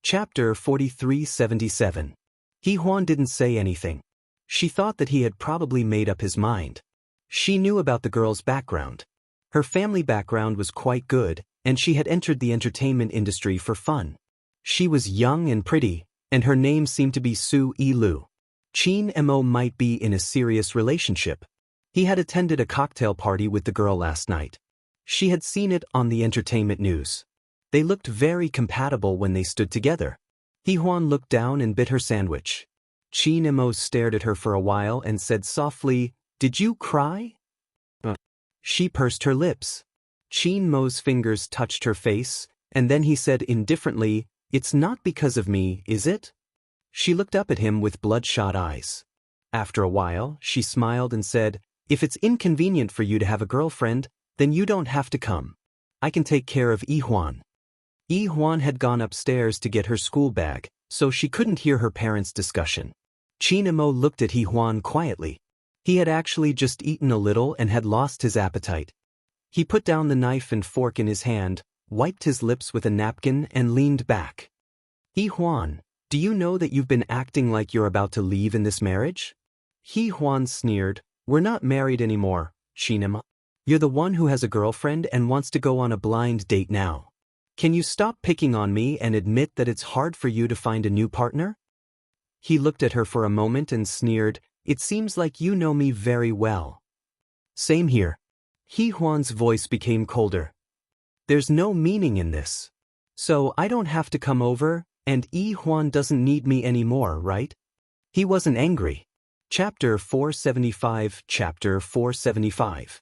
Chapter 4377. Huan didn't say anything. She thought that he had probably made up his mind. She knew about the girl's background. Her family background was quite good, and she had entered the entertainment industry for fun. She was young and pretty, and her name seemed to be Su Lu. Chin Mo might be in a serious relationship. He had attended a cocktail party with the girl last night. She had seen it on the entertainment news. They looked very compatible when they stood together. Huan looked down and bit her sandwich. Chin Mo stared at her for a while and said softly, "Did you cry?" She pursed her lips. Chin Mo's fingers touched her face, and then he said indifferently, "It's not because of me, is it?" She looked up at him with bloodshot eyes. After a while, she smiled and said, "If it's inconvenient for you to have a girlfriend, then you don't have to come. I can take care of Huan." Huan had gone upstairs to get her school bag, so she couldn't hear her parents' discussion. Chin Mo looked at Huan quietly. He had actually just eaten a little and had lost his appetite. He put down the knife and fork in his hand, wiped his lips with a napkin and leaned back. "Huan, do you know that you've been acting like you're about to leave in this marriage?" Huan sneered, "We're not married anymore, Chin Mo. You're the one who has a girlfriend and wants to go on a blind date now. Can you stop picking on me and admit that it's hard for you to find a new partner?" He looked at her for a moment and sneered, "It seems like you know me very well." "Same here." Huan's voice became colder. "There's no meaning in this. So I don't have to come over, and Huan doesn't need me anymore, right?" He wasn't angry. Chapter 475. Chapter 475.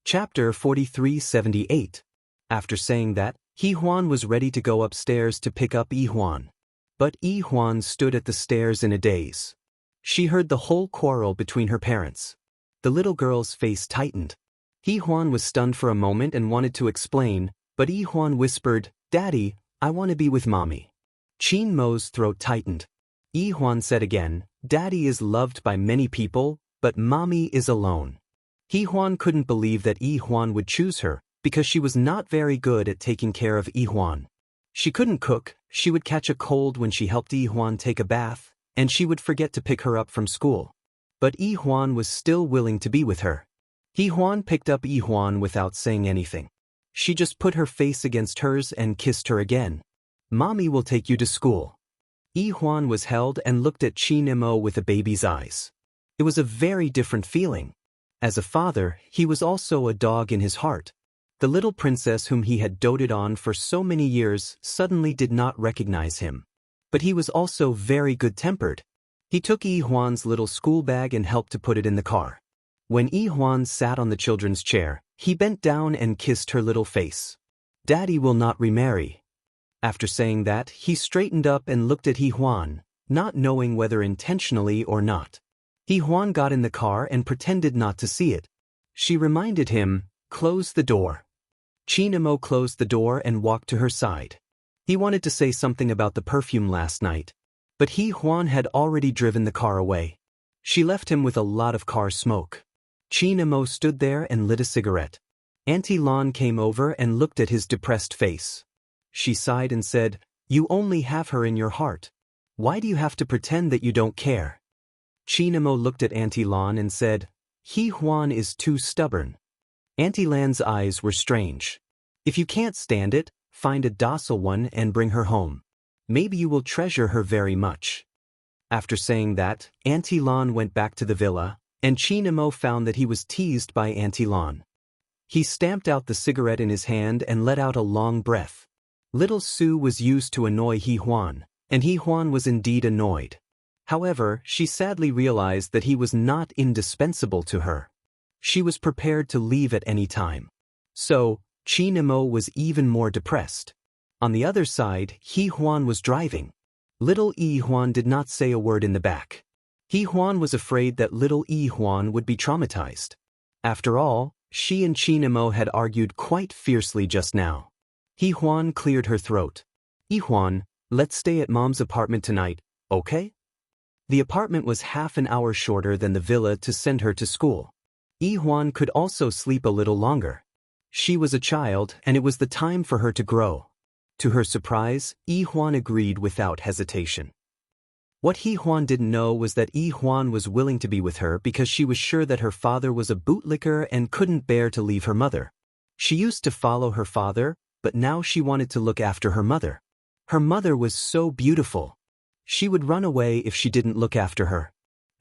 Chapter 4378. After saying that, Huan was ready to go upstairs to pick up Huan. But Huan stood at the stairs in a daze. She heard the whole quarrel between her parents. The little girl's face tightened. Huan was stunned for a moment and wanted to explain, but Huan whispered, "Daddy, I want to be with Mommy." Chin Mo's throat tightened. Huan said again, "Daddy is loved by many people, but Mommy is alone." Huan couldn't believe that Huan would choose her, because she was not very good at taking care of Huan. She couldn't cook, she would catch a cold when she helped Huan take a bath, and she would forget to pick her up from school. But Huan was still willing to be with her. Huan picked up Huan without saying anything. She just put her face against hers and kissed her again. "Mommy will take you to school." Huan was held and looked at Chin Mo with a baby's eyes. It was a very different feeling. As a father, he was also a dog in his heart. The little princess whom he had doted on for so many years suddenly did not recognize him. But he was also very good-tempered. He took Huan's little school bag and helped to put it in the car. When Huan sat on the children's chair, he bent down and kissed her little face. "Daddy will not remarry." After saying that, he straightened up and looked at Huan, not knowing whether intentionally or not. Huan got in the car and pretended not to see it. She reminded him, "Close the door." Chin Mo closed the door and walked to her side. He wanted to say something about the perfume last night, but Huan had already driven the car away. She left him with a lot of car smoke. Chin Mo stood there and lit a cigarette. Auntie Lan came over and looked at his depressed face. She sighed and said, "You only have her in your heart. Why do you have to pretend that you don't care?" Chin Mo looked at Auntie Lan and said, "Huan is too stubborn." Auntie Lan's eyes were strange. "If you can't stand it, find a docile one and bring her home. Maybe you will treasure her very much." After saying that, Auntie Lan went back to the villa, and Chin Mo found that he was teased by Auntie Lan. He stamped out the cigarette in his hand and let out a long breath. Little Su was used to annoy Huan, and Huan was indeed annoyed. However, she sadly realized that he was not indispensable to her. She was prepared to leave at any time. So, Chin Mo was even more depressed. On the other side, Huan was driving. Little Huan did not say a word in the back. Huan was afraid that little Huan would be traumatized. After all, she and Chin Mo had argued quite fiercely just now. Huan cleared her throat. "Huan, let's stay at Mom's apartment tonight, okay?" The apartment was half an hour shorter than the villa to send her to school. Huan could also sleep a little longer. She was a child, and it was the time for her to grow. To her surprise, Yi Huan agreed without hesitation. What Yi Huan didn't know was that Yi Huan was willing to be with her because she was sure that her father was a bootlicker and couldn't bear to leave her mother. She used to follow her father, but now she wanted to look after her mother. Her mother was so beautiful. She would run away if she didn't look after her.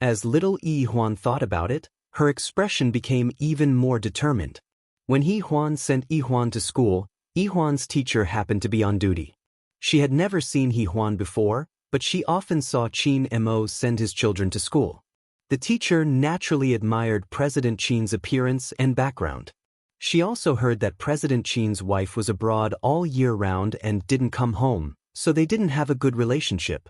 As little Yi Huan thought about it, her expression became even more determined. When Yi Huan sent Yi Huan to school, Yi Huan's teacher happened to be on duty. She had never seen Yi Huan before, but she often saw Qin Mo send his children to school. The teacher naturally admired President Qin's appearance and background. She also heard that President Qin's wife was abroad all year round and didn't come home, so they didn't have a good relationship.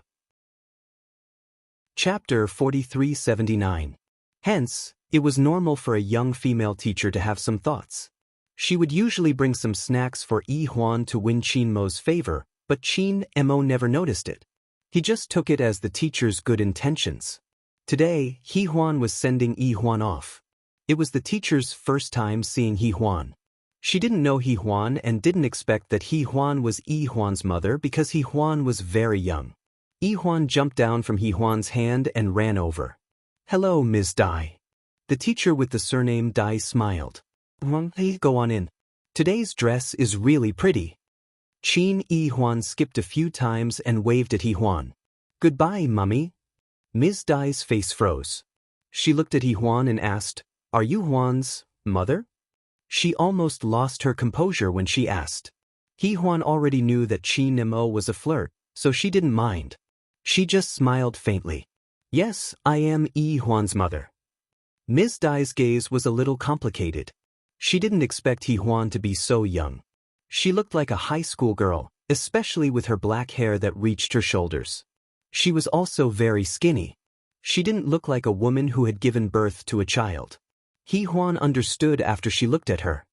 Chapter 4379. Hence, it was normal for a young female teacher to have some thoughts. She would usually bring some snacks for Yi Huan to win Qin Mo's favor, but Qin Mo never noticed it. He just took it as the teacher's good intentions. Today, Yi Huan was sending Yi Huan off. It was the teacher's first time seeing Yi Huan. She didn't know Yi Huan and didn't expect that Yi Huan was Yi Huan's mother because Yi Huan was very young. Yi Huan jumped down from Yi Huan's hand and ran over. "Hello, Ms. Dai." The teacher with the surname Dai smiled. "Hey, go on in. Today's dress is really pretty." Qin Yi Huan skipped a few times and waved at Yi Huan. "Goodbye, Mummy." Ms. Dai's face froze. She looked at Yi Huan and asked, "Are you Huan's mother?" She almost lost her composure when she asked. Yi Huan already knew that Qin Mo was a flirt, so she didn't mind. She just smiled faintly. "Yes, I am Yi Huan's mother." Ms. Dai's gaze was a little complicated. She didn't expect Yi Huan to be so young. She looked like a high school girl, especially with her black hair that reached her shoulders. She was also very skinny. She didn't look like a woman who had given birth to a child. Yi Huan understood after she looked at her.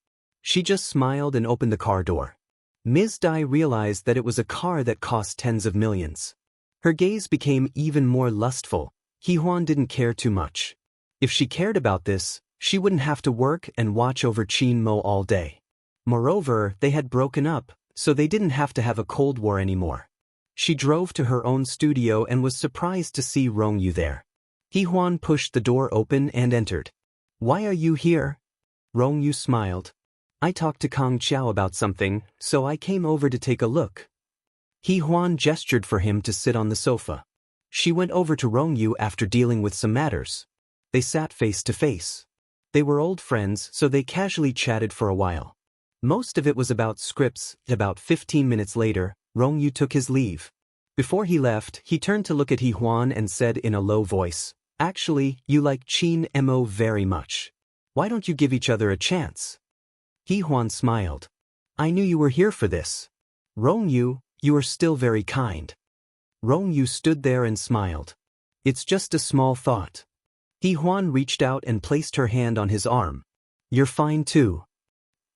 She just smiled and opened the car door. Ms. Dai realized that it was a car that cost tens of millions. Her gaze became even more lustful. Yi Huan didn't care too much. If she cared about this, she wouldn't have to work and watch over Qin Mo all day. Moreover, they had broken up, so they didn't have to have a Cold War anymore. She drove to her own studio and was surprised to see Rongyu there. Yi Huan pushed the door open and entered. "Why are you here?" Rongyu smiled. "I talked to Kang Qiao about something, so I came over to take a look." Yi Huan gestured for him to sit on the sofa. She went over to Rongyu after dealing with some matters. They sat face to face. They were old friends, so they casually chatted for a while. Most of it was about scripts. About 15 minutes later, Rongyu took his leave. Before he left, he turned to look at Yi Huan and said in a low voice, "Actually, you like Qin Mo very much. Why don't you give each other a chance?" Yi Huan smiled. "I knew you were here for this. Rongyu, you are still very kind." Rongyu stood there and smiled. "It's just a small thought." Yi Huan reached out and placed her hand on his arm. "You're fine too."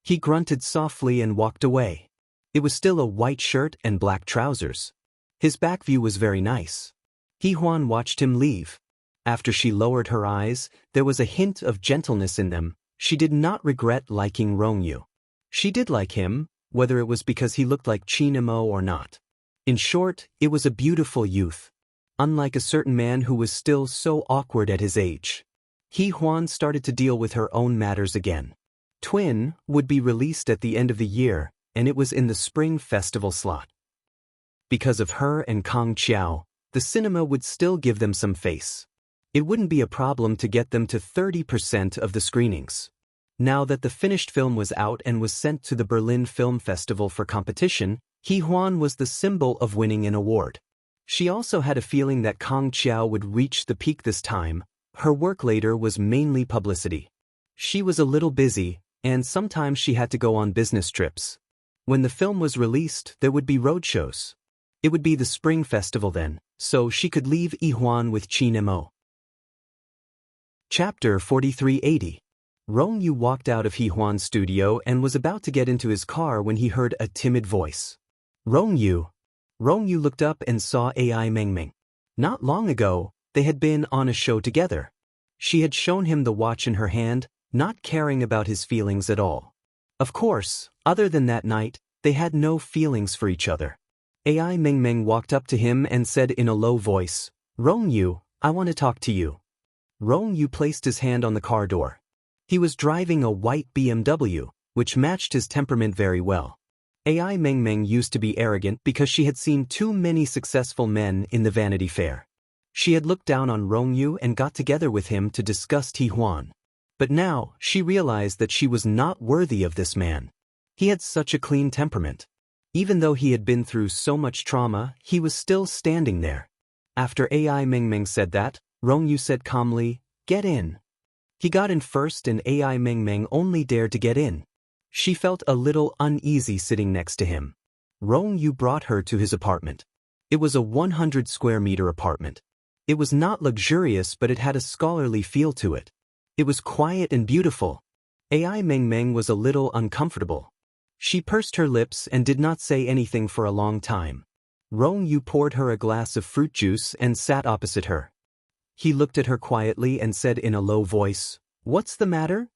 He grunted softly and walked away. It was still a white shirt and black trousers. His back view was very nice. Yi Huan watched him leave. After she lowered her eyes, there was a hint of gentleness in them. She did not regret liking Rongyu. She did like him, whether it was because he looked like Qin Mo or not. In short, it was a beautiful youth. Unlike a certain man who was still so awkward at his age. Yi Huan started to deal with her own matters again. Twin would be released at the end of the year, and it was in the Spring Festival slot. Because of her and Kang Qiao, the cinema would still give them some face. It wouldn't be a problem to get them to 30% of the screenings. Now that the finished film was out and was sent to the Berlin Film Festival for competition, Yi Huan was the symbol of winning an award. She also had a feeling that Kang Qiao would reach the peak this time. Her work later was mainly publicity. She was a little busy, and sometimes she had to go on business trips. When the film was released, there would be roadshows. It would be the Spring Festival then, so she could leave Yi Huan with Qin Mo. Chapter 4380. Rongyu walked out of Yi Huan's studio and was about to get into his car when he heard a timid voice. "Rongyu." Rongyu looked up and saw Ai Mengming. Not long ago, they had been on a show together. She had shown him the watch in her hand, not caring about his feelings at all. Of course, other than that night, They had no feelings for each other. AI Meng Meng walked up to him and said in a low voice, "Rong Yu, I want to talk to you." Rong Yu placed his hand on the car door. He was driving a white BMW, which matched his temperament very well. AI Meng Meng used to be arrogant because she had seen too many successful men in the Vanity Fair. She had looked down on Rong Yu and got together with him to discuss Tihuan. But now, she realized that she was not worthy of this man. He had such a clean temperament. Even though he had been through so much trauma, he was still standing there. After AI Meng Meng said that, Rong Yu said calmly, "Get in." He got in first and AI Meng Meng only dared to get in. She felt a little uneasy sitting next to him. Rong Yu brought her to his apartment. It was a 100 square meter apartment. It was not luxurious, but it had a scholarly feel to it. It was quiet and beautiful. AI Meng Meng was a little uncomfortable. She pursed her lips and did not say anything for a long time. Rong Yu poured her a glass of fruit juice and sat opposite her. He looked at her quietly and said in a low voice, "What's the matter?"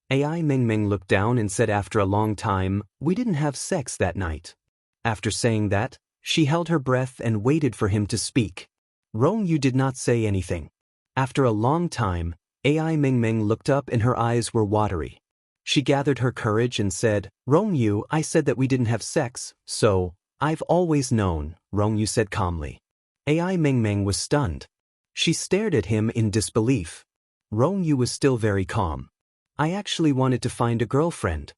AI Meng Meng looked down and said after a long time, "We didn't have sex that night." After saying that, she held her breath and waited for him to speak. Rong Yu did not say anything. After a long time, AI Meng Meng looked up and her eyes were watery. She gathered her courage and said, "Rong Yu, I said that we didn't have sex, so, I've always known," Rong Yu said calmly. AI Meng Meng was stunned. She stared at him in disbelief. Rong Yu was still very calm. "I actually wanted to find a girlfriend."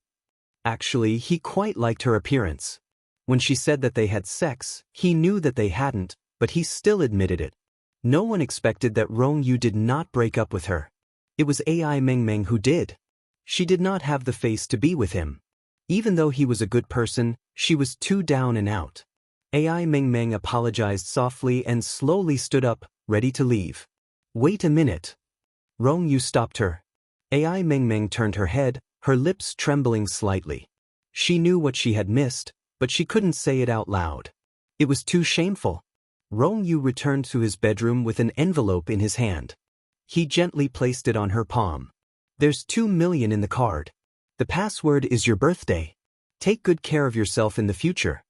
Actually, he quite liked her appearance. When she said that they had sex, he knew that they hadn't, but he still admitted it. No one expected that Rong Yu did not break up with her. It was AI Meng Meng who did. She did not have the face to be with him. Even though he was a good person, she was too down and out. AI Meng Meng apologized softly and slowly stood up, ready to leave. "Wait a minute." Rong Yu stopped her. AI Meng Meng turned her head, her lips trembling slightly. She knew what she had missed, but she couldn't say it out loud. It was too shameful. Rong Yu returned to his bedroom with an envelope in his hand. He gently placed it on her palm. "There's 2 million in the card. The password is your birthday. Take good care of yourself in the future."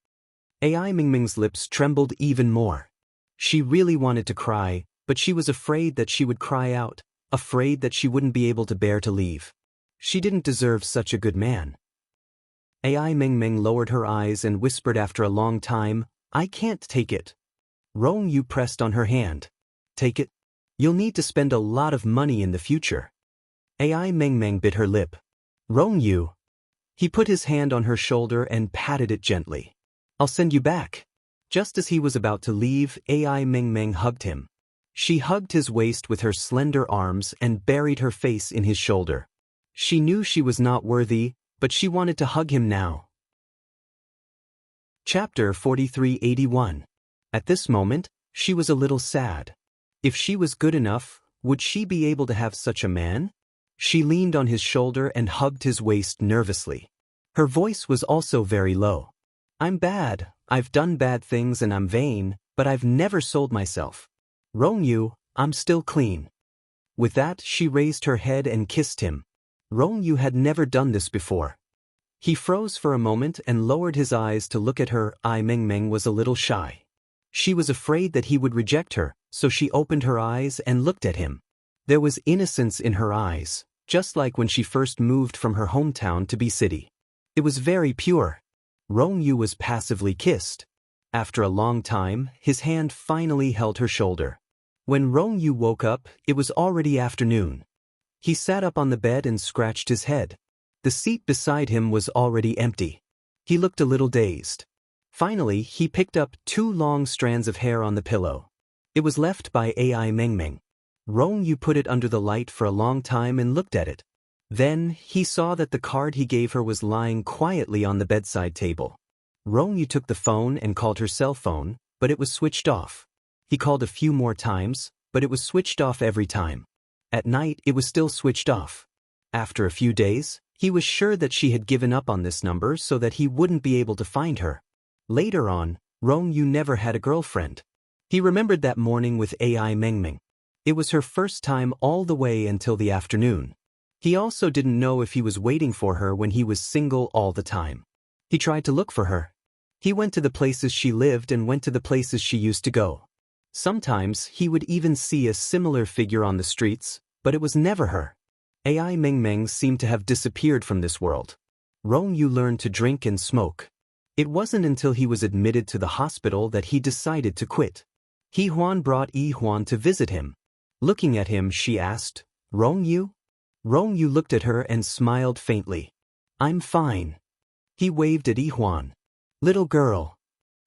AI Meng Meng's lips trembled even more. She really wanted to cry, but she was afraid that she would cry out, afraid that she wouldn't be able to bear to leave. She didn't deserve such a good man. AI Meng Meng lowered her eyes and whispered after a long time, "I can't take it." Rong Yu pressed on her hand. "Take it? You'll need to spend a lot of money in the future." AI Meng Meng bit her lip. "Rong Yu." He put his hand on her shoulder and patted it gently. "I'll send you back." Just as he was about to leave, AI Meng Meng hugged him. She hugged his waist with her slender arms and buried her face in his shoulder. She knew she was not worthy, but she wanted to hug him now. Chapter 4381. At this moment, she was a little sad. If she was good enough, would she be able to have such a man? She leaned on his shoulder and hugged his waist nervously. Her voice was also very low. "I'm bad, I've done bad things and I'm vain, but I've never sold myself. Rong Yu, I'm still clean." With that, she raised her head and kissed him. Rong Yu had never done this before. He froze for a moment and lowered his eyes to look at her. AI Meng Meng was a little shy. She was afraid that he would reject her, so she opened her eyes and looked at him. There was innocence in her eyes, just like when she first moved from her hometown to B City. It was very pure. Rong Yu was passively kissed. After a long time, his hand finally held her shoulder. When Rong Yu woke up, it was already afternoon. He sat up on the bed and scratched his head. The seat beside him was already empty. He looked a little dazed. Finally, he picked up 2 long strands of hair on the pillow. It was left by AI Meng Meng. Rong Yu put it under the light for a long time and looked at it. Then, he saw that the card he gave her was lying quietly on the bedside table. Rong Yu took the phone and called her cell phone, but it was switched off. He called a few more times, but it was switched off every time. At night, it was still switched off. After a few days, he was sure that she had given up on this number so that he wouldn't be able to find her. Later on, Rong Yu never had a girlfriend. He remembered that morning with AI Meng Meng. It was her first time all the way until the afternoon. He also didn't know if he was waiting for her when he was single all the time. He tried to look for her. He went to the places she lived and went to the places she used to go. Sometimes he would even see a similar figure on the streets, but it was never her. Ai Meng Meng seemed to have disappeared from this world. Rong Yu learned to drink and smoke. It wasn't until he was admitted to the hospital that he decided to quit. He Huan brought Yi Huan to visit him. Looking at him, she asked, "Rong Yu?" Rong Yu looked at her and smiled faintly. "I'm fine." He waved at Yi Huan. "Little girl."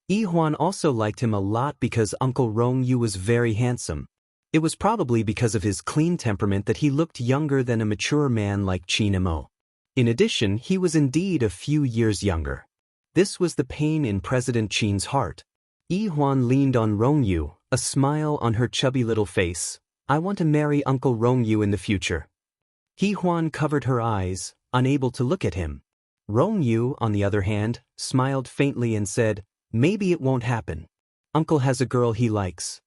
Yi Huan also liked him a lot because Uncle Rong Yu was very handsome. It was probably because of his clean temperament that he looked younger than a mature man like Qin Mo. In addition, he was indeed a few years younger. This was the pain in President Qin's heart. Yi Huan leaned on Rong Yu, a smile on her chubby little face. "I want to marry Uncle Rong Yu in the future." Yi Huan covered her eyes, unable to look at him. Rong Yu, on the other hand, smiled faintly and said, "Maybe it won't happen. Uncle has a girl he likes."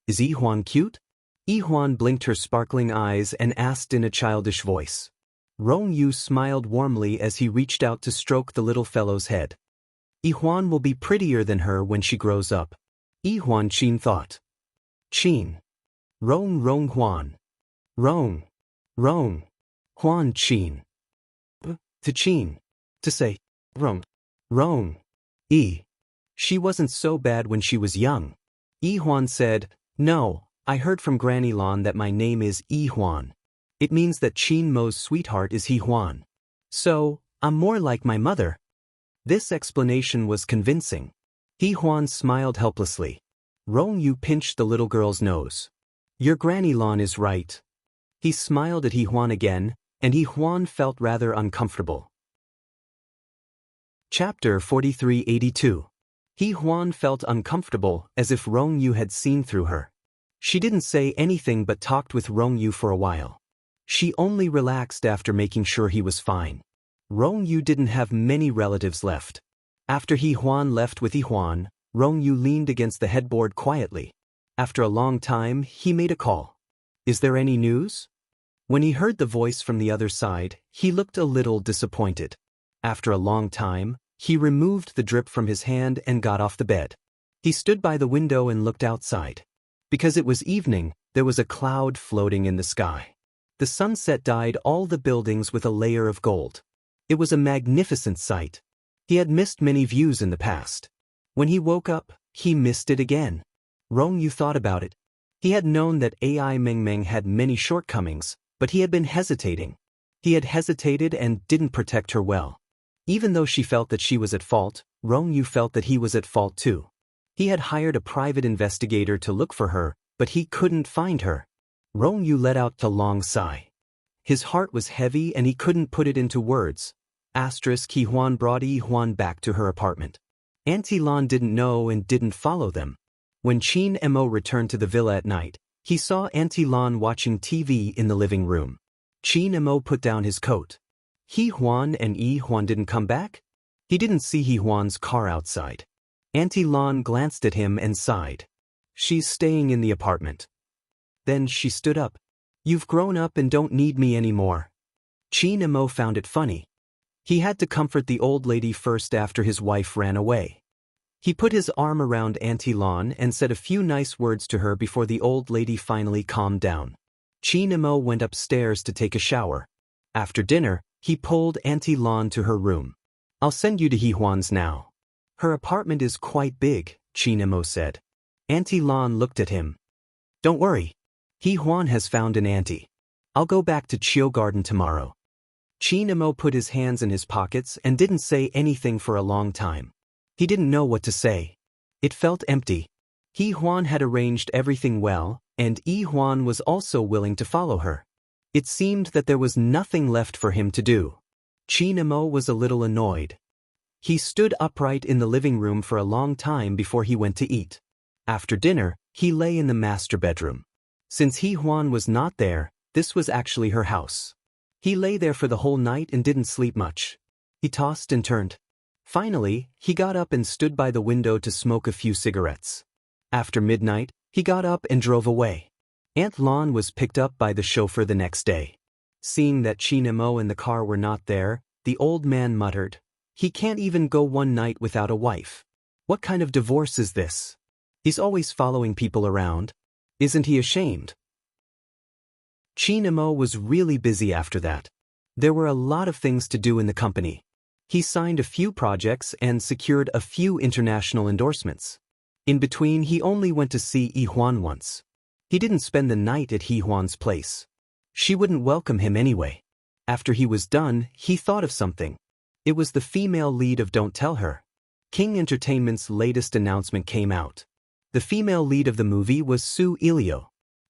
"Is Yi Huan cute?" Yi Huan blinked her sparkling eyes and asked in a childish voice. Rong Yu smiled warmly as he reached out to stroke the little fellow's head. "Yi Huan will be prettier than her when she grows up," Yi Huan Qin thought. Qin. Rong Huan. Rong. Huan Qin. To Qin. To say, Rong. Yi. She wasn't so bad when she was young. Yi Huan said, "No, I heard from Granny Lan that my name is Yi Huan. It means that Qin Mo's sweetheart is Yi Huan. So, I'm more like my mother." This explanation was convincing. Yi Huan smiled helplessly. Rong Yu pinched the little girl's nose. "Your Granny Lan is right." He smiled at Yi Huan again, and Yi Huan felt rather uncomfortable. Chapter 4382. Yi Huan felt uncomfortable, as if Rong Yu had seen through her. She didn't say anything but talked with Rong Yu for a while. She only relaxed after making sure he was fine. Rong Yu didn't have many relatives left. After Yi Huan left with Yi Huan, Rong Yu leaned against the headboard quietly. After a long time, he made a call. "Is there any news?" When he heard the voice from the other side, he looked a little disappointed. After a long time, he removed the drip from his hand and got off the bed. He stood by the window and looked outside. Because it was evening, there was a cloud floating in the sky. The sunset dyed all the buildings with a layer of gold. It was a magnificent sight. He had missed many views in the past. When he woke up, he missed it again. Rong Yu thought about it. He had known that Ai Meng Meng had many shortcomings, but he had been hesitating. He had hesitated and didn't protect her well. Even though she felt that she was at fault, Rong Yu felt that he was at fault too. He had hired a private investigator to look for her, but he couldn't find her. Rong Yu let out a long sigh. His heart was heavy and he couldn't put it into words. Yi Huan brought Yi Huan back to her apartment. Auntie Lan didn't know and didn't follow them. When Qin Mo returned to the villa at night, he saw Auntie Lan watching TV in the living room. Qin Mo put down his coat. Yi Huan and Yi Huan didn't come back? He didn't see Yi Huan's car outside. Auntie Lan glanced at him and sighed. "She's staying in the apartment." Then she stood up. "You've grown up and don't need me anymore." Qin Mo found it funny. He had to comfort the old lady first after his wife ran away. He put his arm around Auntie Lan and said a few nice words to her before the old lady finally calmed down. Qin Mo went upstairs to take a shower. After dinner, he pulled Auntie Lan to her room. "I'll send you to Yi Huan's now." "Her apartment is quite big," Qin Mo said. Auntie Lan looked at him. "Don't worry. Yi Huan has found an auntie. I'll go back to Chiu Garden tomorrow." Qin Mo put his hands in his pockets and didn't say anything for a long time. He didn't know what to say. It felt empty. Yi Huan had arranged everything well, and Yi Huan was also willing to follow her. It seemed that there was nothing left for him to do. Qin Mo was a little annoyed. He stood upright in the living room for a long time before he went to eat. After dinner, he lay in the master bedroom. Since Yi Huan was not there, this was actually her house. He lay there for the whole night and didn't sleep much. He tossed and turned. Finally, he got up and stood by the window to smoke a few cigarettes. After midnight, he got up and drove away. Aunt Lan was picked up by the chauffeur the next day. Seeing that Qin Mo and the car were not there, the old man muttered, He can't even go one night without a wife. What kind of divorce is this? He's always following people around. Isn't he ashamed? Chin Mo was really busy after that. There were a lot of things to do in the company. He signed a few projects and secured a few international endorsements. In between, he only went to see Yi Huan once. He didn't spend the night at Yi Huan's place. She wouldn't welcome him anyway. After he was done, he thought of something. It was the female lead of Don't Tell Her. King Entertainment's latest announcement came out. The female lead of the movie was Su Ilio.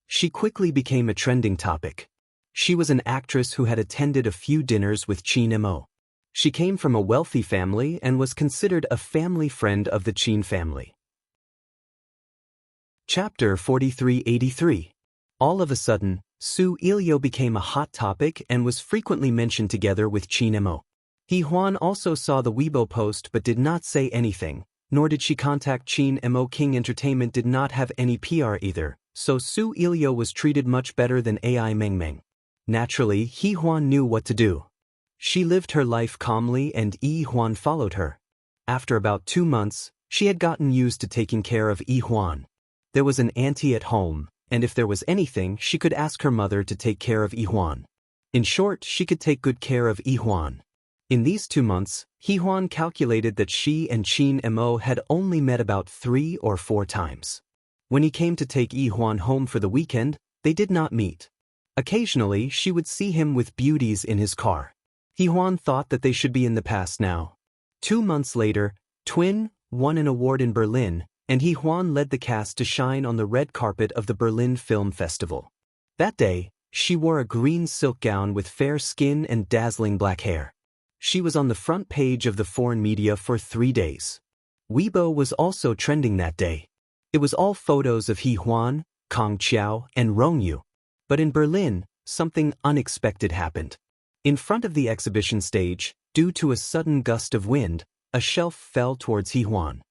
She quickly became a trending topic. She was an actress who had attended a few dinners with Chin Mo. She came from a wealthy family and was considered a family friend of the Chin family. Chapter 4383. All of a sudden, Su Ilio became a hot topic and was frequently mentioned together with Chin Mo. Yi Huan also saw the Weibo post but did not say anything, nor did she contact Chin Mo. King Entertainment did not have any PR either, so Su Ilio was treated much better than Ai Mengmeng. Naturally, Yi Huan knew what to do. She lived her life calmly and Yi Huan followed her. After about 2 months, she had gotten used to taking care of Yi Huan. There was an auntie at home, and if there was anything, she could ask her mother to take care of Yi Huan. In short, she could take good care of Yi Huan. In these 2 months, Yi Huan calculated that she and Chin Mo had only met about 3 or 4 times. When he came to take Yi Huan home for the weekend, they did not meet. Occasionally, she would see him with beauties in his car. Yi Huan thought that they should be in the past now. 2 months later, Twin won an award in Berlin, and Yi Huan led the cast to shine on the red carpet of the Berlin Film Festival. That day, she wore a green silk gown with fair skin and dazzling black hair. She was on the front page of the foreign media for 3 days. Weibo was also trending that day. It was all photos of Yi Huan, Kong Qiao, and Rongyu. But in Berlin, something unexpected happened. In front of the exhibition stage, due to a sudden gust of wind, a shelf fell towards Yi Huan.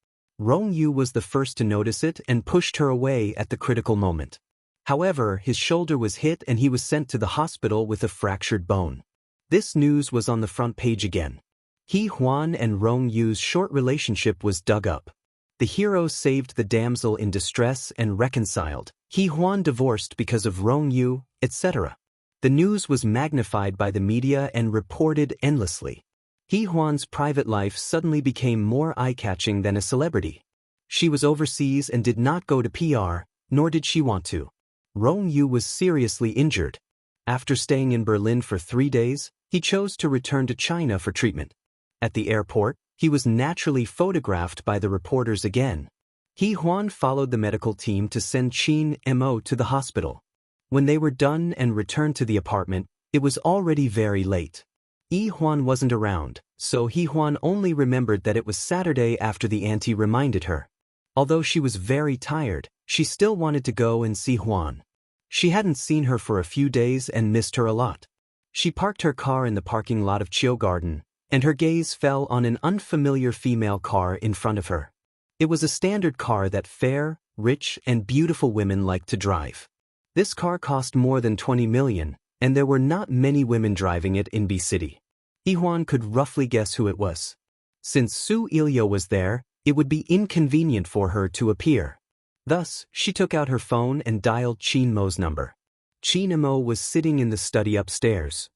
Rongyu was the first to notice it and pushed her away at the critical moment. However, his shoulder was hit and he was sent to the hospital with a fractured bone. This news was on the front page again. Yi Huan and Rongyu's short relationship was dug up. The hero saved the damsel in distress and reconciled. Yi Huan divorced because of Rongyu, etc. The news was magnified by the media and reported endlessly. Yi Huan's private life suddenly became more eye-catching than a celebrity. She was overseas and did not go to PR, nor did she want to. Rongyu was seriously injured. After staying in Berlin for 3 days, he chose to return to China for treatment. At the airport, he was naturally photographed by the reporters again. Yi Huan followed the medical team to send Chin Mo to the hospital. When they were done and returned to the apartment, it was already very late. Yi Huan wasn't around, so Yi Huan only remembered that it was Saturday after the auntie reminded her. Although she was very tired, she still wanted to go and see Huan. She hadn't seen her for a few days and missed her a lot. She parked her car in the parking lot of Chiu Garden, and her gaze fell on an unfamiliar female car in front of her. It was a standard car that fair, rich, and beautiful women liked to drive. This car cost more than 20 million, and there were not many women driving it in B City. Yi Huan could roughly guess who it was. Since Su Ilio was there, it would be inconvenient for her to appear. Thus, she took out her phone and dialed Chin Mo's number. Chin Mo was sitting in the study upstairs.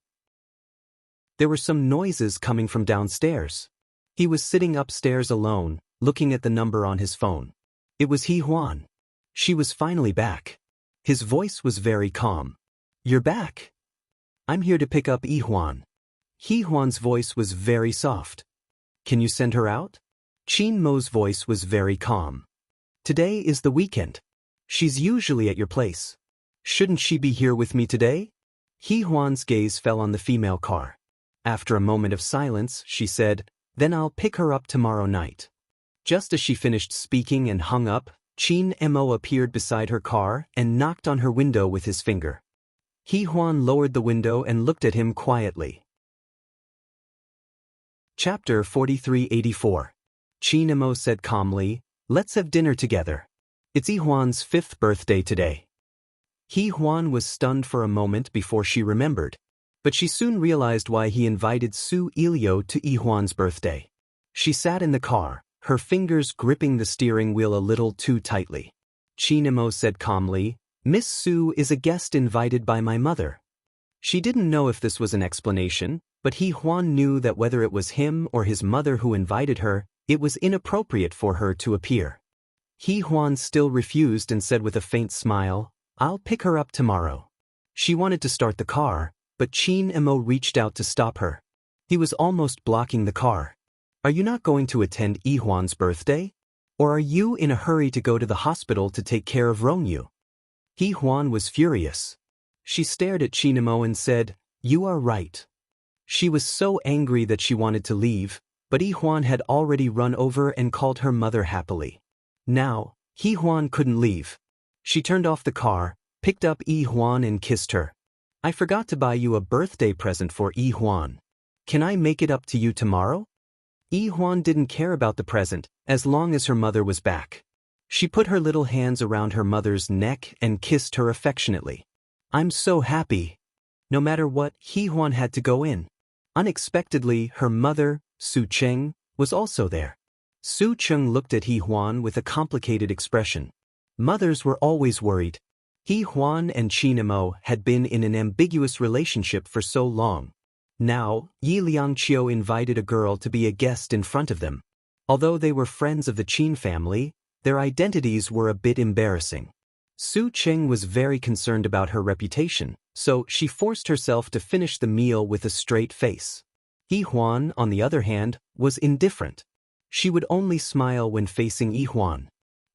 There were some noises coming from downstairs. He was sitting upstairs alone, looking at the number on his phone. It was Yi Huan. She was finally back. His voice was very calm. "You're back. I'm here to pick up Yi Huan." Yi Huan's voice was very soft. "Can you send her out?" Chin Mo's voice was very calm. "Today is the weekend. She's usually at your place. Shouldn't she be here with me today?" Yi Huan's gaze fell on the female car. After a moment of silence, she said, "Then I'll pick her up tomorrow night." Just as she finished speaking and hung up, Chin Mo appeared beside her car and knocked on her window with his finger. Yi Huan lowered the window and looked at him quietly. Chapter 4384. Chin Mo said calmly, "Let's have dinner together. It's Yi Huan's 5th birthday today." Yi Huan was stunned for a moment before she remembered. But she soon realized why he invited Su Ilio to Yi-Hwan's birthday. She sat in the car, her fingers gripping the steering wheel a little too tightly. Chinemo said calmly, "Miss Su is a guest invited by my mother." She didn't know if this was an explanation, but Yi-Hwan knew that whether it was him or his mother who invited her, it was inappropriate for her to appear. Yi-Hwan still refused and said with a faint smile, "I'll pick her up tomorrow." She wanted to start the car, but Chinemo reached out to stop her. He was almost blocking the car. "Are you not going to attend Yi-Hwan's birthday? Or are you in a hurry to go to the hospital to take care of Rongyu?" Yi-Hwan was furious. She stared at Chinemo and said, "You are right." She was so angry that she wanted to leave, but Yi-Hwan had already run over and called her mother happily. Now, Yi-Hwan couldn't leave. She turned off the car, picked up Yi-Hwan and kissed her. "I forgot to buy you a birthday present for Yi-Hwan. Can I make it up to you tomorrow?" Yi-Hwan didn't care about the present, as long as her mother was back. She put her little hands around her mother's neck and kissed her affectionately. "I'm so happy." No matter what, Yi-Hwan had to go in. Unexpectedly, her mother, Su Cheng, was also there. Su Cheng looked at Yi-Hwan with a complicated expression. Mothers were always worried. Yi-Hwan and Chinemo had been in an ambiguous relationship for so long. Now, Yi Liangqiu invited a girl to be a guest in front of them. Although they were friends of the Qin family, their identities were a bit embarrassing. Su Cheng was very concerned about her reputation, so she forced herself to finish the meal with a straight face. Yi-Hwan, on the other hand, was indifferent. She would only smile when facing Yi-Hwan.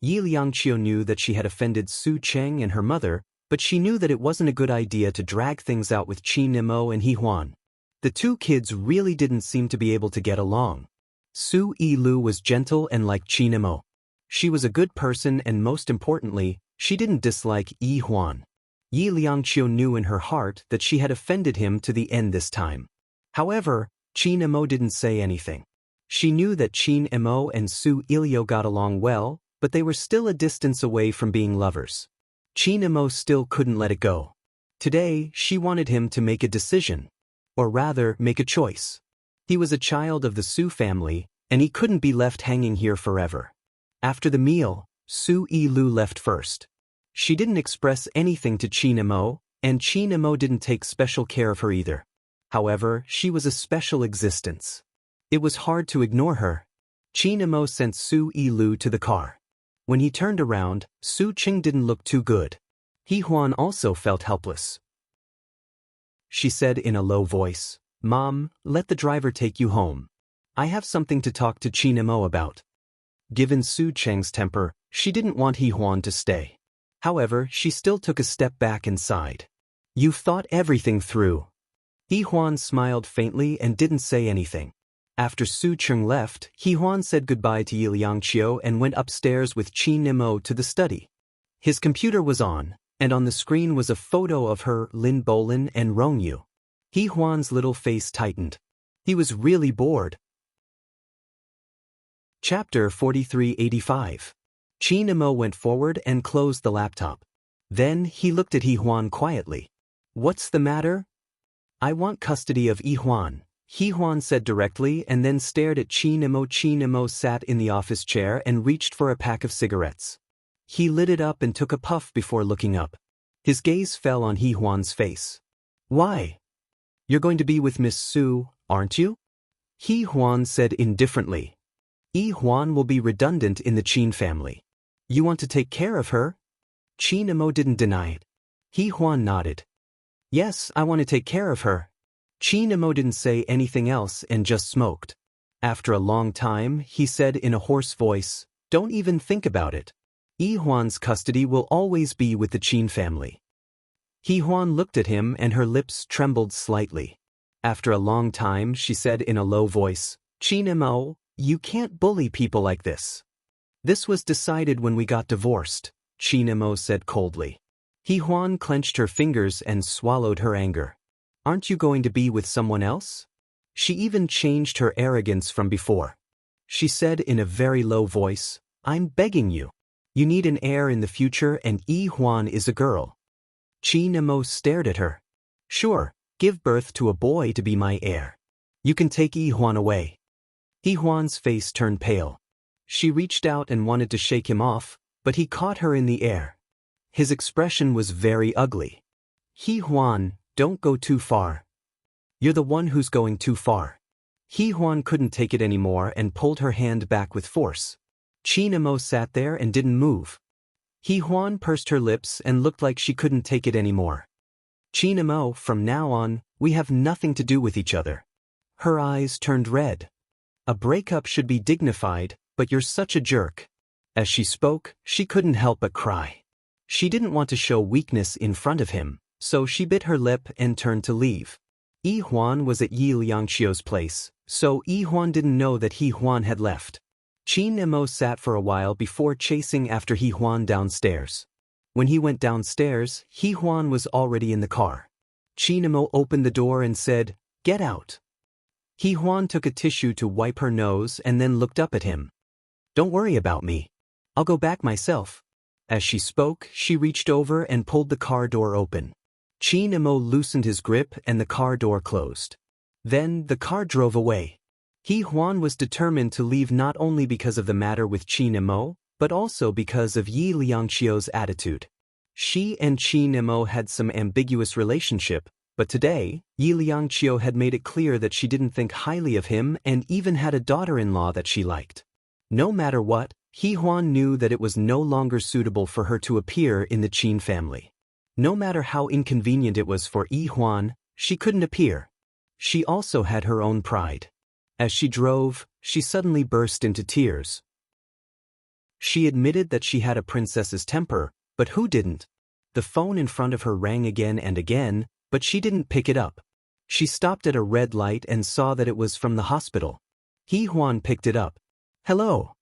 Yi Liangqiu knew that she had offended Su Cheng and her mother, but she knew that it wasn't a good idea to drag things out with Chinemo and Yi-Hwan. The two kids really didn't seem to be able to get along. Su Ilu was gentle and like Chinemo. She was a good person and most importantly, she didn't dislike Yi-Hwan. Yi Liangqiu knew in her heart that she had offended him to the end this time. However, Chinemo didn't say anything. She knew that Chinemo and Su Ilio got along well, but they were still a distance away from being lovers. Chinemo still couldn't let it go. Today, she wanted him to make a decision. Or rather, make a choice. He was a child of the Su family, and he couldn't be left hanging here forever. After the meal, Su Ilu left first. She didn't express anything to Chinemo, and Chinemo didn't take special care of her either. However, she was a special existence. It was hard to ignore her. Chinemo sent Su Ilu to the car. When he turned around, Su Cheng didn't look too good. Yi-Hwan also felt helpless. She said in a low voice, "Mom, let the driver take you home. I have something to talk to Chinemo about." Given Su Cheng's temper, she didn't want Yi-Hwan to stay. However, she still took a step back and sighed. "You've thought everything through." Yi-Hwan smiled faintly and didn't say anything. After Su Cheng left, Yi-Hwan said goodbye to Yi Liangqiu and went upstairs with Chinemo to the study. His computer was on, and on the screen was a photo of her, Lin Bolin, and Rongyu. Yi-Hwan's little face tightened. He was really bored. Chapter 4385. Chinemo went forward and closed the laptop. Then he looked at Yi-Hwan quietly. "What's the matter?" "I want custody of Yi-Hwan," Yi-Hwan said directly and then stared at Chinemo. Chinemo sat in the office chair and reached for a pack of cigarettes. He lit it up and took a puff before looking up. His gaze fell on Yi-Hwan's face. "Why? You're going to be with Miss Su, aren't you?" Yi-Hwan said indifferently. "Yi-Hwan will be redundant in the Qin family. You want to take care of her?" Chinemo didn't deny it. Yi-Hwan nodded. "Yes, I want to take care of her." Chinemo didn't say anything else and just smoked. After a long time, he said in a hoarse voice, "Don't even think about it. Yi-Hwan's custody will always be with the Qin family." Yi-Hwan looked at him and her lips trembled slightly. After a long time, she said in a low voice, "Chinemo, you can't bully people like this." "This was decided when we got divorced," Chinemo said coldly. Yi-Hwan clenched her fingers and swallowed her anger. "Aren't you going to be with someone else?" She even changed her arrogance from before. She said in a very low voice, "I'm begging you. You need an heir in the future and Yi-Hwan is a girl." Chinemo stared at her. "Sure, give birth to a boy to be my heir. You can take Yi Huan away. Yi Huan's face turned pale. She reached out and wanted to shake him off, but he caught her in the air. His expression was very ugly. Yi Huan, don't go too far. You're the one who's going too far. Yi Huan couldn't take it anymore and pulled her hand back with force. Qin Emo sat there and didn't move. Yi Huan pursed her lips and looked like she couldn't take it anymore. Qin Emo, from now on, we have nothing to do with each other. Her eyes turned red. A breakup should be dignified, but you're such a jerk. As she spoke, she couldn't help but cry. She didn't want to show weakness in front of him, so she bit her lip and turned to leave. Yi Huan was at Yi Liangqiu's place, so Yi Huan didn't know that Yi Huan had left. Qin Emo sat for a while before chasing after Yi Huan downstairs. When he went downstairs, Yi Huan was already in the car. Qin Emo opened the door and said, "Get out." Yi Huan took a tissue to wipe her nose and then looked up at him. "Don't worry about me. I'll go back myself." As she spoke, she reached over and pulled the car door open. Qin Emo loosened his grip and the car door closed. Then the car drove away. Yi Huan was determined to leave not only because of the matter with Qin Emo, but also because of Yi Liangqiu's attitude. She and Qin Emo had some ambiguous relationship, but today, Yi Liangqiu had made it clear that she didn't think highly of him and even had a daughter-in-law that she liked. No matter what, Yi Huan knew that it was no longer suitable for her to appear in the Qin family. No matter how inconvenient it was for Yi Huan, she couldn't appear. She also had her own pride. As she drove, she suddenly burst into tears. She admitted that she had a princess's temper, but who didn't? The phone in front of her rang again and again, but she didn't pick it up. She stopped at a red light and saw that it was from the hospital. Yi Huan picked it up. "Hello."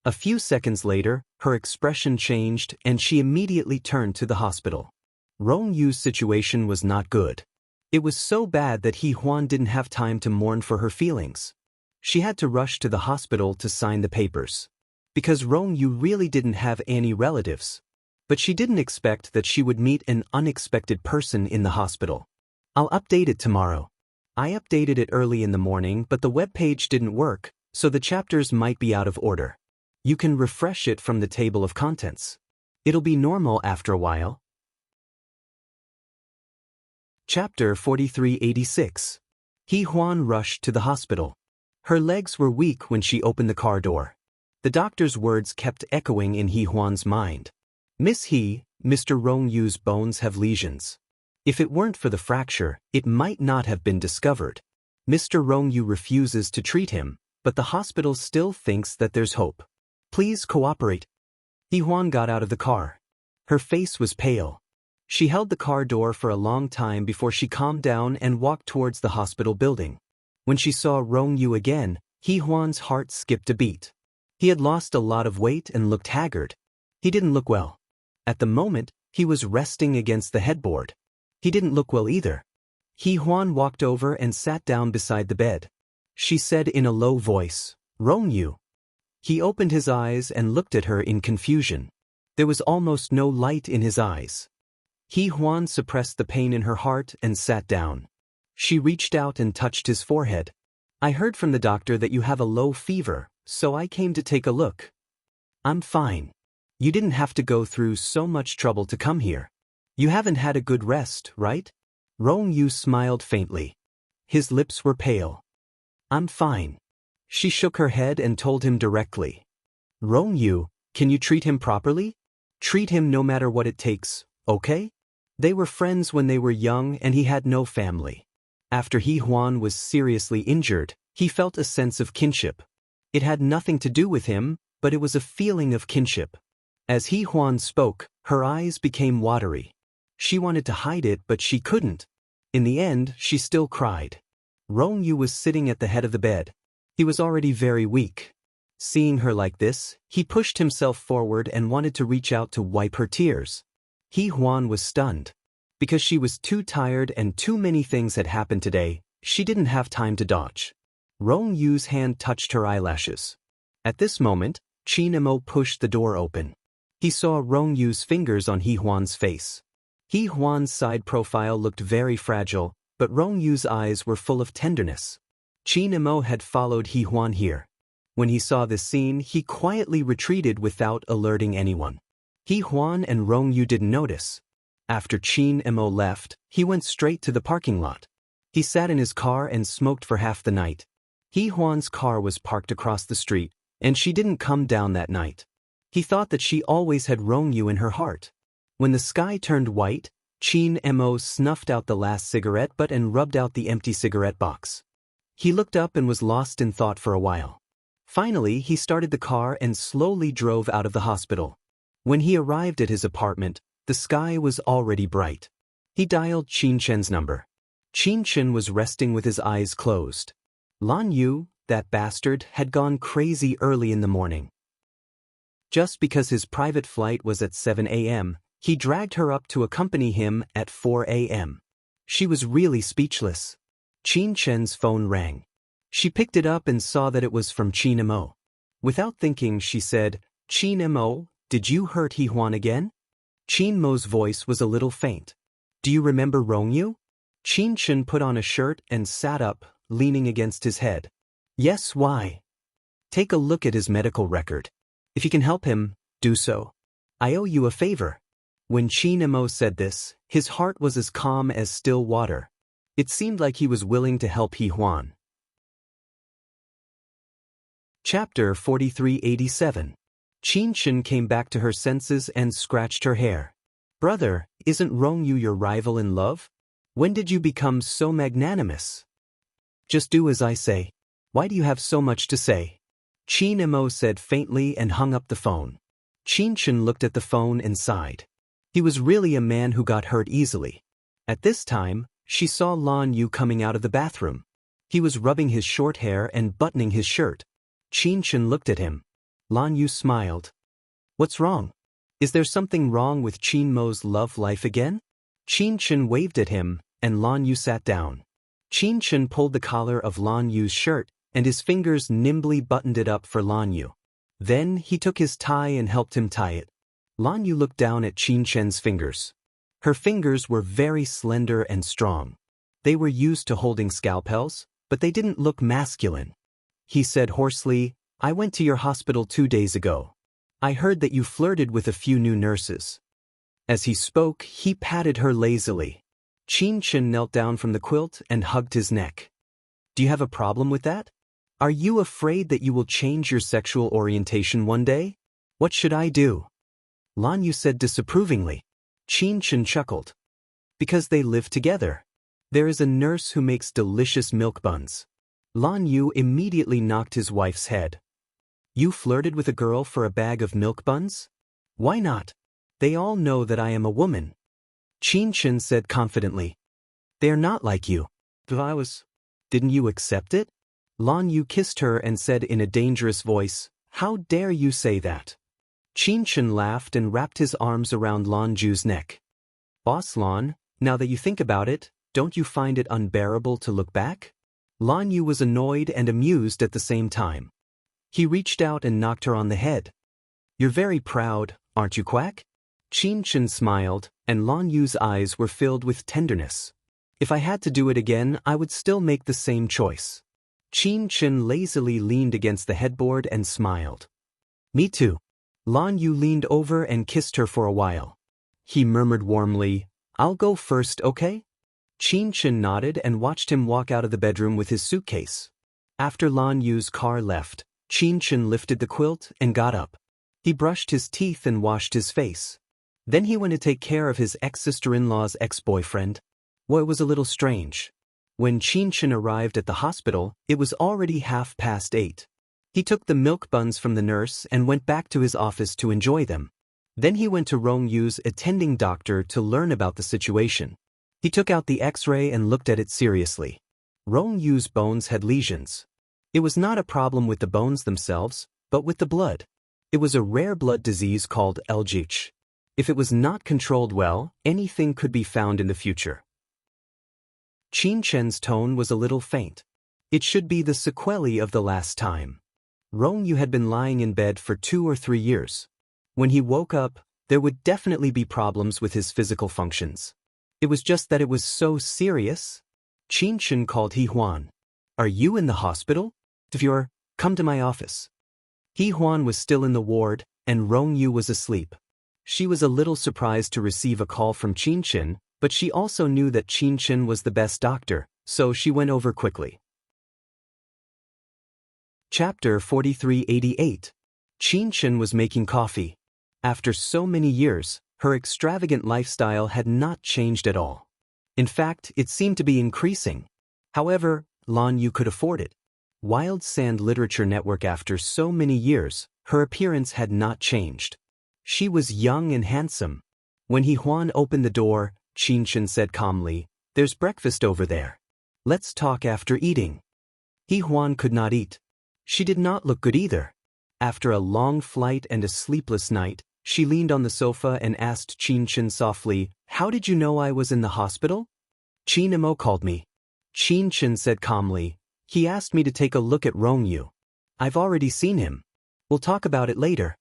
A few seconds later, her expression changed and she immediately turned to the hospital. Rong Yu's situation was not good. It was so bad that Yi Huan didn't have time to mourn for her feelings. She had to rush to the hospital to sign the papers. Because Rong Yu really didn't have any relatives. But she didn't expect that she would meet an unexpected person in the hospital. "I'll update it tomorrow." I updated it early in the morning, but the web page didn't work, so the chapters might be out of order. You can refresh it from the table of contents. It'll be normal after a while. Chapter 4386. Yi Huan rushed to the hospital. Her legs were weak when she opened the car door. The doctor's words kept echoing in Yi Huan's mind. "Miss He, Mr. Rong Yu's bones have lesions. If it weren't for the fracture, it might not have been discovered. Mr. Rong Yu refuses to treat him, but the hospital still thinks that there's hope. Please cooperate." Yi Huan got out of the car. Her face was pale. She held the car door for a long time before she calmed down and walked towards the hospital building. When she saw Rong Yu again, Yi Huan's heart skipped a beat. He had lost a lot of weight and looked haggard. He didn't look well. At the moment, he was resting against the headboard. He didn't look well either. Yi Huan walked over and sat down beside the bed. She said in a low voice, "Rong Yu." He opened his eyes and looked at her in confusion. There was almost no light in his eyes. Yi Huan suppressed the pain in her heart and sat down. She reached out and touched his forehead. "I heard from the doctor that you have a low fever, so I came to take a look." "I'm fine. You didn't have to go through so much trouble to come here. You haven't had a good rest, right?" Rong Yu smiled faintly. His lips were pale. "I'm fine." She shook her head and told him directly. "Rong Yu, can you treat him properly? Treat him no matter what it takes, okay?" They were friends when they were young and he had no family. After Yi Huan was seriously injured, he felt a sense of kinship. It had nothing to do with him, but it was a feeling of kinship. As Yi Huan spoke, her eyes became watery. She wanted to hide it, but she couldn't. In the end, she still cried. Rong Yu was sitting at the head of the bed. He was already very weak. Seeing her like this, he pushed himself forward and wanted to reach out to wipe her tears. Yi Huan was stunned. Because she was too tired and too many things had happened today, she didn't have time to dodge. Rong Yu's hand touched her eyelashes. At this moment, Qin Emo pushed the door open. He saw Rong Yu's fingers on Yi Huan's face. Yi Huan's side profile looked very fragile, but Rong Yu's eyes were full of tenderness. Qin Emo had followed He Huan here. When he saw this scene, he quietly retreated without alerting anyone. He Huan and Rong Yu didn't notice. After Qin Emo left, he went straight to the parking lot. He sat in his car and smoked for half the night. He Huan's car was parked across the street, and she didn't come down that night. He thought that she always had Rong Yu in her heart. When the sky turned white, Qin Emo snuffed out the last cigarette butt and rubbed out the empty cigarette box. He looked up and was lost in thought for a while. Finally, he started the car and slowly drove out of the hospital. When he arrived at his apartment, the sky was already bright. He dialed Qin Chen's number. Qin Chen was resting with his eyes closed. Lan Yu, that bastard, had gone crazy early in the morning. Just because his private flight was at 7 a.m., he dragged her up to accompany him at 4 a.m. She was really speechless. Qin Chen's phone rang. She picked it up and saw that it was from Qin Emo. Without thinking, she said, "Qin Emo, did you hurt He Huan again?" Qin Mo's voice was a little faint. "Do you remember Rong Yu?" Qin Chen put on a shirt and sat up, leaning against his head. "Yes, why?" "Take a look at his medical record. If you can help him, do so. I owe you a favor." When Qin Emo said this, his heart was as calm as still water. It seemed like he was willing to help He Huan. Chapter 4387. Qin Chen came back to her senses and scratched her hair. "Brother, isn't Rong Yu your rival in love? When did you become so magnanimous?" "Just do as I say. Why do you have so much to say?" Qin Emo said faintly and hung up the phone. Qin Chen looked at the phone and sighed. He was really a man who got hurt easily. At this time, she saw Lan Yu coming out of the bathroom. He was rubbing his short hair and buttoning his shirt. Qin Chen looked at him. Lan Yu smiled. "What's wrong? Is there something wrong with Qin Mo's love life again?" Qin Chen waved at him, and Lan Yu sat down. Qin Chen pulled the collar of Lan Yu's shirt, and his fingers nimbly buttoned it up for Lan Yu. Then he took his tie and helped him tie it. Lan Yu looked down at Qin Chen's fingers. Her fingers were very slender and strong. They were used to holding scalpels, but they didn't look masculine. He said hoarsely, "I went to your hospital 2 days ago. I heard that you flirted with a few new nurses." As he spoke, he patted her lazily. Qin Chen knelt down from the quilt and hugged his neck. "Do you have a problem with that? Are you afraid that you will change your sexual orientation one day? What should I do?" Lan Yu said disapprovingly. Qin Chen chuckled. "Because they live together. There is a nurse who makes delicious milk buns." Lan Yu immediately knocked his wife's head. "You flirted with a girl for a bag of milk buns? Why not? They all know that I am a woman." Qin Chen said confidently. "They are not like you." "Didn't you accept it?" Lan Yu kissed her and said in a dangerous voice, "How dare you say that?" Qin Chen laughed and wrapped his arms around Lan Yu's neck. "Boss Lan, now that you think about it, don't you find it unbearable to look back?" Lan Yu was annoyed and amused at the same time. He reached out and knocked her on the head. "You're very proud, aren't you, Quack?" Qin Chen smiled, and Lan Yu's eyes were filled with tenderness. "If I had to do it again, I would still make the same choice." Qin Chen lazily leaned against the headboard and smiled. "Me too." Lan Yu leaned over and kissed her for a while. He murmured warmly, "I'll go first, okay?" Qin Chen nodded and watched him walk out of the bedroom with his suitcase. After Lan Yu's car left, Qin Chen lifted the quilt and got up. He brushed his teeth and washed his face. Then he went to take care of his ex-sister-in-law's ex-boyfriend. Well, it was a little strange. When Qin Chen arrived at the hospital, it was already 8:30. He took the milk buns from the nurse and went back to his office to enjoy them. Then he went to Rong Yu's attending doctor to learn about the situation. He took out the X-ray and looked at it seriously. Rong Yu's bones had lesions. It was not a problem with the bones themselves, but with the blood. It was a rare blood disease called enrich. If it was not controlled well, anything could be found in the future. Qin Chen's tone was a little faint. It should be the sequelae of the last time. Rong Yu had been lying in bed for 2 or 3 years. When he woke up, there would definitely be problems with his physical functions. It was just that it was so serious. Qin Shen called He Huan. Are you in the hospital? If you're, come to my office. He Huan was still in the ward, and Rong Yu was asleep. She was a little surprised to receive a call from Qin Shen, but she also knew that Qin Shen was the best doctor, so she went over quickly. Chapter 4388. Qin Shen was making coffee. After so many years, her extravagant lifestyle had not changed at all. In fact, it seemed to be increasing. However, Lan Yu could afford it. Wild Sand Literature Network. After so many years, her appearance had not changed. She was young and handsome. When He Huan opened the door, Qin Shen said calmly, "There's breakfast over there. Let's talk after eating." He Huan could not eat. She did not look good either. After a long flight and a sleepless night, she leaned on the sofa and asked Qin Shen softly, "How did you know I was in the hospital?" "Qin Mo called me." Qin Shen said calmly, "He asked me to take a look at Rong Yu. I've already seen him. We'll talk about it later."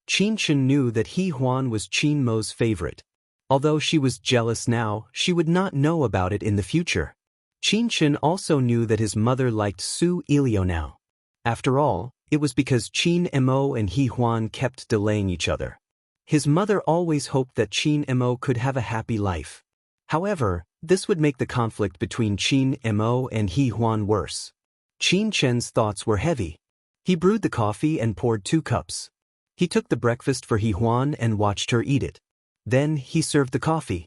Qin Shen knew that He Huan was Qin Mo's favorite. Although she was jealous now, she would not know about it in the future. Qin Shen also knew that his mother liked Su Ilio now. After all, it was because Qin Mo and He Huan kept delaying each other. His mother always hoped that Qin Mo could have a happy life. However, this would make the conflict between Qin Mo and He Huan worse. Qin Shen's thoughts were heavy. He brewed the coffee and poured 2 cups. He took the breakfast for He Huan and watched her eat it. Then he served the coffee.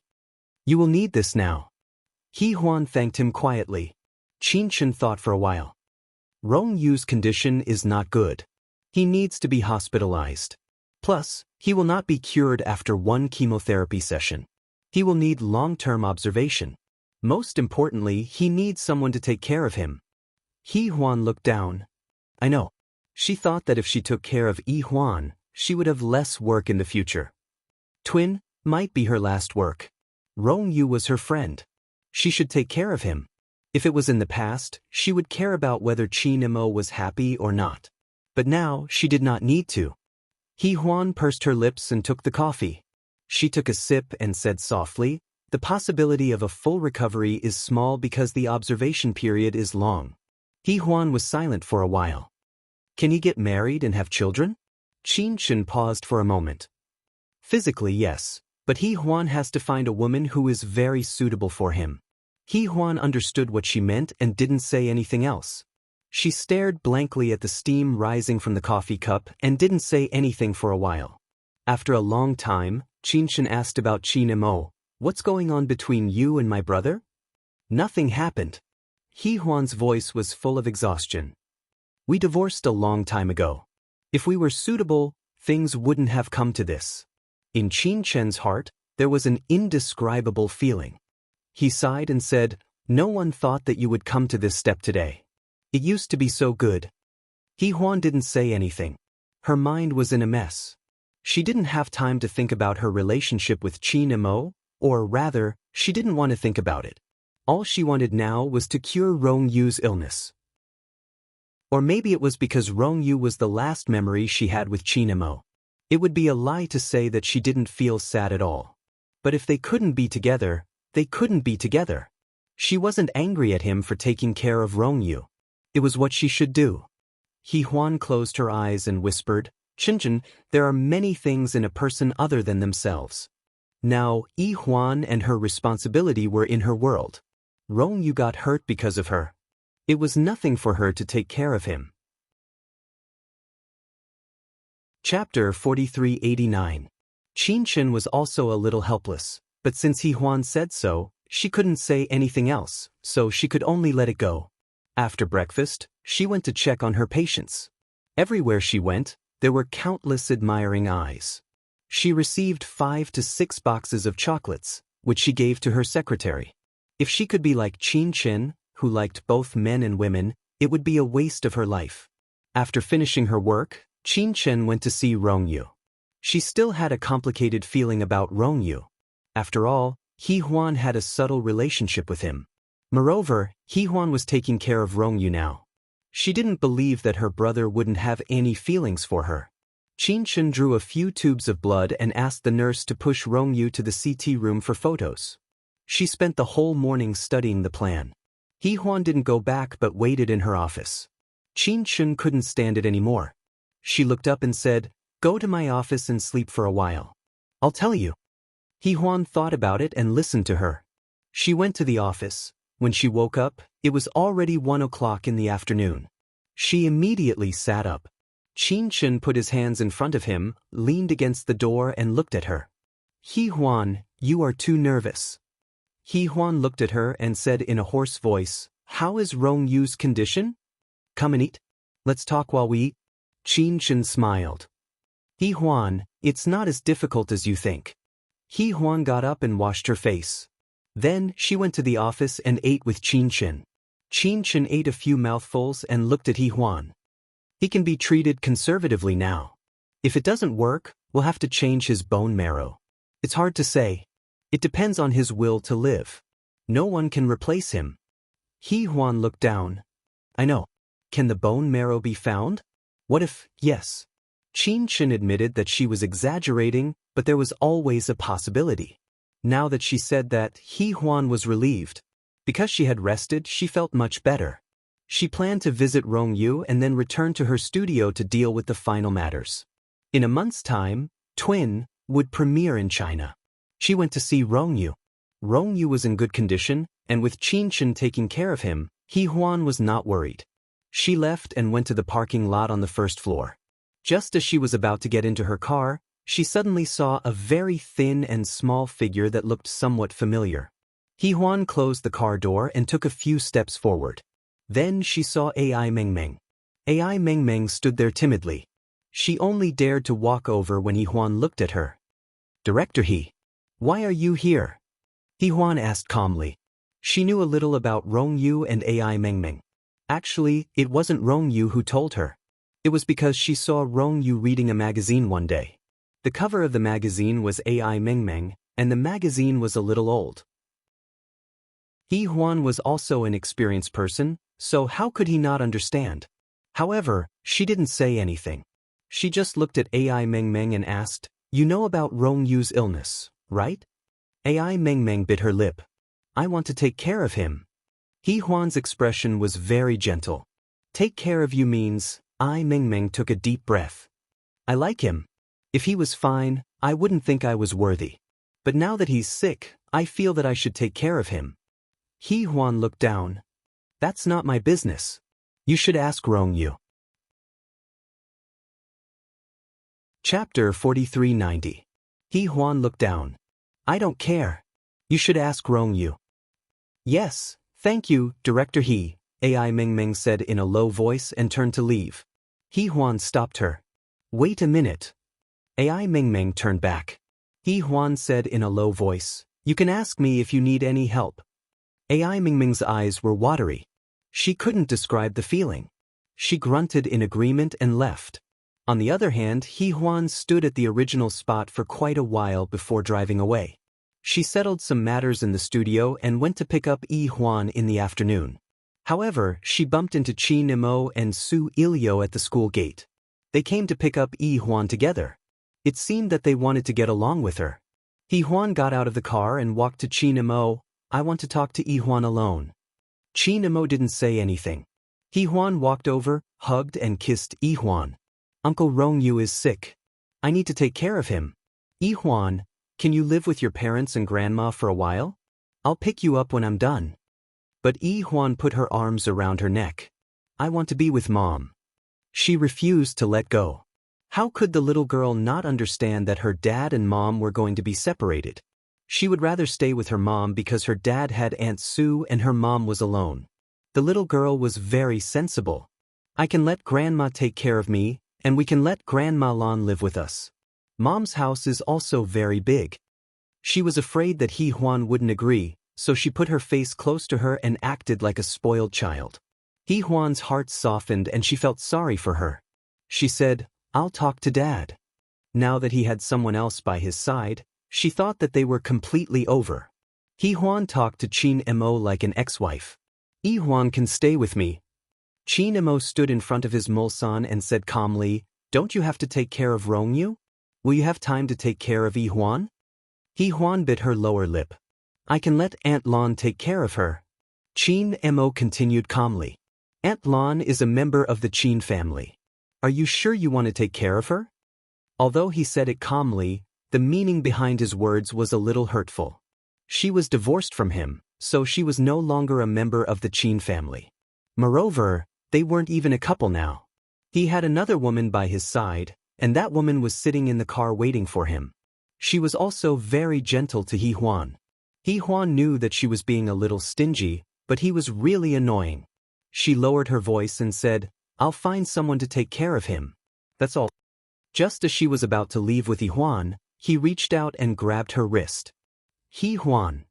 "You will need this now." He Huan thanked him quietly. Qin Shen thought for a while. Rong Yu's condition is not good. He needs to be hospitalized. Plus, he will not be cured after 1 chemotherapy session. He will need long-term observation. Most importantly, he needs someone to take care of him. He Huan looked down. I know. She thought that if she took care of Yi Huan, she would have less work in the future. Twin might be her last work. Rong Yu was her friend. She should take care of him. If it was in the past, she would care about whether Qin Mo was happy or not. But now, she did not need to. He Huan pursed her lips and took the coffee. She took a sip and said softly, "The possibility of a full recovery is small because the observation period is long." He Huan was silent for a while. "Can he get married and have children?" Qin Shen paused for a moment. "Physically, yes, but He Huan has to find a woman who is very suitable for him." He Huan understood what she meant and didn't say anything else. She stared blankly at the steam rising from the coffee cup and didn't say anything for a while. After a long time, Qin Shen asked about Qin Mo. "What's going on between you and my brother?" "Nothing happened." He Huan's voice was full of exhaustion. "We divorced a long time ago. If we were suitable, things wouldn't have come to this." In Qin Shen's heart, there was an indescribable feeling. He sighed and said, "No one thought that you would come to this step today. It used to be so good." He Huan didn't say anything. Her mind was in a mess. She didn't have time to think about her relationship with Qin Mo, or rather, she didn't want to think about it. All she wanted now was to cure Rong Yu's illness. Or maybe it was because Rong Yu was the last memory she had with Qin Mo. It would be a lie to say that she didn't feel sad at all. But if they couldn't be together, they couldn't be together. She wasn't angry at him for taking care of Rong Yu. It was what she should do. He Huan closed her eyes and whispered, "Qin Shen, there are many things in a person other than themselves." Now, Yi Huan and her responsibility were in her world. Rong Yu got hurt because of her. It was nothing for her to take care of him. Chapter 4389. Qin Shen was also a little helpless, but since He Huan said so, she couldn't say anything else, so she could only let it go. After breakfast, she went to check on her patients. Everywhere she went, there were countless admiring eyes. She received 5 to 6 boxes of chocolates, which she gave to her secretary. If she could be like Qin Shen, who liked both men and women, it would be a waste of her life. After finishing her work, Qin Shen went to see Rong Yu. She still had a complicated feeling about Rong Yu. After all, He Huan had a subtle relationship with him. Moreover, He Huan was taking care of Rong Yu now. She didn't believe that her brother wouldn't have any feelings for her. Qin Shen drew a few tubes of blood and asked the nurse to push Rong Yu to the CT room for photos. She spent the whole morning studying the plan. He Huan didn't go back but waited in her office. Qin Chun couldn't stand it anymore. She looked up and said, "Go to my office and sleep for a while. I'll tell you." He Huan thought about it and listened to her. She went to the office. When she woke up, it was already 1 o'clock in the afternoon. She immediately sat up. Qin Chun put his hands in front of him, leaned against the door and looked at her. "He Huan, you are too nervous." He Huan looked at her and said in a hoarse voice, "How is Rong Yu's condition? Come and eat. Let's talk while we eat." Qin Chun smiled. "He Huan, it's not as difficult as you think." He Huan got up and washed her face. Then she went to the office and ate with Qin Chun. Qin Chun ate a few mouthfuls and looked at He Huan. "He can be treated conservatively now. If it doesn't work, we'll have to change his bone marrow. It's hard to say. It depends on his will to live. No one can replace him." He Huan looked down. "I know. Can the bone marrow be found? What if, yes?" Qin Chun admitted that she was exaggerating, but there was always a possibility. Now that she said that, He Huan was relieved. Because she had rested, she felt much better. She planned to visit Rong Yu and then return to her studio to deal with the final matters. In a month's time, Twin would premiere in China. She went to see Rong Yu. Rong Yu was in good condition, and with Qin Chun taking care of him, He Huan was not worried. She left and went to the parking lot on the first floor. Just as she was about to get into her car, she suddenly saw a very thin and small figure that looked somewhat familiar. He Huan closed the car door and took a few steps forward. Then she saw Ai Mengmeng. Ai Mengmeng stood there timidly. She only dared to walk over when He Huan looked at her. "Director He, why are you here?" He Huan asked calmly. She knew a little about Rong Yu and Ai Mengmeng. Actually, it wasn't Rong Yu who told her. It was because she saw Rong Yu reading a magazine one day. The cover of the magazine was Ai Mengmeng, and the magazine was a little old. He Huan was also an experienced person, so how could he not understand? However, she didn't say anything. She just looked at Ai Mengmeng and asked, "You know about Rong Yu's illness, right?" Ai Mengmeng bit her lip. "I want to take care of him." He Huan's expression was very gentle. "Take care of you means," Ai Mengmeng took a deep breath. "I like him. If he was fine, I wouldn't think I was worthy. But now that he's sick, I feel that I should take care of him." He Huan looked down. "That's not my business. You should ask Rong Yu." Chapter 4390. He Huan looked down. "I don't care. You should ask Rong Yu." "Yes, thank you, Director He," Ai Mengmeng said in a low voice and turned to leave. He Huan stopped her. "Wait a minute." Ai Mengmeng turned back. He Huan said in a low voice, "You can ask me if you need any help." Ai Mengmeng's eyes were watery. She couldn't describe the feeling. She grunted in agreement and left. On the other hand, He Huan stood at the original spot for quite a while before driving away. She settled some matters in the studio and went to pick up Yi Huan in the afternoon. However, she bumped into Qi Nemo and Su Ilio at the school gate. They came to pick up Yi Huan together. It seemed that they wanted to get along with her. Yi Huan got out of the car and walked to Qi Nemo. "I want to talk to Yi Huan alone." Qi Nemo didn't say anything. Yi Huan walked over, hugged and kissed Yi Huan. "Uncle Rong Yu is sick. I need to take care of him. Yi Huan, can you live with your parents and grandma for a while? I'll pick you up when I'm done." But Yi Huan put her arms around her neck. "I want to be with Mom." She refused to let go. How could the little girl not understand that her dad and mom were going to be separated? She would rather stay with her mom because her dad had Aunt Sue and her mom was alone. The little girl was very sensible. "I can let Grandma take care of me, and we can let Grandma Lon live with us. Mom's house is also very big." She was afraid that He Huan wouldn't agree, so she put her face close to her and acted like a spoiled child. He Huan's heart softened and she felt sorry for her. She said, "I'll talk to Dad." Now that he had someone else by his side, she thought that they were completely over. He Huan talked to Qin Mo like an ex-wife. "Yi Huan can stay with me." Qin Mo stood in front of his Mulsan and said calmly, "Don't you have to take care of Rong Yu? Will you have time to take care of Yi Huan?" Yi Huan bit her lower lip. "I can let Aunt Lon take care of her." Chin Mo continued calmly. Aunt Lan is a member of the Chin family. Are you sure you want to take care of her? Although he said it calmly, the meaning behind his words was a little hurtful. She was divorced from him, so she was no longer a member of the Chin family. Moreover, they weren't even a couple now. He had another woman by his side, and that woman was sitting in the car waiting for him. She was also very gentle to He Huan. He Huan knew that she was being a little stingy, but he was really annoying. She lowered her voice and said, "I'll find someone to take care of him. That's all." Just as she was about to leave with He Huan, he reached out and grabbed her wrist. He Huan.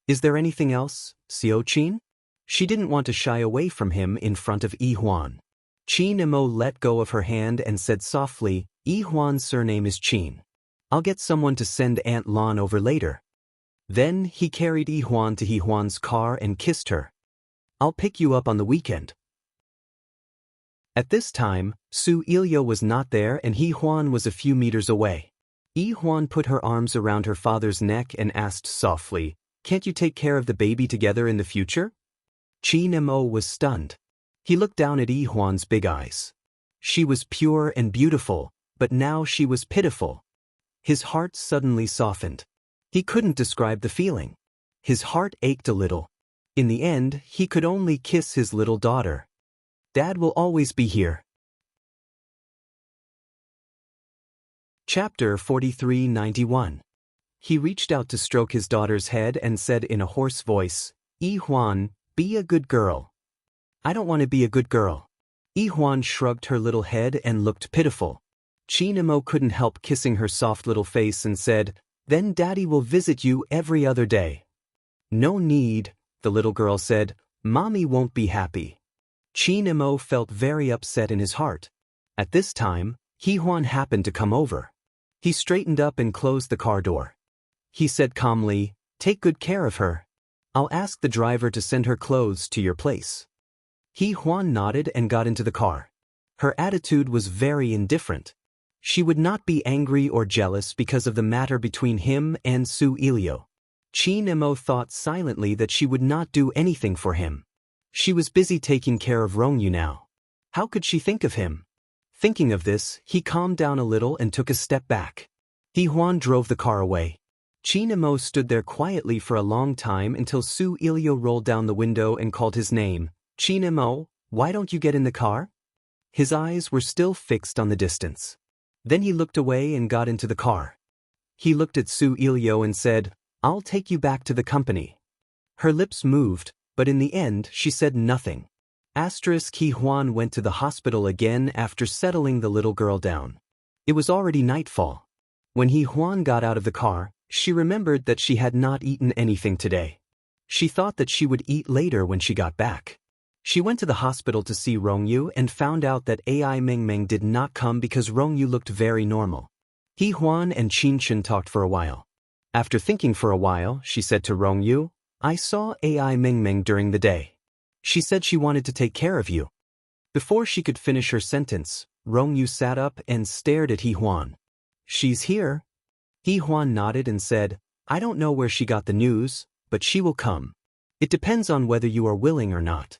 Is there anything else, Xiao Qin? She didn't want to shy away from him in front of Yi Huan. Qin Mo let go of her hand and said softly, Yi Huan's surname is Qin. I'll get someone to send Aunt Lan over later. Then he carried Yi Huan to He Huan's car and kissed her. I'll pick you up on the weekend. At this time, Su Ilio was not there and He Huan was a few meters away. Yi Huan put her arms around her father's neck and asked softly, Can't you take care of the baby together in the future? Qin Mo was stunned. He looked down at Yi Huan's big eyes. She was pure and beautiful, but now she was pitiful. His heart suddenly softened. He couldn't describe the feeling. His heart ached a little. In the end, he could only kiss his little daughter. Dad will always be here. Chapter 4391. He reached out to stroke his daughter's head and said in a hoarse voice, Yi Huan, be a good girl. I don't want to be a good girl. Yi Huan shrugged her little head and looked pitiful. Qin Mo couldn't help kissing her soft little face and said, Then Daddy will visit you every other day. No need, the little girl said, Mommy won't be happy. Qin Mo felt very upset in his heart. At this time, He Huan happened to come over. He straightened up and closed the car door. He said calmly, Take good care of her. I'll ask the driver to send her clothes to your place. He Huan nodded and got into the car. Her attitude was very indifferent. She would not be angry or jealous because of the matter between him and Su Ilio. Qin Mo thought silently that she would not do anything for him. She was busy taking care of Rongyu now. How could she think of him? Thinking of this, he calmed down a little and took a step back. He Huan drove the car away. Qin Mo stood there quietly for a long time until Su Ilio rolled down the window and called his name. Qin Mo, why don't you get in the car? His eyes were still fixed on the distance. Then he looked away and got into the car. He looked at Su Ilio and said, I'll take you back to the company. Her lips moved, but in the end she said nothing. He Huan went to the hospital again after settling the little girl down. It was already nightfall. When He Huan got out of the car, she remembered that she had not eaten anything today. She thought that she would eat later when she got back. She went to the hospital to see Rongyu and found out that Ai Mengmeng did not come because Rongyu looked very normal. He Huan and Qinshan talked for a while. After thinking for a while, she said to Rongyu, I saw Ai Mengmeng during the day. She said she wanted to take care of you. Before she could finish her sentence, Rongyu sat up and stared at He Huan. She's here. He Huan nodded and said, I don't know where she got the news, but she will come. It depends on whether you are willing or not.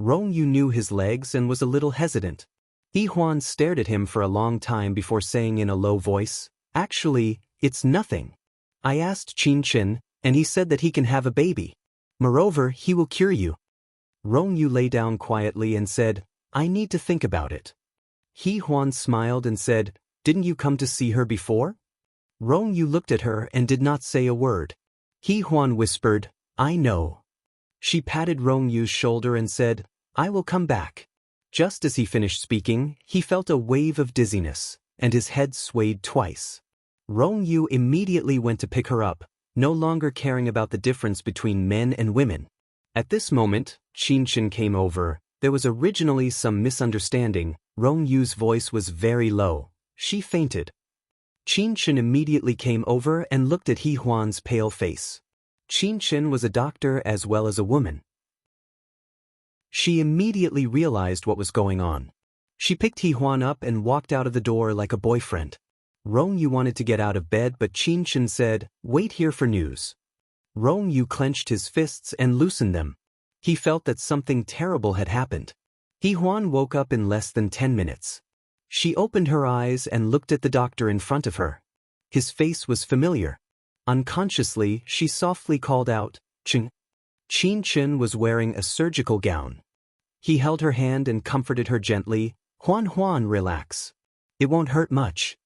Rongyu knew his legs and was a little hesitant. He Huan stared at him for a long time before saying in a low voice, Actually, it's nothing. I asked Qinshan, and he said that he can have a baby. Moreover, he will cure you. Rongyu lay down quietly and said, I need to think about it. He Huan smiled and said, Didn't you come to see her before? Rongyu looked at her and did not say a word. He Huan whispered, I know. She patted Rongyu's shoulder and said, I will come back. Just as he finished speaking, he felt a wave of dizziness, and his head swayed twice. Rongyu immediately went to pick her up, no longer caring about the difference between men and women. At this moment, Qinshan came over. There was originally some misunderstanding. Rongyu's voice was very low. She fainted. Qinshan immediately came over and looked at He Huan's pale face. Qinshan was a doctor as well as a woman. She immediately realized what was going on. She picked He Huan up and walked out of the door like a boyfriend. Rongyu wanted to get out of bed, but Qinshan said, Wait here for news. Rongyu clenched his fists and loosened them. He felt that something terrible had happened. He Huan woke up in less than 10 minutes. She opened her eyes and looked at the doctor in front of her. His face was familiar. Unconsciously, she softly called out, "Ching." Qin Chen was wearing a surgical gown. He held her hand and comforted her gently. "Huan Huan, relax. It won't hurt much."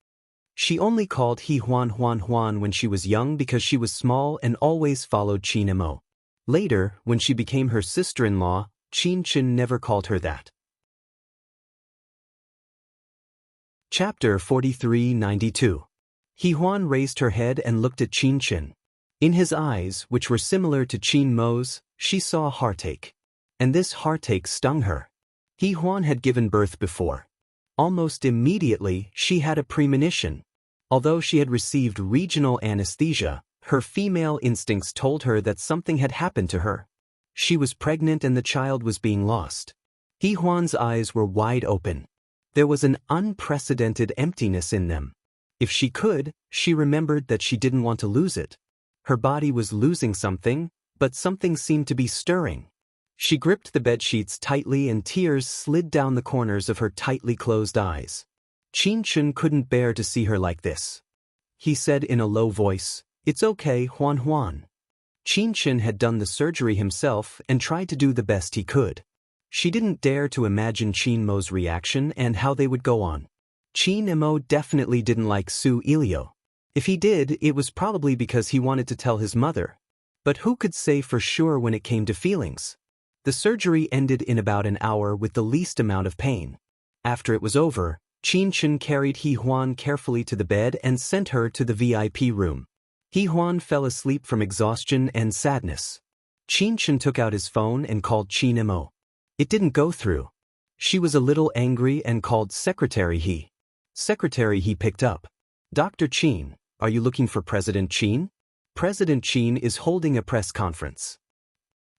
She only called he Huan Huan Huan when she was young because she was small and always followed Qin Mo. Later, when she became her sister-in-law, Qin Chen never called her that. Chapter 4392. He Huan raised her head and looked at Qin Chen. In his eyes, which were similar to Qin Mo's, she saw heartache. And this heartache stung her. He Huan had given birth before. Almost immediately, she had a premonition. Although she had received regional anesthesia, her female instincts told her that something had happened to her. She was pregnant and the child was being lost. He Huan's eyes were wide open. There was an unprecedented emptiness in them. If she could, she remembered that she didn't want to lose it. Her body was losing something, but something seemed to be stirring. She gripped the bedsheets tightly and tears slid down the corners of her tightly closed eyes. Qin Chen couldn't bear to see her like this. He said in a low voice, "It's okay, Huan Huan." Qin Chen had done the surgery himself and tried to do the best he could. She didn't dare to imagine Qin Mo's reaction and how they would go on. Qin Mo definitely didn't like Su Ilio. If he did, it was probably because he wanted to tell his mother. But who could say for sure when it came to feelings? The surgery ended in about an hour with the least amount of pain. After it was over, Qin Chen carried He Huan carefully to the bed and sent her to the VIP room. He Huan fell asleep from exhaustion and sadness. Qin Chen took out his phone and called Qin Mo. It didn't go through. She was a little angry and called Secretary He. Secretary He picked up. "Dr. Qin, are you looking for President Qin? President Qin is holding a press conference."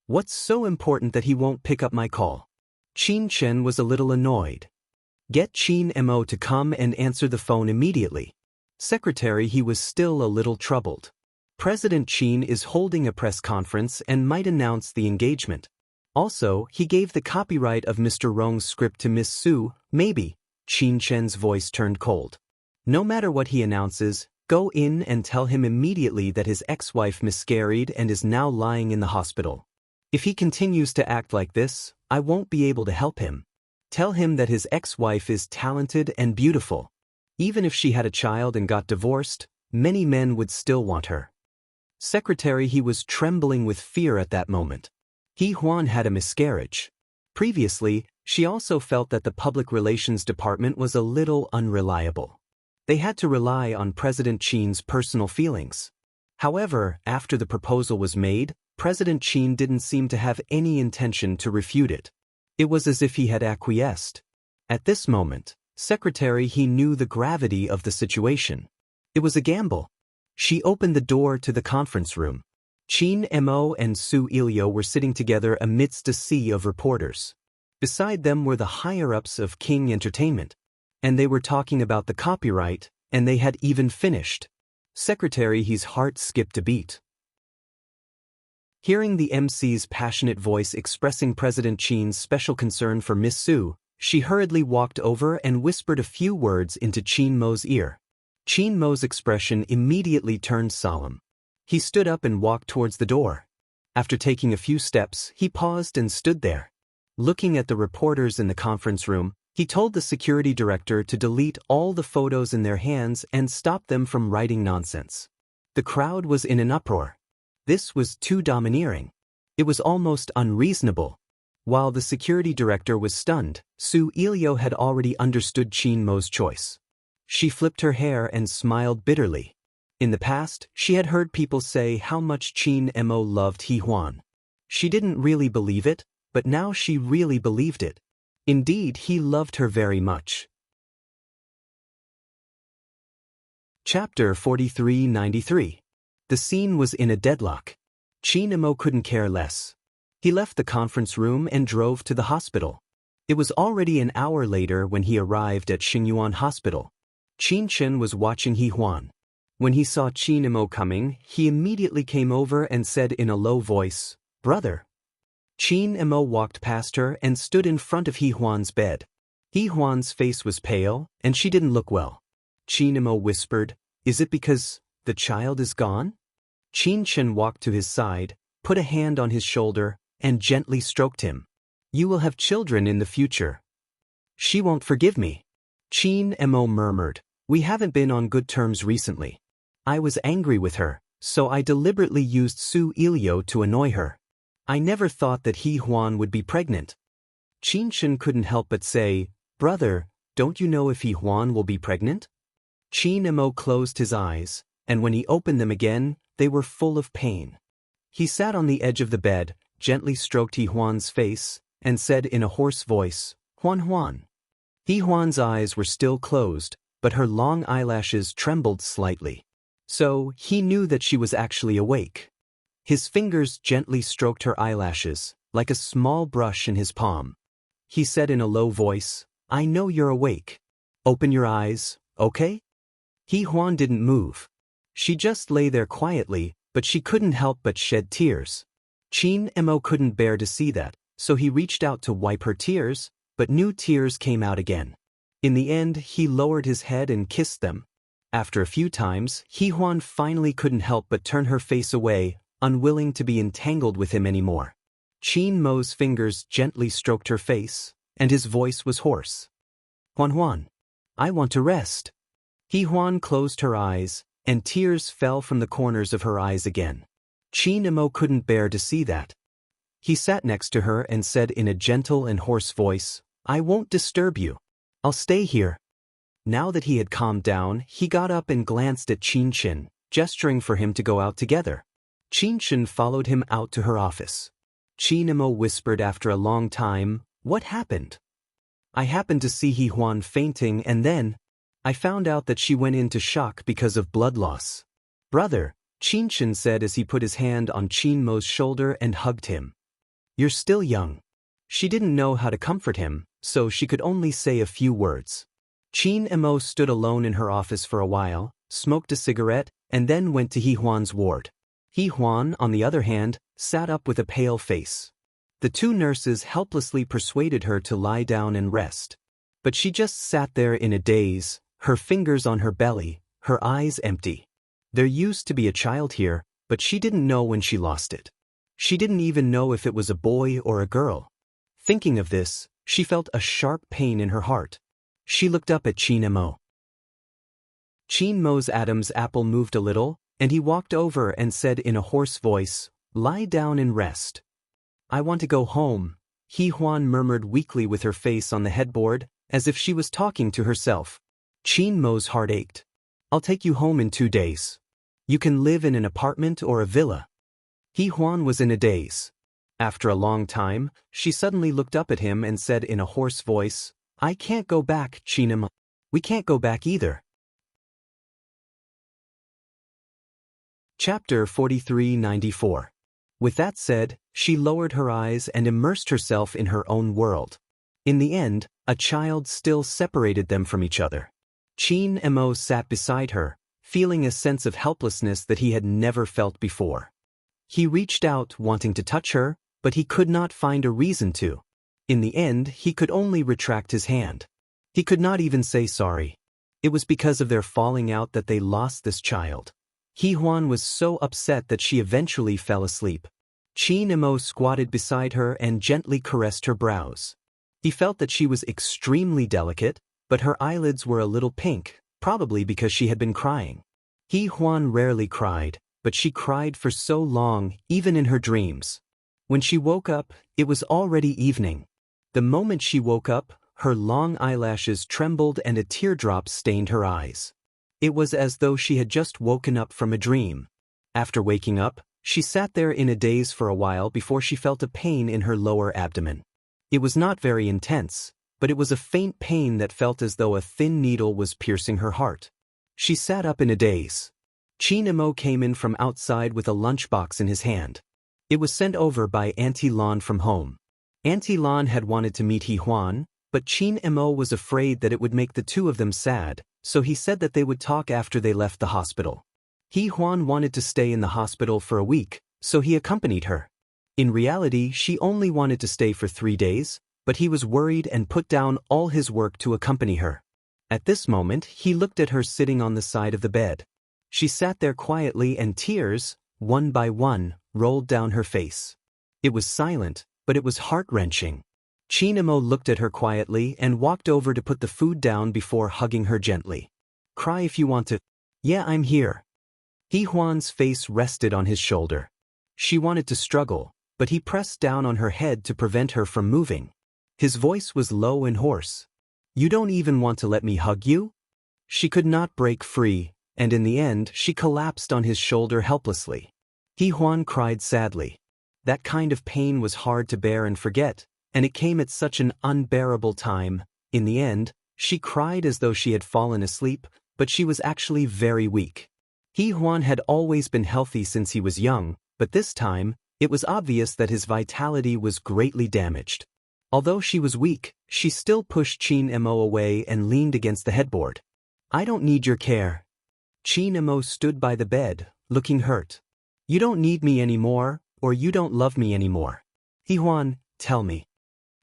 "What's so important that he won't pick up my call?" Qin Chen was a little annoyed. "Get Qin Mo to come and answer the phone immediately." Secretary He was still a little troubled. President Qin is holding a press conference and might announce the engagement. Also, he gave the copyright of Mr. Rong's script to Miss Su, maybe. Qin Chen's voice turned cold. "No matter what he announces, go in and tell him immediately that his ex-wife miscarried and is now lying in the hospital. If he continues to act like this, I won't be able to help him. Tell him that his ex-wife is talented and beautiful. Even if she had a child and got divorced, many men would still want her." Secretary He was trembling with fear at that moment. He Huan had a miscarriage. Previously, she also felt that the public relations department was a little unreliable. They had to rely on President Qin's personal feelings. However, after the proposal was made, President Qin didn't seem to have any intention to refute it. It was as if he had acquiesced. At this moment, Secretary He knew the gravity of the situation. It was a gamble. She opened the door to the conference room. Qin Mo and Su Ilio were sitting together amidst a sea of reporters. Beside them were the higher-ups of King Entertainment. And they were talking about the copyright, and they had even finished. Secretary He's heart skipped a beat. Hearing the MC's passionate voice expressing President Qin's special concern for Miss Su, she hurriedly walked over and whispered a few words into Qin Mo's ear. Qin Mo's expression immediately turned solemn. He stood up and walked towards the door. After taking a few steps, he paused and stood there. Looking at the reporters in the conference room, he told the security director to delete all the photos in their hands and stop them from writing nonsense. The crowd was in an uproar. This was too domineering. It was almost unreasonable. While the security director was stunned, Su Ilio had already understood Qin Mo's choice. She flipped her hair and smiled bitterly. In the past, she had heard people say how much Qin Mo loved He Huan. She didn't really believe it, but now she really believed it. Indeed, he loved her very much. Chapter 4393. The scene was in a deadlock. Qin Mo couldn't care less. He left the conference room and drove to the hospital. It was already an hour later when he arrived at Xingyuan Hospital. Qin Chen was watching He Huan. When he saw Qin Mo coming, he immediately came over and said in a low voice, "Brother." Qin Mo walked past her and stood in front of He Huan's bed. He Huan's face was pale, and she didn't look well. Qin Mo whispered, "Is it because the child is gone?" Qin Chen walked to his side, put a hand on his shoulder, and gently stroked him. "You will have children in the future. She won't forgive me." Qin Mo murmured, "We haven't been on good terms recently. I was angry with her, so I deliberately used Su Ilio to annoy her. I never thought that He Huan would be pregnant." Qin Chen couldn't help but say, "Brother, don't you know if He Huan will be pregnant?" Qin Mo closed his eyes, and when he opened them again, they were full of pain. He sat on the edge of the bed, gently stroked He Huan's face, and said in a hoarse voice, "Huan Huan." He Huan's eyes were still closed, but her long eyelashes trembled slightly. So he knew that she was actually awake. His fingers gently stroked her eyelashes, like a small brush in his palm. He said in a low voice, "I know you're awake. Open your eyes, okay?" He Huan didn't move. She just lay there quietly, but she couldn't help but shed tears. Qin Mo couldn't bear to see that, so he reached out to wipe her tears, but new tears came out again. In the end, he lowered his head and kissed them. After a few times, He Huan finally couldn't help but turn her face away, unwilling to be entangled with him anymore. Qin Mo's fingers gently stroked her face, and his voice was hoarse. "Huan Huan, I want to rest." He Huan closed her eyes, and tears fell from the corners of her eyes again. Qin Mo couldn't bear to see that. He sat next to her and said in a gentle and hoarse voice, "I won't disturb you. I'll stay here." Now that he had calmed down, he got up and glanced at Qin Chen, gesturing for him to go out together. Qin Chen followed him out to her office. Qin Mo whispered after a long time, "What happened?" "I happened to see He Huan fainting and then I found out that she went into shock because of blood loss." "Brother," Qin Chen said as he put his hand on Qin Mo's shoulder and hugged him. "You're still young." She didn't know how to comfort him, so she could only say a few words. Qin Mo stood alone in her office for a while, smoked a cigarette, and then went to He Huan's ward. He Huan, on the other hand, sat up with a pale face. The two nurses helplessly persuaded her to lie down and rest. But she just sat there in a daze, her fingers on her belly, her eyes empty. There used to be a child here, but she didn't know when she lost it. She didn't even know if it was a boy or a girl. Thinking of this, she felt a sharp pain in her heart. She looked up at Qin Mo. Qin Mo's Adam's apple moved a little, and he walked over and said in a hoarse voice, "Lie down and rest." "I want to go home," He Huan murmured weakly with her face on the headboard, as if she was talking to herself. Qin Mo's heart ached. "I'll take you home in 2 days. You can live in an apartment or a villa." He Huan was in a daze. After a long time, she suddenly looked up at him and said in a hoarse voice, "I can't go back, Qin Mo. We can't go back either." Chapter 4394. With that said, she lowered her eyes and immersed herself in her own world. In the end, a child still separated them from each other. Qin Mo sat beside her, feeling a sense of helplessness that he had never felt before. He reached out, wanting to touch her, but he could not find a reason to. In the end, he could only retract his hand. He could not even say sorry. It was because of their falling out that they lost this child. He Huan was so upset that she eventually fell asleep. Qin Mo squatted beside her and gently caressed her brows. He felt that she was extremely delicate, but her eyelids were a little pink, probably because she had been crying. He Huan rarely cried, but she cried for so long, even in her dreams. When she woke up, it was already evening. The moment she woke up, her long eyelashes trembled and a teardrop stained her eyes. It was as though she had just woken up from a dream. After waking up, she sat there in a daze for a while before she felt a pain in her lower abdomen. It was not very intense, but it was a faint pain that felt as though a thin needle was piercing her heart. She sat up in a daze. Qin Mo came in from outside with a lunchbox in his hand. It was sent over by Auntie Lan from home. Auntie Lan had wanted to meet He Huan, but Qin Mo was afraid that it would make the two of them sad, so he said that they would talk after they left the hospital. He Huan wanted to stay in the hospital for a week, so he accompanied her. In reality, she only wanted to stay for 3 days, but he was worried and put down all his work to accompany her. At this moment, he looked at her sitting on the side of the bed. She sat there quietly and tears, one by one, rolled down her face. It was silent, but it was heart-wrenching. Chinemo looked at her quietly and walked over to put the food down before hugging her gently. "Cry if you want to." "Yeah, I'm here." Huan's face rested on his shoulder. She wanted to struggle, but he pressed down on her head to prevent her from moving. His voice was low and hoarse. "You don't even want to let me hug you?" She could not break free, and in the end she collapsed on his shoulder helplessly. Huan cried sadly. That kind of pain was hard to bear and forget, and it came at such an unbearable time. In the end, she cried as though she had fallen asleep, but she was actually very weak. Huan had always been healthy since he was young, but this time, it was obvious that his vitality was greatly damaged. Although she was weak, she still pushed Chinemo away and leaned against the headboard. "I don't need your care." Chinemo stood by the bed, looking hurt. "You don't need me anymore, or you don't love me anymore. Huan, tell me."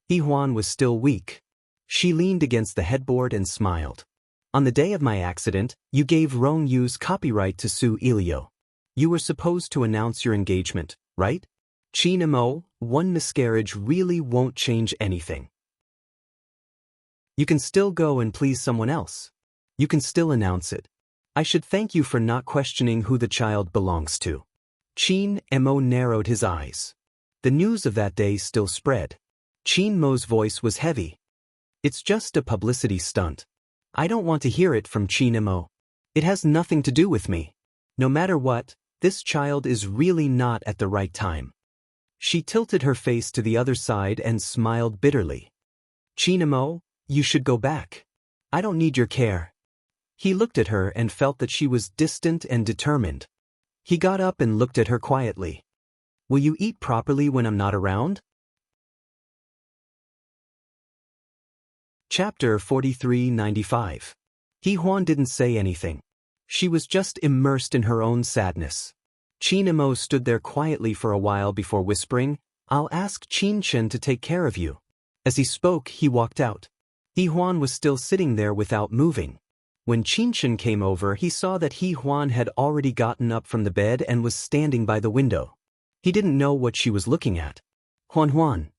Huan was still weak. She leaned against the headboard and smiled. "On the day of my accident, you gave Rong Yu's copyright to sue Elio. You were supposed to announce your engagement, right? Chinemo, one miscarriage really won't change anything. You can still go and please someone else. You can still announce it. I should thank you for not questioning who the child belongs to." Chinemo narrowed his eyes. The news of that day still spread. Chinmo's voice was heavy. "It's just a publicity stunt. I don't want to hear it from Chinemo. It has nothing to do with me. No matter what, this child is really not at the right time." She tilted her face to the other side and smiled bitterly. "Chinemo, you should go back. I don't need your care." He looked at her and felt that she was distant and determined. He got up and looked at her quietly. "Will you eat properly when I'm not around?" Chapter 4395. Huan didn't say anything. She was just immersed in her own sadness. Chinemo stood there quietly for a while before whispering, "I'll ask Qinchen to take care of you." As he spoke, he walked out. Huan was still sitting there without moving. When Qinchen came over, he saw that Huan had already gotten up from the bed and was standing by the window. He didn't know what she was looking at. "Huan."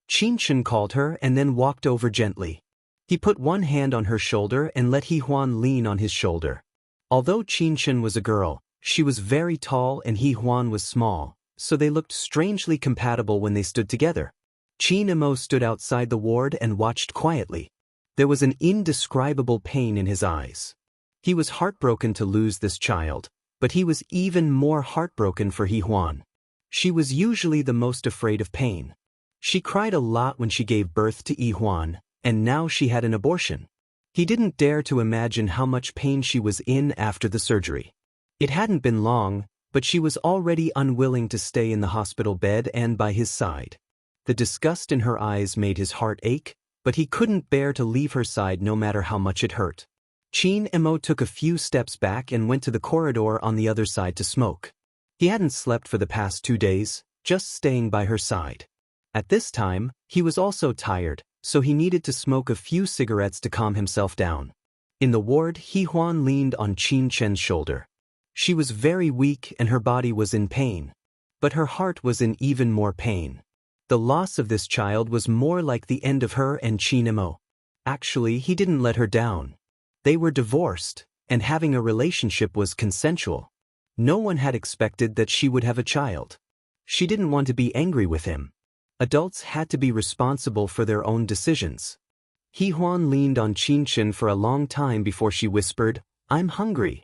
Qinchen called her and then walked over gently. He put one hand on her shoulder and let Huan lean on his shoulder. Although Qinchen was a girl, she was very tall and Huan was small, so they looked strangely compatible when they stood together. Chinemo stood outside the ward and watched quietly. There was an indescribable pain in his eyes. He was heartbroken to lose this child, but he was even more heartbroken for Huan. She was usually the most afraid of pain. She cried a lot when she gave birth to Huan, and now she had an abortion. He didn't dare to imagine how much pain she was in after the surgery. It hadn't been long, but she was already unwilling to stay in the hospital bed and by his side. The disgust in her eyes made his heart ache, but he couldn't bear to leave her side no matter how much it hurt. Chinemo took a few steps back and went to the corridor on the other side to smoke. He hadn't slept for the past 2 days, just staying by her side. At this time, he was also tired, so he needed to smoke a few cigarettes to calm himself down. In the ward, Huan leaned on Qinchen's shoulder. She was very weak and her body was in pain. But her heart was in even more pain. The loss of this child was more like the end of her and Chinemo. Actually, he didn't let her down. They were divorced, and having a relationship was consensual. No one had expected that she would have a child. She didn't want to be angry with him. Adults had to be responsible for their own decisions. Huan leaned on Qinchen for a long time before she whispered, "I'm hungry."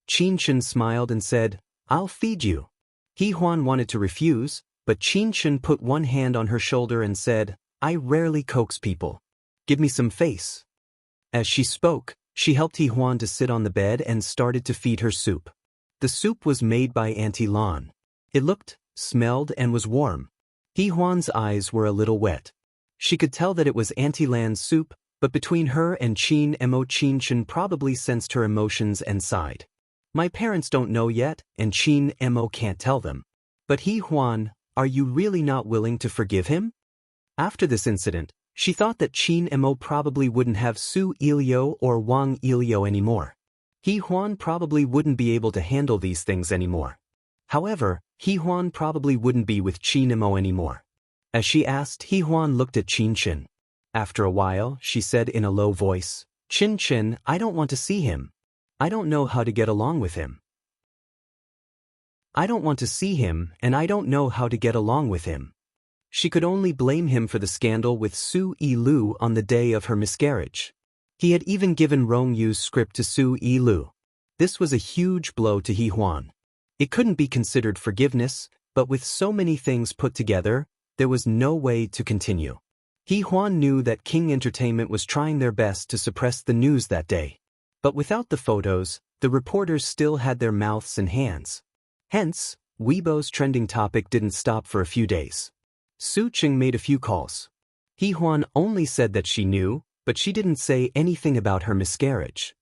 Qinchen smiled and said, "I'll feed you." Huan wanted to refuse, but Qinchen put one hand on her shoulder and said, "I rarely coax people. Give me some face." As she spoke, she helped Huan to sit on the bed and started to feed her soup. The soup was made by Auntie Lan. It looked, smelled, and was warm. Huan's eyes were a little wet. She could tell that it was Auntie Lan's soup, but between her and Qinchen probably sensed her emotions and sighed. "My parents don't know yet, and Qinemo can't tell them." But Huan, Are you really not willing to forgive him? After this incident, she thought that Qin Mo probably wouldn't have Su Ilio or Wang Ilio anymore. He Huan probably wouldn't be able to handle these things anymore. However, He Huan probably wouldn't be with Qin Mo anymore. As she asked, He Huan looked at Qin Chen. After a while, she said in a low voice, Qin Chen, I don't want to see him. I don't know how to get along with him. I don't want to see him, and I don't know how to get along with him. She could only blame him for the scandal with Su Yilu on the day of her miscarriage. He had even given Rong Yu's script to Su Yilu. This was a huge blow to He Huan. It couldn't be considered forgiveness, but with so many things put together, there was no way to continue. He Huan knew that King Entertainment was trying their best to suppress the news that day. But without the photos, the reporters still had their mouths and hands. Hence, Weibo's trending topic didn't stop for a few days. Su Qing made a few calls. He Huan only said that she knew, but she didn't say anything about her miscarriage.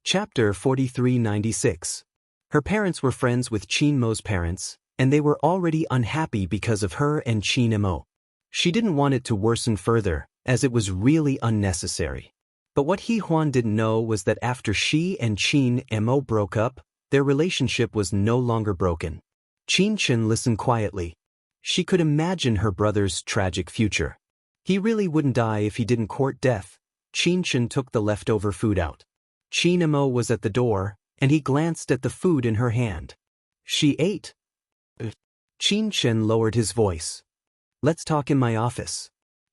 Chapter 4396. Her parents were friends with Qin Mo's parents, and they were already unhappy because of her and Qin Mo. She didn't want it to worsen further, as it was really unnecessary. But what He Huan didn't know was that after she and Qin Mo broke up, their relationship was no longer broken. Qin Chen listened quietly. She could imagine her brother's tragic future. He really wouldn't die if he didn't court death. Qin Chen took the leftover food out. Qin Mo was at the door, and he glanced at the food in her hand. She ate. Qin Chen lowered his voice. Let's talk in my office.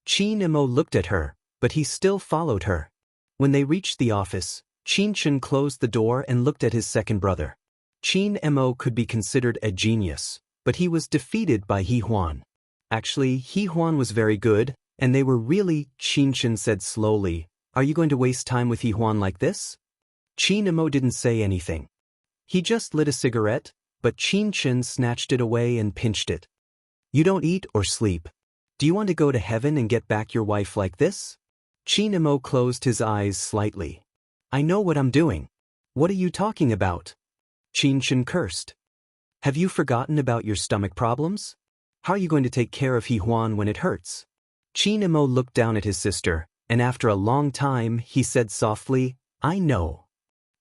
Qin Mo looked at her, but he still followed her. When they reached the office, Qin Chen closed the door and looked at his second brother. Qin Mo could be considered a genius, but he was defeated by He Huan. Actually, He Huan was very good, and they were really, Qin Chen said slowly, are you going to waste time with He Huan like this? Qin Mo didn't say anything. He just lit a cigarette, but Qin Chen snatched it away and pinched it. You don't eat or sleep. Do you want to go to heaven and get back your wife like this? Qin Mo closed his eyes slightly. I know what I'm doing. What are you talking about? Qin Chen cursed. Have you forgotten about your stomach problems? How are you going to take care of He Huan when it hurts? Qin Mo looked down at his sister, and after a long time, he said softly, I know.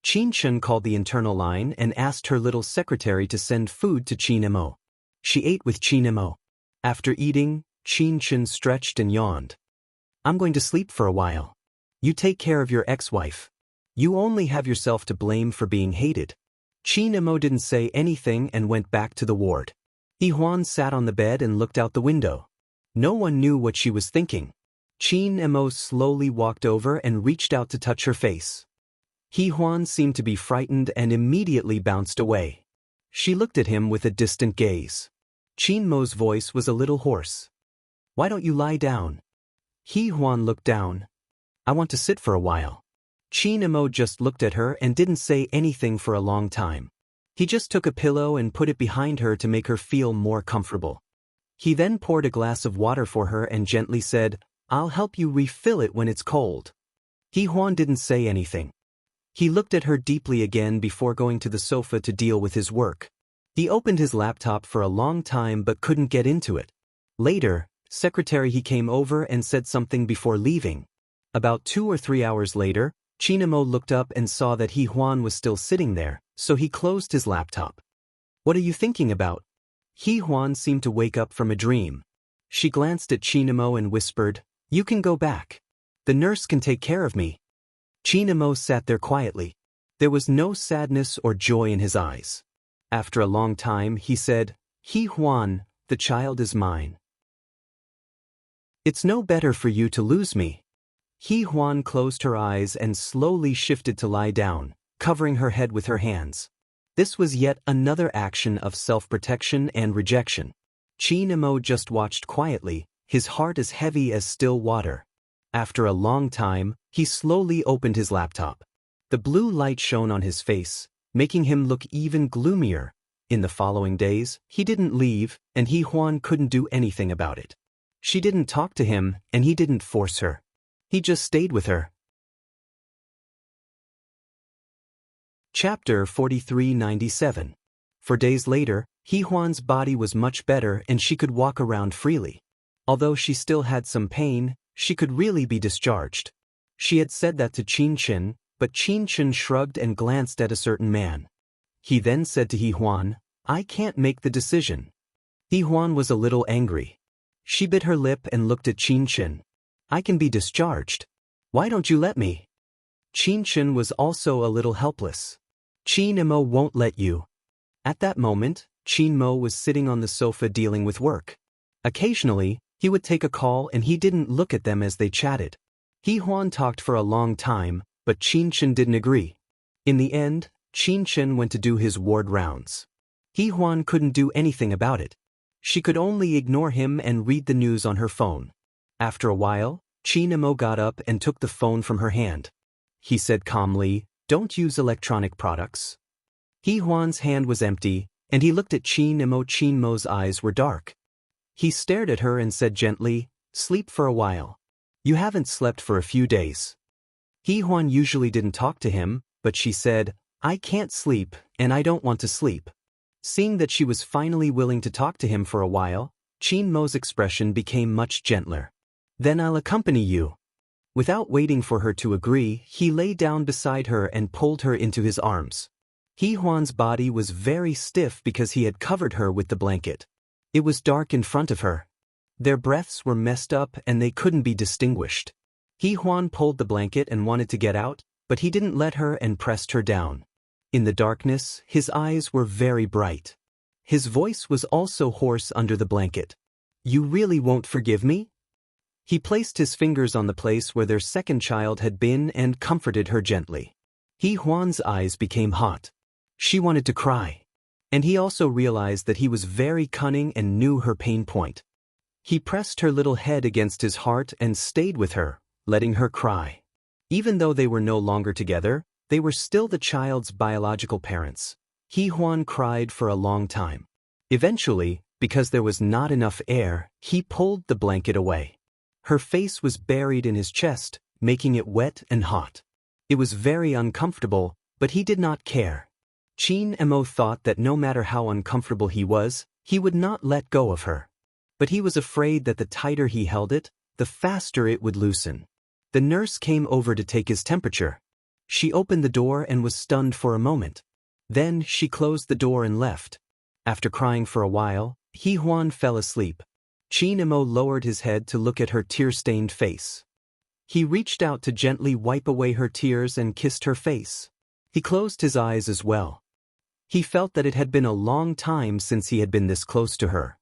Qin Chen called the internal line and asked her little secretary to send food to Qin Mo. She ate with Qin Mo. After eating, Qin Chen stretched and yawned. I'm going to sleep for a while. You take care of your ex-wife. You only have yourself to blame for being hated. Qin Mo didn't say anything and went back to the ward. He Huan sat on the bed and looked out the window. No one knew what she was thinking. Qin Mo slowly walked over and reached out to touch her face. He Huan seemed to be frightened and immediately bounced away. She looked at him with a distant gaze. Qin Mo's voice was a little hoarse. Why don't you lie down? He Huan looked down. I want to sit for a while. Qin Mo just looked at her and didn't say anything for a long time. He just took a pillow and put it behind her to make her feel more comfortable. He then poured a glass of water for her and gently said, I'll help you refill it when it's cold. He Huan didn't say anything. He looked at her deeply again before going to the sofa to deal with his work. He opened his laptop for a long time but couldn't get into it. Later, secretary he came over and said something before leaving. About 2 or 3 hours later, Qin Mo looked up and saw that He Huan was still sitting there, so he closed his laptop. What are you thinking about? He Huan seemed to wake up from a dream. She glanced at Qin Mo and whispered, You can go back. The nurse can take care of me. Qin Mo sat there quietly. There was no sadness or joy in his eyes. After a long time, he said, He Huan, the child is mine. It's no better for you to lose me. He Huan closed her eyes and slowly shifted to lie down, covering her head with her hands. This was yet another action of self-protection and rejection. Qin Mo just watched quietly, his heart as heavy as still water. After a long time, he slowly opened his laptop. The blue light shone on his face, making him look even gloomier. In the following days, he didn't leave, and He Huan couldn't do anything about it. She didn't talk to him, and he didn't force her. He just stayed with her. Chapter 4397. For days later, Hee-hwan's body was much better and she could walk around freely. Although she still had some pain, she could really be discharged. She had said that to Chin-chin, but Chin-chin shrugged and glanced at a certain man. He then said to Hee-hwan, "I can't make the decision." Hee-hwan was a little angry. She bit her lip and looked at Chin-chin. "I can be discharged. Why don't you let me?" Chin-chin was also a little helpless. "Chin-mo won't let you." At that moment, Chin-mo was sitting on the sofa dealing with work. Occasionally, he would take a call and he didn't look at them as they chatted. Hee-hwan talked for a long time, but Chin-chin didn't agree. In the end, Chin-chin went to do his ward rounds. Hee-hwan couldn't do anything about it. She could only ignore him and read the news on her phone. After a while, Chin-mo got up and took the phone from her hand. He said calmly, "Don't use electronic products." Hee-hwan's hand was empty, and he looked at Chin-mo. Chin-mo's eyes were dark. He stared at her and said gently, "Sleep for a while. You haven't slept for a few days." Hee-hwan usually didn't talk to him, but she said, "I can't sleep, and I don't want to sleep." Seeing that she was finally willing to talk to him for a while, Chin-mo's expression became much gentler. "Then I'll accompany you." Without waiting for her to agree, he lay down beside her and pulled her into his arms. Hee-hwan's body was very stiff because he had covered her with the blanket. It was dark in front of her. Their breaths were messed up and they couldn't be distinguished. Hee-hwan pulled the blanket and wanted to get out, but he didn't let her and pressed her down. In the darkness, his eyes were very bright. His voice was also hoarse under the blanket. "You really won't forgive me?" He placed his fingers on the place where their second child had been and comforted her gently. Hee-hwan's eyes became hot. She wanted to cry. And he also realized that he was very cunning and knew her pain point. He pressed her little head against his heart and stayed with her, letting her cry. Even though they were no longer together, they were still the child's biological parents. Hee-hwan cried for a long time. Eventually, because there was not enough air, he pulled the blanket away. Her face was buried in his chest, making it wet and hot. It was very uncomfortable, but he did not care. Chin-mo thought that no matter how uncomfortable he was, he would not let go of her. But he was afraid that the tighter he held it, the faster it would loosen. The nurse came over to take his temperature. She opened the door and was stunned for a moment. Then she closed the door and left. After crying for a while, Hee-hwan fell asleep. Chin-mo lowered his head to look at her tear-stained face. He reached out to gently wipe away her tears and kissed her face. He closed his eyes as well. He felt that it had been a long time since he had been this close to her.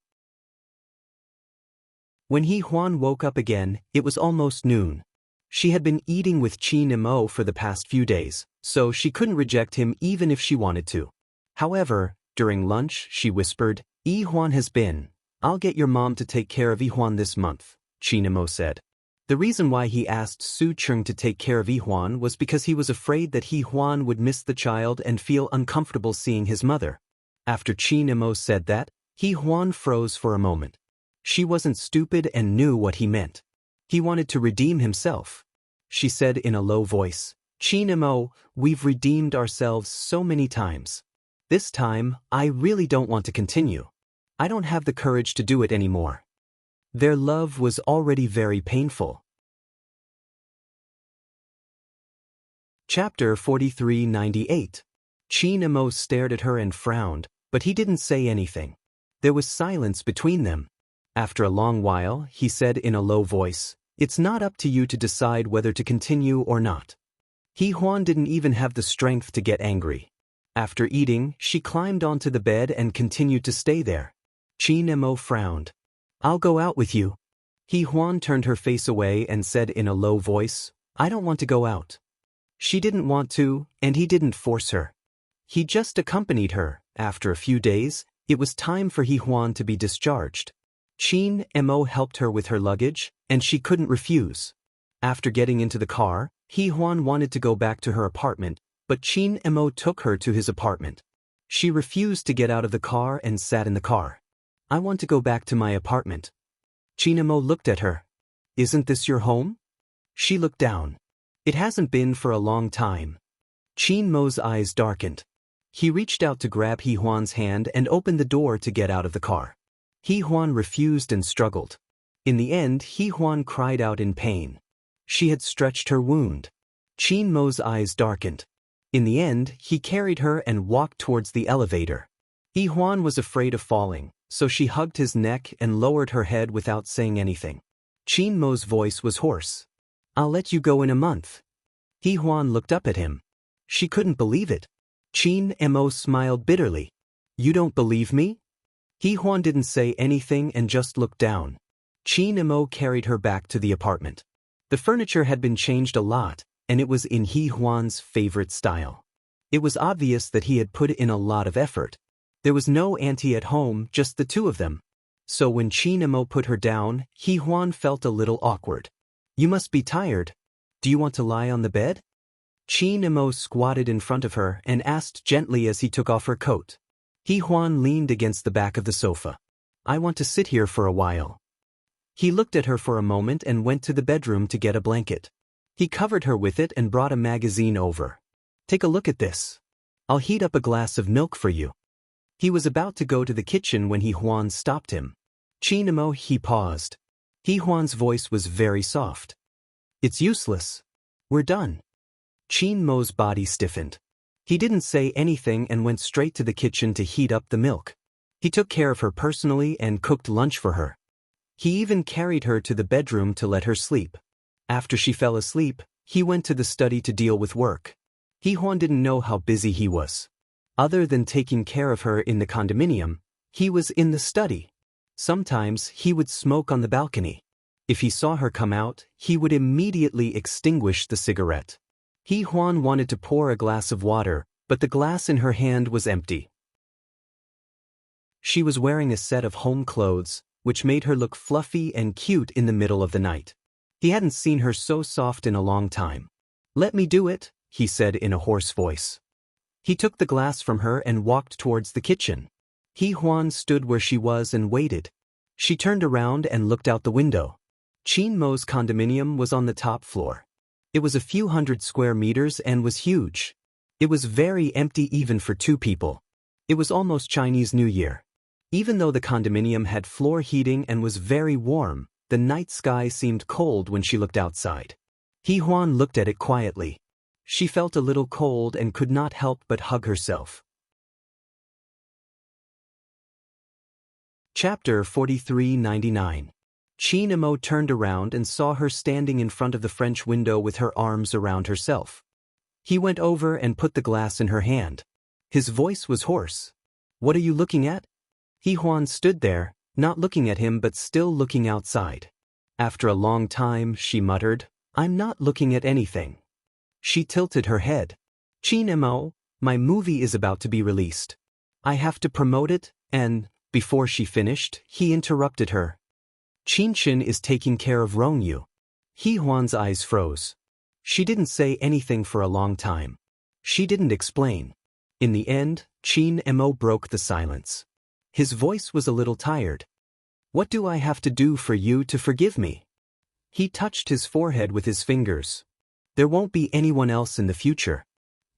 When Hee-hwan woke up again, it was almost noon. She had been eating with Chin-mo for the past few days, so she couldn't reject him even if she wanted to. However, during lunch, she whispered, "Hee-hwan has been. I'll get your mom to take care of Hee-hwan this month," Chin-mo said. The reason why he asked Soo-chung to take care of Hee-hwan was because he was afraid that Hee-hwan would miss the child and feel uncomfortable seeing his mother. After Chin-mo said that, Hee-hwan froze for a moment. She wasn't stupid and knew what he meant. He wanted to redeem himself. She said in a low voice, "Chin-mo, we've redeemed ourselves so many times. This time, I really don't want to continue. I don't have the courage to do it anymore." Their love was already very painful. Chapter 4398. Chin-mo stared at her and frowned, but he didn't say anything. There was silence between them. After a long while, he said in a low voice, "It's not up to you to decide whether to continue or not." Hee-hwan didn't even have the strength to get angry. After eating, she climbed onto the bed and continued to stay there. Chin-mo frowned. "I'll go out with you." Hee-hwan turned her face away and said in a low voice, "I don't want to go out." She didn't want to, and he didn't force her. He just accompanied her. After a few days, it was time for Hee-hwan to be discharged. Chin-mo helped her with her luggage, and she couldn't refuse. After getting into the car, Hee-hwan wanted to go back to her apartment, but Chin-mo took her to his apartment. She refused to get out of the car and sat in the car. "I want to go back to my apartment." Chin-mo looked at her. "Isn't this your home?" She looked down. "It hasn't been for a long time." Chin-mo's eyes darkened. He reached out to grab He Huan's hand and opened the door to get out of the car. He Huan refused and struggled. In the end, He Huan cried out in pain. She had stretched her wound. Qin Mo's eyes darkened. In the end, he carried her and walked towards the elevator. He Huan was afraid of falling, so she hugged his neck and lowered her head without saying anything. Qin Mo's voice was hoarse. "I'll let you go in a month." He Huan looked up at him. She couldn't believe it. Qin Mo smiled bitterly. "You don't believe me?" He Huan didn't say anything and just looked down. Qin Mo carried her back to the apartment. The furniture had been changed a lot, and it was in He Huan's favorite style. It was obvious that he had put in a lot of effort. There was no auntie at home, just the two of them. So when Qin Mo put her down, He Huan felt a little awkward. "You must be tired. Do you want to lie on the bed?" Qin Mo squatted in front of her and asked gently as he took off her coat. He Huan leaned against the back of the sofa. "I want to sit here for a while." He looked at her for a moment and went to the bedroom to get a blanket. He covered her with it and brought a magazine over. "Take a look at this. I'll heat up a glass of milk for you." He was about to go to the kitchen when He Huan stopped him. "Qin Mo," he paused. He Huan's voice was very soft. "It's useless. We're done." Qin Mo's body stiffened. He didn't say anything and went straight to the kitchen to heat up the milk. He took care of her personally and cooked lunch for her. He even carried her to the bedroom to let her sleep. After she fell asleep, he went to the study to deal with work. He Huan didn't know how busy he was. Other than taking care of her in the condominium, he was in the study. Sometimes he would smoke on the balcony. If he saw her come out, he would immediately extinguish the cigarette. He Huan wanted to pour a glass of water, but the glass in her hand was empty. She was wearing a set of home clothes, which made her look fluffy and cute in the middle of the night. He hadn't seen her so soft in a long time. "Let me do it," he said in a hoarse voice. He took the glass from her and walked towards the kitchen. He Huan stood where she was and waited. She turned around and looked out the window. Qin Mo's condominium was on the top floor. It was a few hundred square meters and was huge. It was very empty even for two people. It was almost Chinese New Year. Even though the condominium had floor heating and was very warm, the night sky seemed cold when she looked outside. He Huan looked at it quietly. She felt a little cold and could not help but hug herself. Chapter 4399. Qin Mo turned around and saw her standing in front of the French window with her arms around herself. He went over and put the glass in her hand. His voice was hoarse. "What are you looking at?" He Huan stood there, not looking at him but still looking outside. After a long time, she muttered, "I'm not looking at anything." She tilted her head. "Qin Mo, my movie is about to be released. I have to promote it, and..." Before she finished, he interrupted her. "Qin is taking care of Rongyu." He Huan's eyes froze. She didn't say anything for a long time. She didn't explain. In the end, Qin Mo broke the silence. His voice was a little tired. "What do I have to do for you to forgive me?" He touched his forehead with his fingers. "There won't be anyone else in the future."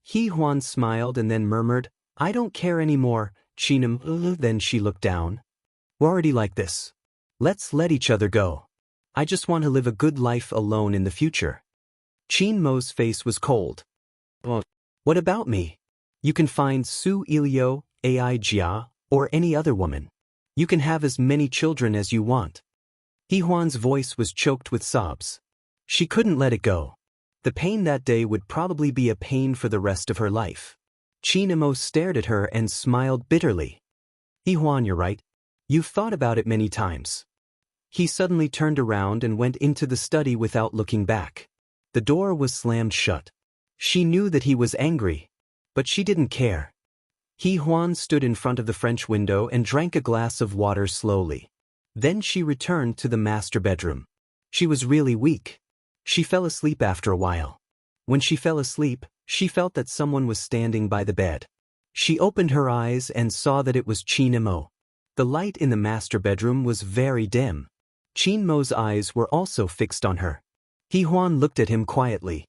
He Huan smiled and then murmured, "I don't care anymore, Qin." Then she looked down. "We're already like this. Let's let each other go. I just want to live a good life alone in the future." Qin Mo's face was cold. "Well, what about me? You can find Su Ilio, Ai Jia, or any other woman. You can have as many children as you want." He Huan's voice was choked with sobs. She couldn't let it go. The pain that day would probably be a pain for the rest of her life. Qin Mo stared at her and smiled bitterly. "He Huan, you're right. You've thought about it many times." He suddenly turned around and went into the study without looking back. The door was slammed shut. She knew that he was angry, but she didn't care. He Huan stood in front of the French window and drank a glass of water slowly. Then she returned to the master bedroom. She was really weak. She fell asleep after a while. When she fell asleep, she felt that someone was standing by the bed. She opened her eyes and saw that it was Qin Mo. The light in the master bedroom was very dim. Qin Mo's eyes were also fixed on her. He Huan looked at him quietly.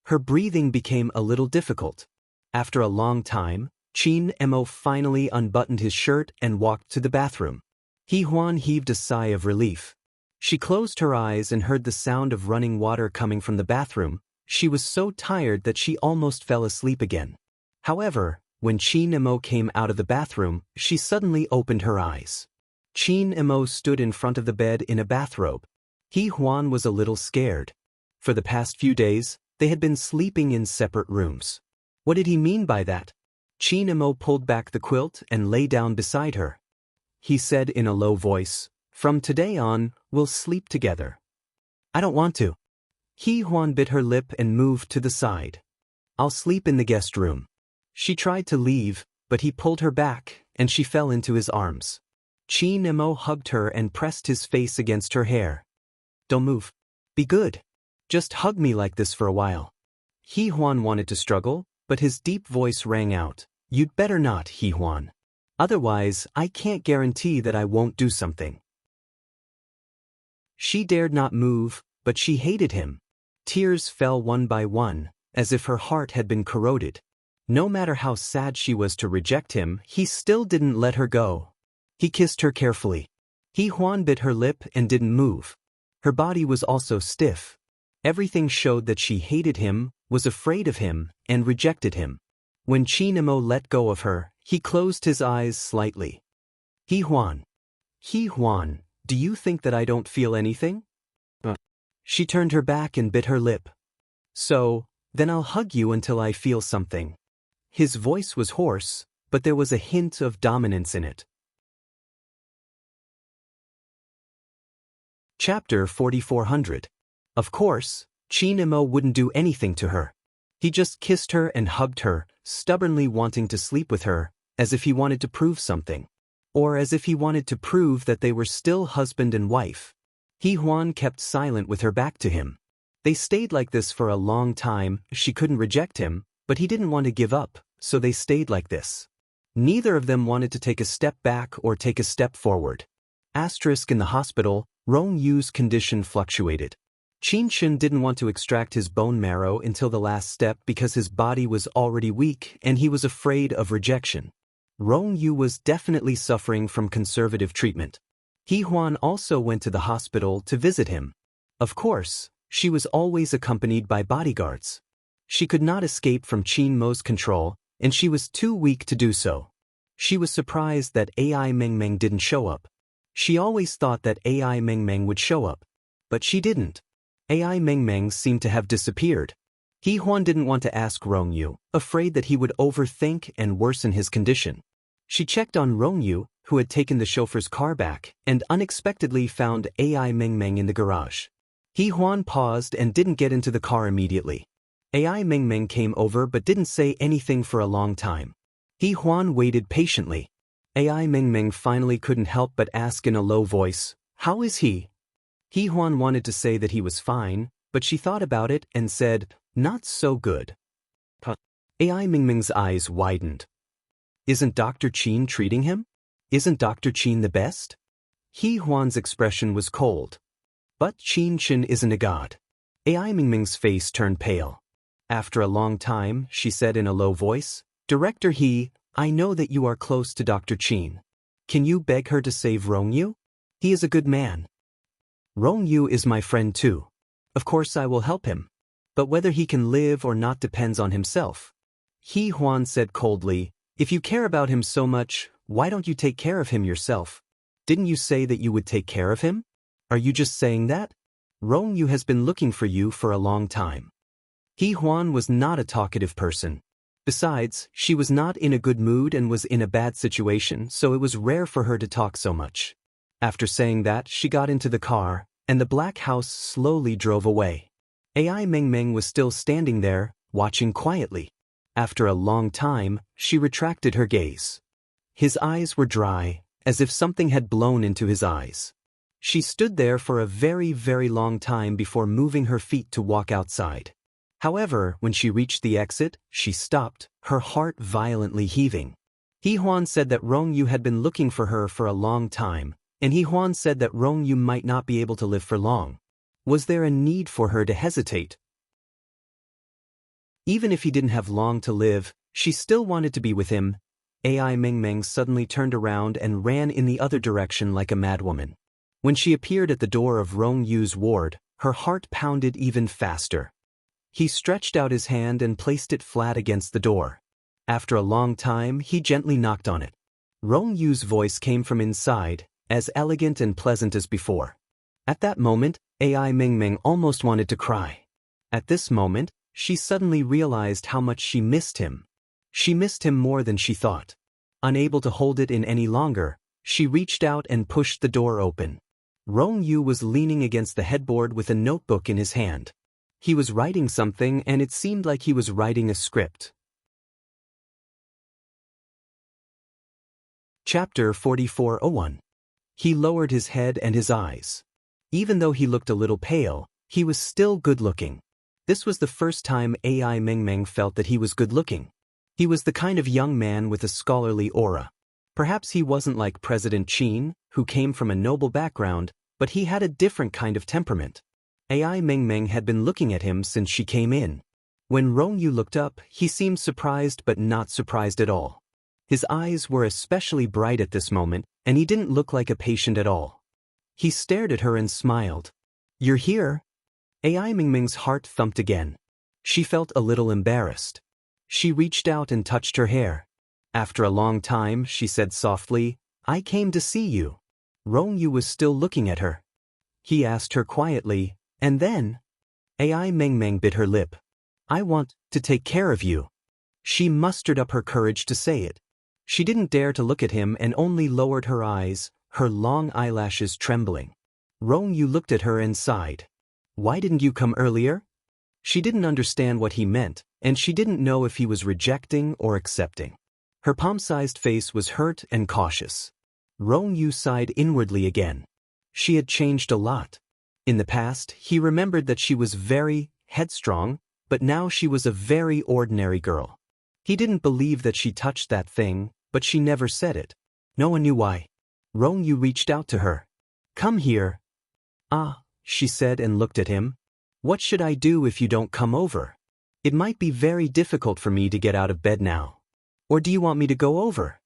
Her breathing became a little difficult. After a long time, Qin Mo finally unbuttoned his shirt and walked to the bathroom. He Huan heaved a sigh of relief. She closed her eyes and heard the sound of running water coming from the bathroom. She was so tired that she almost fell asleep again. However, when Qin Mo came out of the bathroom, she suddenly opened her eyes. Qin Mo stood in front of the bed in a bathrobe. He Huan was a little scared. For the past few days, they had been sleeping in separate rooms. What did he mean by that? Qin Mo pulled back the quilt and lay down beside her. He said in a low voice, "From today on, we'll sleep together." "I don't want to." He Huan bit her lip and moved to the side. "I'll sleep in the guest room." She tried to leave, but he pulled her back, and she fell into his arms. Qin Mo hugged her and pressed his face against her hair. "Don't move. Be good. Just hug me like this for a while." He Huan wanted to struggle, but his deep voice rang out, "You'd better not, He Huan. Otherwise, I can't guarantee that I won't do something." She dared not move, but she hated him. Tears fell one by one, as if her heart had been corroded. No matter how sad she was to reject him, he still didn't let her go. He kissed her carefully. He Huan bit her lip and didn't move. Her body was also stiff. Everything showed that she hated him, was afraid of him, and rejected him. When Qin Mo let go of her, he closed his eyes slightly. He Huan, do you think that I don't feel anything?" She turned her back and bit her lip. "So, then I'll hug you until I feel something." His voice was hoarse, but there was a hint of dominance in it. Chapter 4400. Of course, Qin Mo wouldn't do anything to her. He just kissed her and hugged her, stubbornly wanting to sleep with her, as if he wanted to prove something. Or as if he wanted to prove that they were still husband and wife. He Huan kept silent with her back to him. They stayed like this for a long time. She couldn't reject him, but he didn't want to give up, so they stayed like this. Neither of them wanted to take a step back or take a step forward. In the hospital, Rong Yu's condition fluctuated. Qin Shen didn't want to extract his bone marrow until the last step because his body was already weak and he was afraid of rejection. Rong Yu was definitely suffering from conservative treatment. He Huan also went to the hospital to visit him. Of course, she was always accompanied by bodyguards. She could not escape from Qin Mo's control, and she was too weak to do so. She was surprised that Ai Mengmeng didn't show up. She always thought that Ai Mengmeng would show up. But she didn't. Ai Mengmeng seemed to have disappeared. He Huan didn't want to ask Rong Yu, afraid that he would overthink and worsen his condition. She checked on Rong Yu, who had taken the chauffeur's car back, and unexpectedly found Ai Mengmeng in the garage. He Huan paused and didn't get into the car immediately. Ai Mengmeng came over but didn't say anything for a long time. He Huan waited patiently. Ai Mengmeng finally couldn't help but ask in a low voice, "How is he?" He Huan wanted to say that he was fine, but she thought about it and said, "Not so good." Ai Mengmeng's eyes widened. "Isn't Dr. Qin treating him? Isn't Dr. Qin the best?" He Huan's expression was cold. "But Qin Shen isn't a god." Ai Mengmeng's face turned pale. After a long time, she said in a low voice, "Director He, I know that you are close to Dr. Qin. Can you beg her to save Rong Yu? He is a good man. Rong Yu is my friend too. Of course I will help him. But whether he can live or not depends on himself." He Huan said coldly, "If you care about him so much, why don't you take care of him yourself? Didn't you say that you would take care of him? Are you just saying that? Rong Yu has been looking for you for a long time." He Huan was not a talkative person. Besides, she was not in a good mood and was in a bad situation, so it was rare for her to talk so much. After saying that, she got into the car, and the black house slowly drove away. Ai Mengmeng was still standing there, watching quietly. After a long time, she retracted her gaze. His eyes were dry, as if something had blown into his eyes. She stood there for a very, very long time before moving her feet to walk outside. However, when she reached the exit, she stopped, her heart violently heaving. He Huan said that Rong Yu had been looking for her for a long time, and He Huan said that Rong Yu might not be able to live for long. Was there a need for her to hesitate? Even if he didn't have long to live, She still wanted to be with him. AI Meng Meng suddenly turned around and ran in the other direction like a madwoman. When she appeared at the door of Rong Yu's ward, her heart pounded even faster. He stretched out his hand and placed it flat against the door. After a long time, he gently knocked on it. Rong Yu's voice came from inside, as elegant and pleasant as before. At that moment, AI Meng Meng almost wanted to cry. At this moment, she suddenly realized how much she missed him. She missed him more than she thought. Unable to hold it in any longer, she reached out and pushed the door open. Rong Yu was leaning against the headboard with a notebook in his hand. He was writing something, and it seemed like he was writing a script. Chapter 44:01. He lowered his head and his eyes. Even though he looked a little pale, he was still good-looking. This was the first time AI Meng Meng felt that he was good-looking. He was the kind of young man with a scholarly aura. Perhaps he wasn't like President Qin, who came from a noble background, but he had a different kind of temperament. AI Meng Meng had been looking at him since she came in. When Rong Yu looked up, he seemed surprised but not surprised at all. His eyes were especially bright at this moment, and he didn't look like a patient at all. He stared at her and smiled. "You're here?" AI Meng Meng's heart thumped again. She felt a little embarrassed. She reached out and touched her hair. After a long time, she said softly, "I came to see you." Rong Yu was still looking at her. He asked her quietly, "And then?" AI Meng Meng bit her lip. "I want to take care of you." She mustered up her courage to say it. She didn't dare to look at him and only lowered her eyes, her long eyelashes trembling. Rong Yu looked at her and sighed. "Why didn't you come earlier?" She didn't understand what he meant, and she didn't know if he was rejecting or accepting. Her palm-sized face was hurt and cautious. Rong Yu sighed inwardly again. She had changed a lot. In the past, he remembered that she was very headstrong, but now she was a very ordinary girl. He didn't believe that she touched that thing, but she never said it. No one knew why. Rong Yu reached out to her. "Come here." "Ah," she said and looked at him. "What should I do if you don't come over? It might be very difficult for me to get out of bed now. Or do you want me to go over?"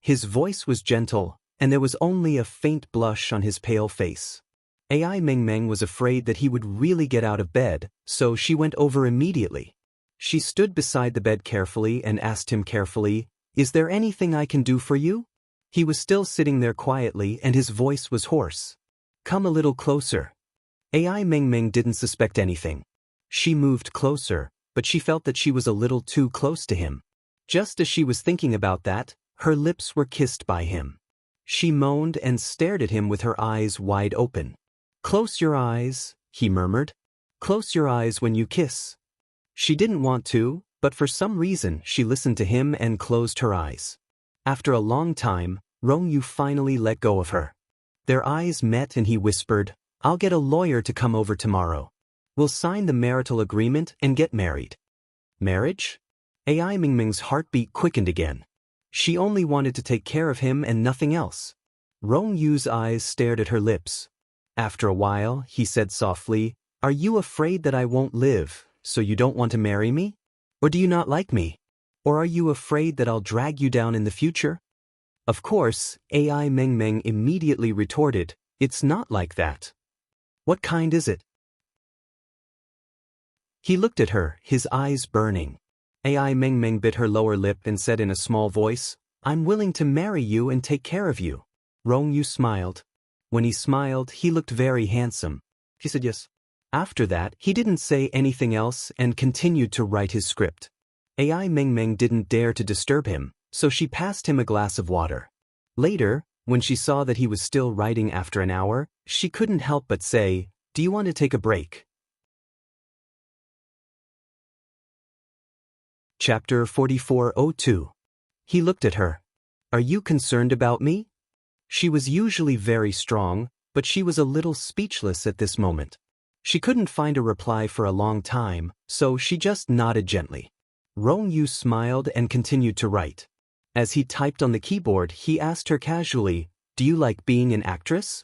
His voice was gentle, and there was only a faint blush on his pale face. AI Meng Meng was afraid that he would really get out of bed, so she went over immediately. She stood beside the bed carefully and asked him carefully, "Is there anything I can do for you?" He was still sitting there quietly and his voice was hoarse. "Come a little closer." AI Meng Meng didn't suspect anything. She moved closer, but she felt that she was a little too close to him. Just as she was thinking about that, her lips were kissed by him. She moaned and stared at him with her eyes wide open. "Close your eyes," he murmured. "Close your eyes when you kiss." She didn't want to, but for some reason she listened to him and closed her eyes. After a long time, Rong Yu finally let go of her. Their eyes met and he whispered, "I'll get a lawyer to come over tomorrow. We'll sign the marital agreement and get married." Marriage? AI Meng Meng's heartbeat quickened again. She only wanted to take care of him and nothing else. Rong Yu's eyes stared at her lips. After a while, he said softly, "Are you afraid that I won't live, so you don't want to marry me? Or do you not like me? Or are you afraid that I'll drag you down in the future?" Of course, AI Meng Meng immediately retorted, "It's not like that." "What kind is it?" He looked at her, his eyes burning. AI Meng Meng bit her lower lip and said in a small voice, "I'm willing to marry you and take care of you." Rong Yu smiled. When he smiled, he looked very handsome. He said yes. After that, he didn't say anything else and continued to write his script. AI Meng Meng didn't dare to disturb him, so she passed him a glass of water. Later, when she saw that he was still writing after an hour, she couldn't help but say, "Do you want to take a break?" Chapter 44:02. He looked at her. "Are you concerned about me?" She was usually very strong, but she was a little speechless at this moment. She couldn't find a reply for a long time, so she just nodded gently. Rong Yu smiled and continued to write. As he typed on the keyboard, he asked her casually, "Do you like being an actress?"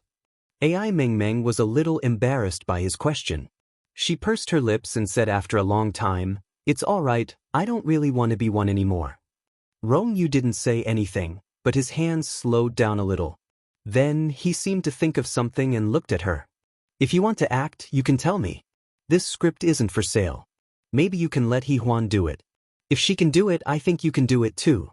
AI Meng Meng was a little embarrassed by his question. She pursed her lips and said after a long time, "It's all right, I don't really want to be one anymore. Rong Yu didn't say anything, but his hands slowed down a little. Then, he seemed to think of something and looked at her. If you want to act, you can tell me. This script isn't for sale. Maybe you can let He Huan do it. If she can do it, I think you can do it too.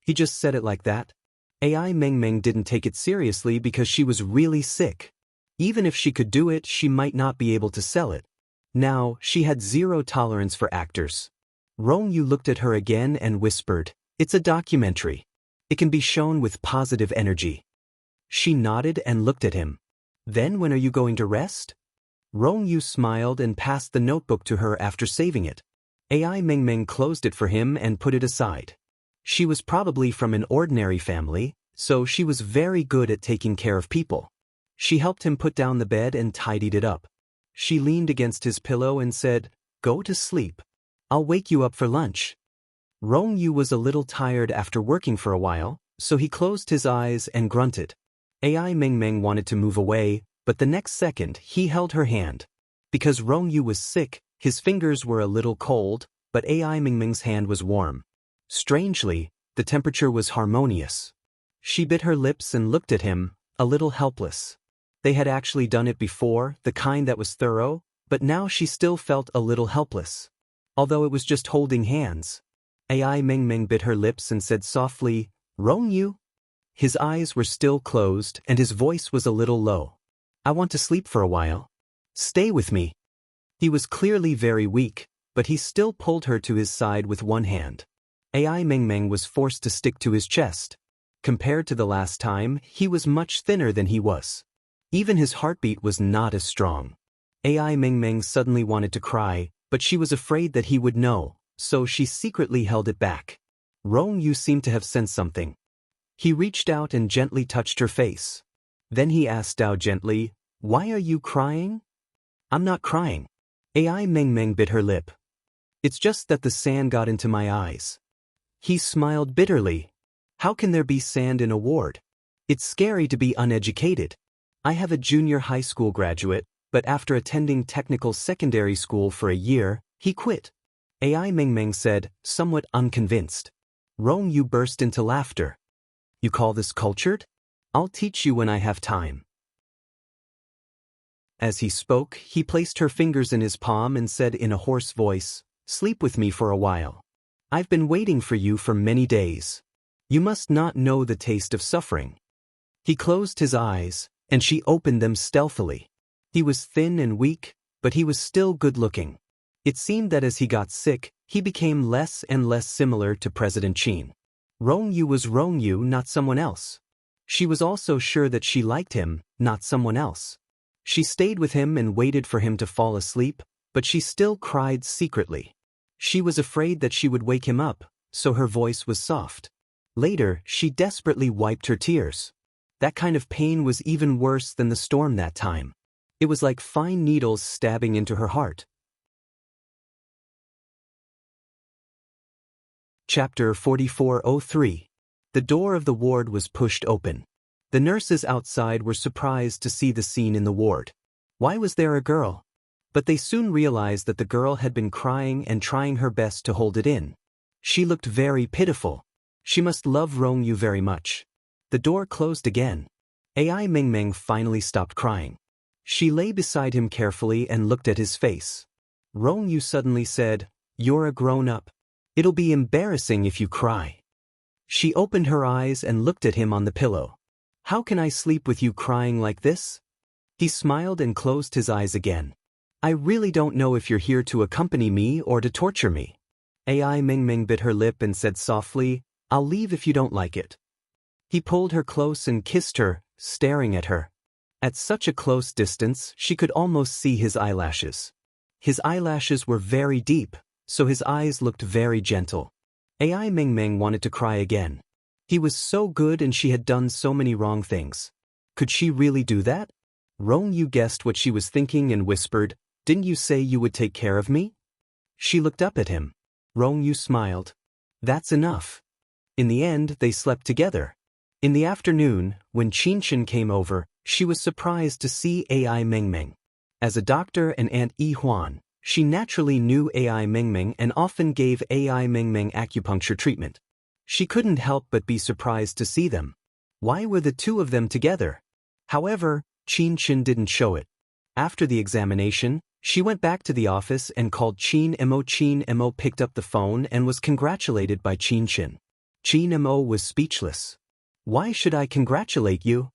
He just said it like that. AI Meng Meng didn't take it seriously because she was really sick. Even if she could do it, she might not be able to sell it. Now, she had zero tolerance for actors. Rong Yu looked at her again and whispered, "It's a documentary. It can be shown with positive energy." She nodded and looked at him. "Then when are you going to rest?" Rong Yu smiled and passed the notebook to her after saving it. AI Meng Meng closed it for him and put it aside. She was probably from an ordinary family, so she was very good at taking care of people. She helped him put down the bed and tidied it up. She leaned against his pillow and said, "Go to sleep. I'll wake you up for lunch." Rong Yu was a little tired after working for a while, so he closed his eyes and grunted. AI Meng Meng wanted to move away, but the next second he held her hand. Because Rong Yu was sick, his fingers were a little cold, but AI Meng Meng's hand was warm. Strangely, the temperature was harmonious. She bit her lips and looked at him, a little helpless. They had actually done it before, the kind that was thorough, but now she still felt a little helpless. Although it was just holding hands. AI Meng Meng bit her lips and said softly, "Rong Yu?" His eyes were still closed and his voice was a little low. "I want to sleep for a while. Stay with me." He was clearly very weak, but he still pulled her to his side with one hand. AI Meng Meng was forced to stick to his chest. Compared to the last time, he was much thinner than he was. Even his heartbeat was not as strong. AI Meng Meng suddenly wanted to cry, but she was afraid that he would know, so she secretly held it back. Rong Yu seemed to have sensed something. He reached out and gently touched her face. Then he asked Dao gently, "Why are you crying?" "I'm not crying." AI Meng Meng bit her lip. "It's just that the sand got into my eyes." He smiled bitterly. "How can there be sand in a ward? It's scary to be uneducated. I have a junior high school graduate, but after attending technical secondary school for a year, he quit." AI Meng Meng said, somewhat unconvinced. Rong Yu burst into laughter. "You call this cultured? I'll teach you when I have time." As he spoke, he placed her fingers in his palm and said in a hoarse voice, "Sleep with me for a while. I've been waiting for you for many days. You must not know the taste of suffering." He closed his eyes, and she opened them stealthily. He was thin and weak, but he was still good-looking. It seemed that as he got sick, he became less and less similar to President Qin. Rong Yu was Rong Yu, not someone else. She was also sure that she liked him, not someone else. She stayed with him and waited for him to fall asleep, but she still cried secretly. She was afraid that she would wake him up, so her voice was soft. Later, she desperately wiped her tears. That kind of pain was even worse than the storm that time. It was like fine needles stabbing into her heart. Chapter 4403. The door of the ward was pushed open. The nurses outside were surprised to see the scene in the ward. Why was there a girl? But they soon realized that the girl had been crying and trying her best to hold it in. She looked very pitiful. She must love Rong Yu very much. The door closed again. AI Meng Meng finally stopped crying. She lay beside him carefully and looked at his face. Rong Yu suddenly said, "You're a grown-up. It'll be embarrassing if you cry." She opened her eyes and looked at him on the pillow. "How can I sleep with you crying like this?" He smiled and closed his eyes again. "I really don't know if you're here to accompany me or to torture me." AI Meng Meng bit her lip and said softly, "I'll leave if you don't like it." He pulled her close and kissed her, staring at her. At such a close distance, she could almost see his eyelashes. His eyelashes were very deep, so his eyes looked very gentle. AI Meng Meng wanted to cry again. He was so good and she had done so many wrong things. Could she really do that? Rong Yu guessed what she was thinking and whispered, "Didn't you say you would take care of me?" She looked up at him. Rong Yu smiled. "That's enough." In the end, they slept together. In the afternoon, when Qinshan came over, she was surprised to see AI Meng Meng. As a doctor and Aunt Yi Huan, She naturally knew AI Mengmeng and often gave AI Mengmeng acupuncture treatment. She couldn't help but be surprised to see them. Why were the two of them together? However, Qin Chen didn't show it. After the examination, she went back to the office and called Qin Mo. Qin Mo picked up the phone and was congratulated by Qin Chen. Qin Mo was speechless. Why should I congratulate you?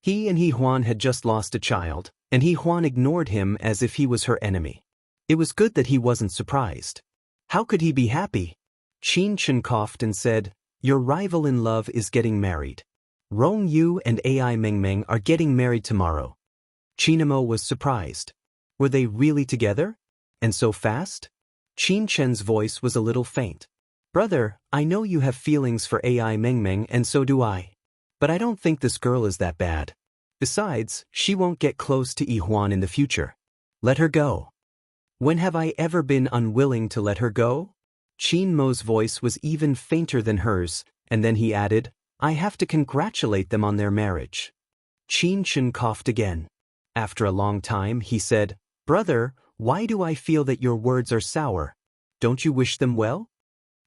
He and He Huan had just lost a child, and He Huan ignored him as if he was her enemy. It was good that he wasn't surprised. How could he be happy? Qin Chen coughed and said, "Your rival in love is getting married. Rong Yu and AI Mengmeng are getting married tomorrow." Qin Mo was surprised. Were they really together? And so fast? Qin Chen's voice was a little faint. "Brother, I know you have feelings for AI Mengmeng and so do I. But I don't think this girl is that bad. Besides, she won't get close to Yi Huan in the future. Let her go." "When have I ever been unwilling to let her go?" Qin Mo's voice was even fainter than hers, and then he added, "I have to congratulate them on their marriage." Qin Chen coughed again. After a long time, he said, "Brother, why do I feel that your words are sour? Don't you wish them well?"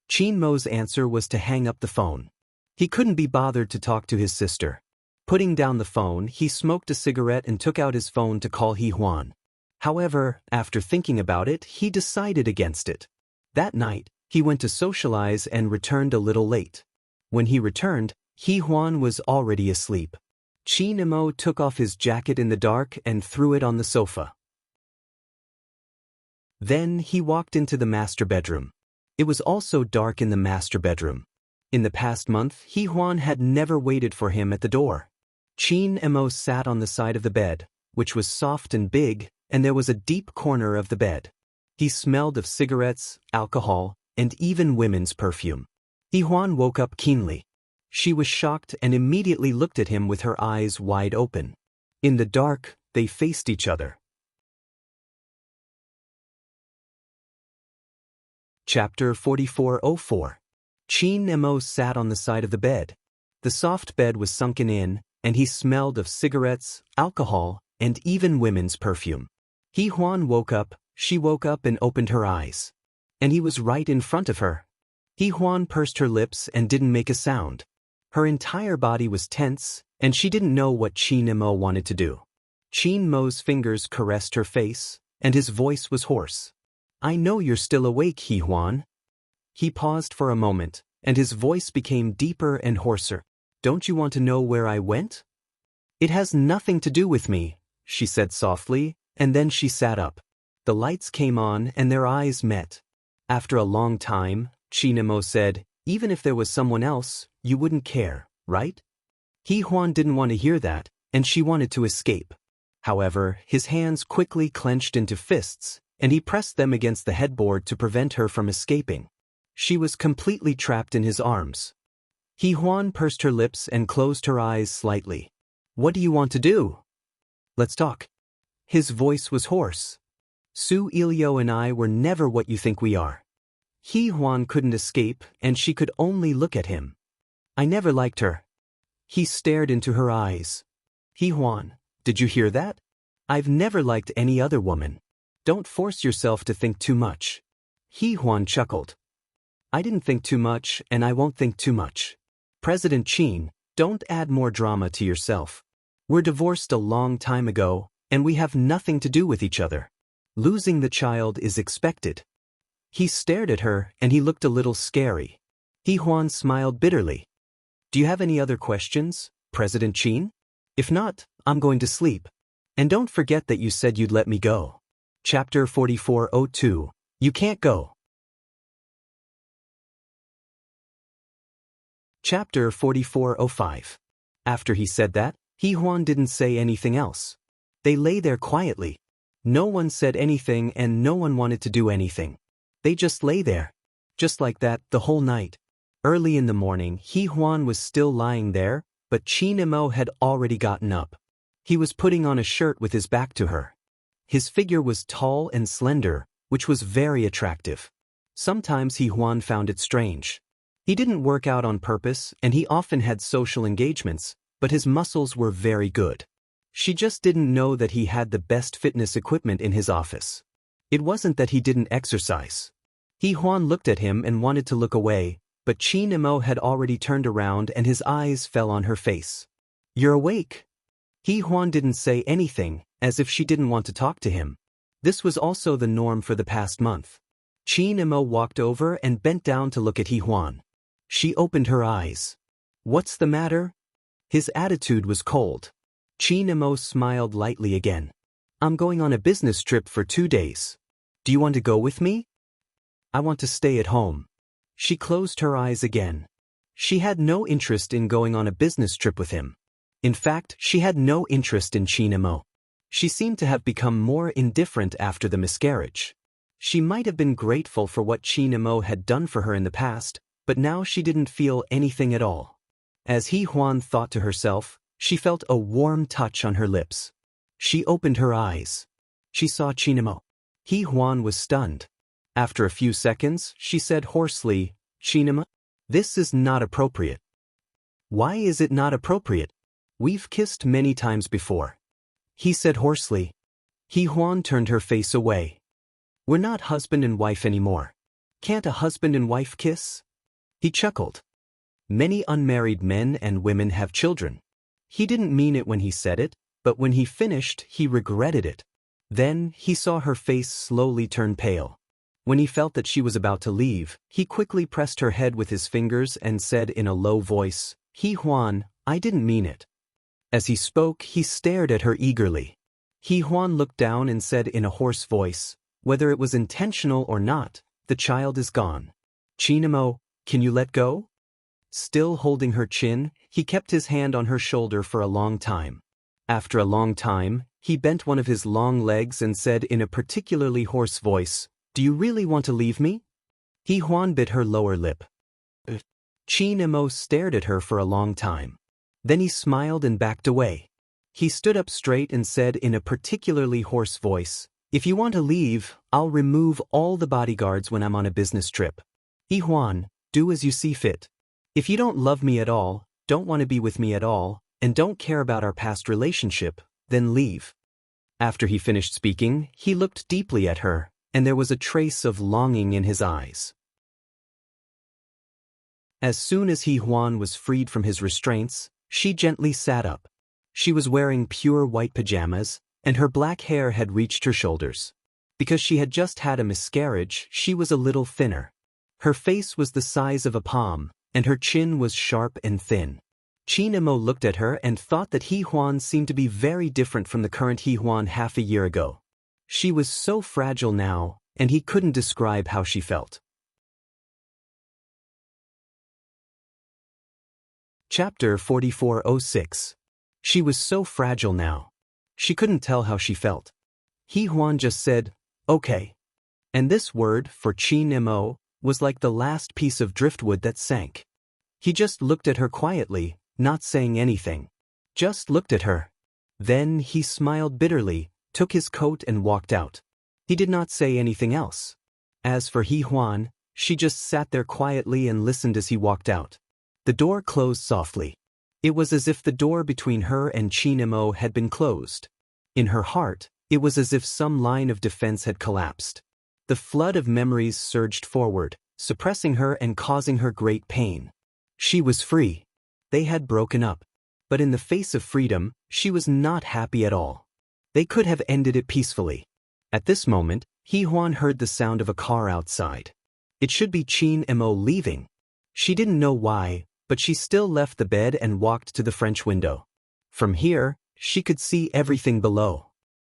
Qin Mo's answer was to hang up the phone. He couldn't be bothered to talk to his sister. Putting down the phone, he smoked a cigarette and took out his phone to call He Huan. However, after thinking about it, he decided against it. That night, he went to socialize and returned a little late. When he returned, He Huan was already asleep. Qin Mo took off his jacket in the dark and threw it on the sofa. Then he walked into the master bedroom. It was also dark in the master bedroom. In the past month, He Huan had never waited for him at the door. Qin Mo sat on the side of the bed, which was soft and big, and there was a deep corner of the bed. He smelled of cigarettes, alcohol, and even women's perfume. He Huan woke up keenly. She was shocked and immediately looked at him with her eyes wide open. In the dark, they faced each other. Chapter 4404. Qin Mo sat on the side of the bed. The soft bed was sunken in, and he smelled of cigarettes, alcohol, and even women's perfume. He Huan woke up, she woke up and opened her eyes. And he was right in front of her. He Huan pursed her lips and didn't make a sound. Her entire body was tense, and she didn't know what Qin Mo wanted to do. Qin Mo's fingers caressed her face, and his voice was hoarse. "I know you're still awake, He Huan." He paused for a moment, and his voice became deeper and hoarser. "Don't you want to know where I went?" "It has nothing to do with me," she said softly, and then she sat up. The lights came on and their eyes met. After a long time, Qin Mo said, "Even if there was someone else, you wouldn't care, right?" He Huan didn't want to hear that, and she wanted to escape. However, his hands quickly clenched into fists, and he pressed them against the headboard to prevent her from escaping. She was completely trapped in his arms. He Huan pursed her lips and closed her eyes slightly. "What do you want to do?" "Let's talk." His voice was hoarse. "Su Ilio and I were never what you think we are." He Huan couldn't escape, and she could only look at him. "I never liked her." He stared into her eyes. "He Huan, did you hear that? I've never liked any other woman. Don't force yourself to think too much." He Huan chuckled. "I didn't think too much, and I won't think too much. President Qin, don't add more drama to yourself. We're divorced a long time ago, and we have nothing to do with each other. Losing the child is expected." He stared at her, and he looked a little scary. He Huan smiled bitterly. "Do you have any other questions, President Qin? If not, I'm going to sleep. And don't forget that you said you'd let me go." Chapter 4402. You can't go. Chapter 4405. After he said that, He Huan didn't say anything else. They lay there quietly. No one said anything and no one wanted to do anything. They just lay there. Just like that, the whole night. Early in the morning, He Huan was still lying there, but Qin Mo had already gotten up. He was putting on a shirt with his back to her. His figure was tall and slender, which was very attractive. Sometimes He Huan found it strange. He didn't work out on purpose, and he often had social engagements, but his muscles were very good. She just didn't know that he had the best fitness equipment in his office. It wasn't that he didn't exercise. He Huan looked at him and wanted to look away, but Qin Imo had already turned around and his eyes fell on her face. "You're awake." He Huan didn't say anything, as if she didn't want to talk to him. This was also the norm for the past month. Qin Imo walked over and bent down to look at He Huan. She opened her eyes. "What's the matter?" His attitude was cold. Qin Imo smiled lightly again. "I'm going on a business trip for 2 days. Do you want to go with me?" "I want to stay at home." She closed her eyes again. She had no interest in going on a business trip with him. In fact, she had no interest in Qin Imo. She seemed to have become more indifferent after the miscarriage. She might have been grateful for what Qin Imo had done for her in the past, but now she didn't feel anything at all. As He Huan thought to herself, she felt a warm touch on her lips. She opened her eyes. She saw Qin Imo. He Huan was stunned. After a few seconds, she said hoarsely, "Qin Imo, this is not appropriate." "Why is it not appropriate? We've kissed many times before." He said hoarsely. He Huan turned her face away. "We're not husband and wife anymore. Can't a husband and wife kiss?" He chuckled. Many unmarried men and women have children. He didn't mean it when he said it, but when he finished, he regretted it. Then, he saw her face slowly turn pale. When he felt that she was about to leave, he quickly pressed her head with his fingers and said in a low voice, "He Huan, I didn't mean it." As he spoke, he stared at her eagerly. He Huan looked down and said in a hoarse voice, "Whether it was intentional or not, the child is gone. Qin Imo, can you let go?" Still holding her chin, he kept his hand on her shoulder for a long time. After a long time, he bent one of his long legs and said in a particularly hoarse voice, "Do you really want to leave me?" He Huan bit her lower lip. Qin Imo stared at her for a long time. Then he smiled and backed away. He stood up straight and said in a particularly hoarse voice, "If you want to leave, I'll remove all the bodyguards when I'm on a business trip. He Huan, do as you see fit. If you don't love me at all, don't want to be with me at all, and don't care about our past relationship, then leave." After he finished speaking, he looked deeply at her, and there was a trace of longing in his eyes. As soon as He Huan was freed from his restraints, she gently sat up. She was wearing pure white pajamas, and her black hair had reached her shoulders. Because she had just had a miscarriage, she was a little thinner. Her face was the size of a palm, and her chin was sharp and thin. Qin Imo looked at her and thought that He Huan seemed to be very different from the current He Huan half a year ago. She was so fragile now, and he couldn't describe how she felt. Chapter 4406. She was so fragile now. She couldn't tell how she felt. He Huan just said, "Okay." And this word, for Qin Imo, was like the last piece of driftwood that sank. He just looked at her quietly, not saying anything. Just looked at her. Then he smiled bitterly, took his coat and walked out. He did not say anything else. As for He Huan, she just sat there quietly and listened as he walked out. The door closed softly. It was as if the door between her and Qin Imo had been closed. In her heart, it was as if some line of defense had collapsed. The flood of memories surged forward, suppressing her and causing her great pain. She was free. They had broken up. But in the face of freedom, she was not happy at all. They could have ended it peacefully. At this moment, He Huan heard the sound of a car outside. It should be Qin Imo leaving. She didn't know why, but she still left the bed and walked to the French window. From here, she could see everything below.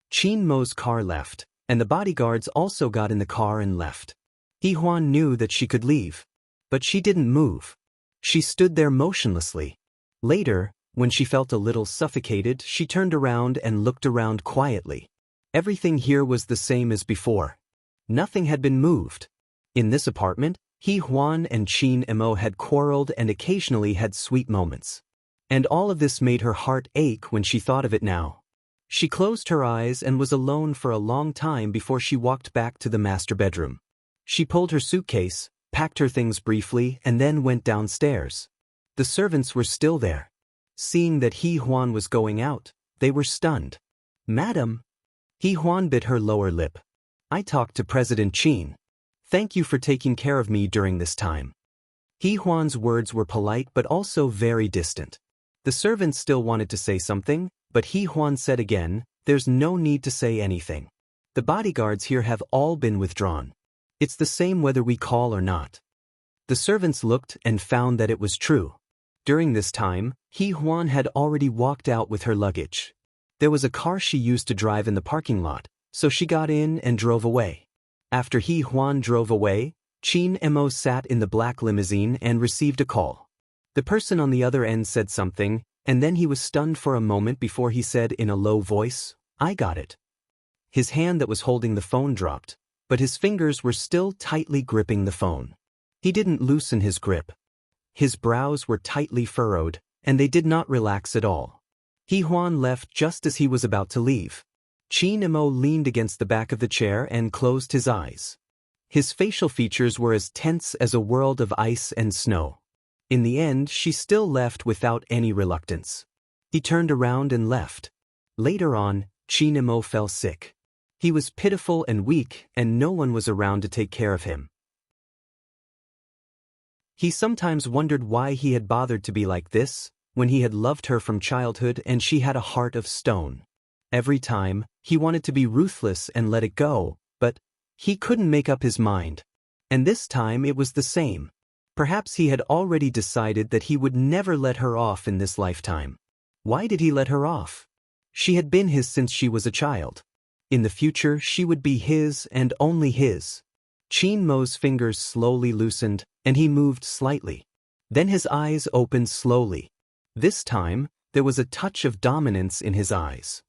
Qin Mo's car left, and the bodyguards also got in the car and left. He Huan knew that she could leave. But she didn't move. She stood there motionlessly. Later, when she felt a little suffocated, she turned around and looked around quietly. Everything here was the same as before. Nothing had been moved. In this apartment, He Huan and Qin Imo had quarreled and occasionally had sweet moments. And all of this made her heart ache when she thought of it now. She closed her eyes and was alone for a long time before she walked back to the master bedroom. She pulled her suitcase, packed her things briefly, and then went downstairs. The servants were still there. Seeing that He Huan was going out, they were stunned. "Madam." He Huan bit her lower lip. I talked to President Qin. Thank you for taking care of me during this time. He Huan's words were polite but also very distant. The servant still wanted to say something, but He Huan said again, there's no need to say anything. The bodyguards here have all been withdrawn. It's the same whether we call or not. The servants looked and found that it was true. During this time, He Huan had already walked out with her luggage. There was a car she used to drive in the parking lot, so she got in and drove away. After He Huan drove away, Qin Mo sat in the black limousine and received a call. The person on the other end said something, and then he was stunned for a moment before he said in a low voice, I got it. His hand that was holding the phone dropped, but his fingers were still tightly gripping the phone. He didn't loosen his grip. His brows were tightly furrowed, and they did not relax at all. He Huan left just as he was about to leave. Qin Mo leaned against the back of the chair and closed his eyes. His facial features were as tense as a world of ice and snow. In the end, she still left without any reluctance. He turned around and left. Later on, Qin Mo fell sick. He was pitiful and weak, and no one was around to take care of him. He sometimes wondered why he had bothered to be like this, when he had loved her from childhood and she had a heart of stone. Every time, he wanted to be ruthless and let it go, but he couldn't make up his mind. And this time it was the same. Perhaps he had already decided that he would never let her off in this lifetime. Why did he let her off? She had been his since she was a child. In the future, she would be his and only his. Qin Mo's fingers slowly loosened, and he moved slightly. Then his eyes opened slowly. This time, there was a touch of dominance in his eyes.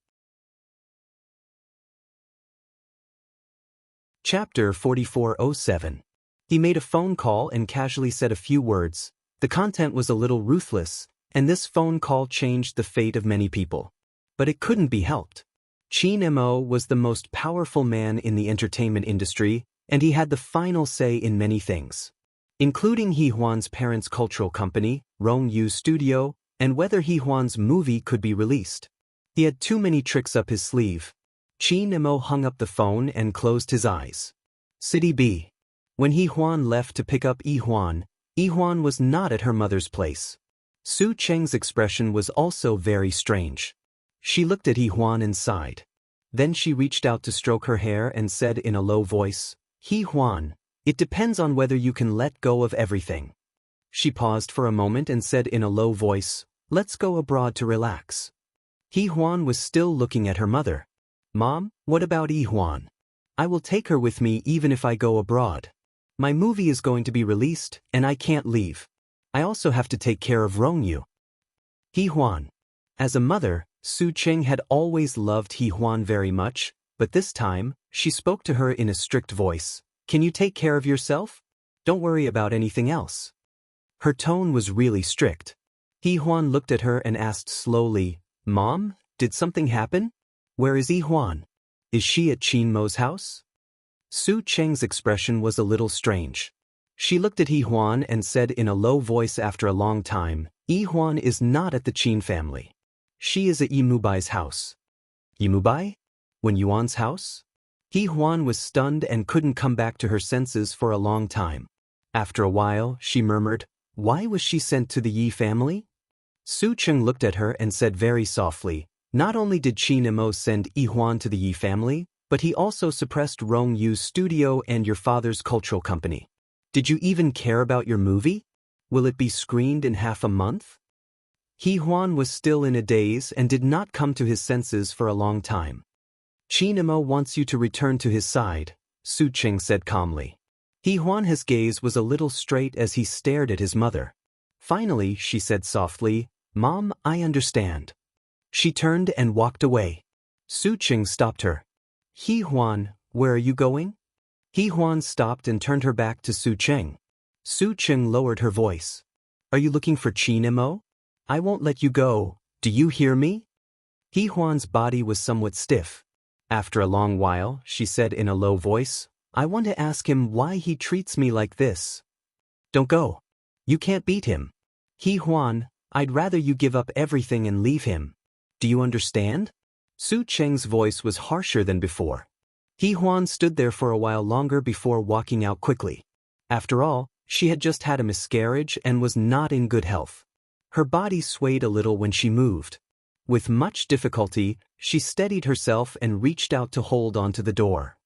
Chapter 4407. He made a phone call and casually said a few words. The content was a little ruthless, and this phone call changed the fate of many people. But it couldn't be helped. Qin Mo was the most powerful man in the entertainment industry, and he had the final say in many things, including He Huan's parents' cultural company, Rong Yu's studio, and whether He Huan's movie could be released. He had too many tricks up his sleeve. Qin Mo hung up the phone and closed his eyes. City B. When He Huan left to pick up Yi Huan was not at her mother's place. Su Cheng's expression was also very strange. She looked at Yi Huan and sighed. Then she reached out to stroke her hair and said in a low voice, Yi Huan, it depends on whether you can let go of everything. She paused for a moment and said in a low voice, let's go abroad to relax. Yi Huan was still looking at her mother. Mom, what about Yi Huan? I will take her with me even if I go abroad. My movie is going to be released, and I can't leave. I also have to take care of Rong Yu. Yi Huan. As a mother, Su Cheng had always loved Yi Huan very much, but this time, she spoke to her in a strict voice. Can you take care of yourself? Don't worry about anything else. Her tone was really strict. Yi Huan looked at her and asked slowly, Mom, did something happen? Where is Yi Huan? Is she at Qin Mo's house? Su Cheng's expression was a little strange. She looked at Yi Huan and said in a low voice after a long time, Yi Huan is not at the Qin family. She is at Yi Mubai's house. Yi Mubai? Wen Yuan's house? Yi Huan was stunned and couldn't come back to her senses for a long time. After a while, she murmured, why was she sent to the Yi family? Su Cheng looked at her and said very softly, not only did Qin Mo send Yi Huan to the Yi family, but he also suppressed Rong Yu's studio and your father's cultural company. Did you even care about your movie? Will it be screened in half a month? Yi Huan was still in a daze and did not come to his senses for a long time. Qin Mo wants you to return to his side, Su Cheng said calmly. Yi Huan's gaze was a little straight as he stared at his mother. Finally, she said softly, Mom, I understand. She turned and walked away. Su Cheng stopped her. Yi Huan, where are you going? Yi Huan stopped and turned her back to Su Cheng. Su Cheng lowered her voice. Are you looking for Qin Mo? I won't let you go, do you hear me? Yi Huan's body was somewhat stiff. After a long while, she said in a low voice, I want to ask him why he treats me like this. Don't go. You can't beat him. Yi Huan, I'd rather you give up everything and leave him. Do you understand? Su Cheng's voice was harsher than before. He Huan stood there for a while longer before walking out quickly. After all, she had just had a miscarriage and was not in good health. Her body swayed a little when she moved. With much difficulty, she steadied herself and reached out to hold onto the door.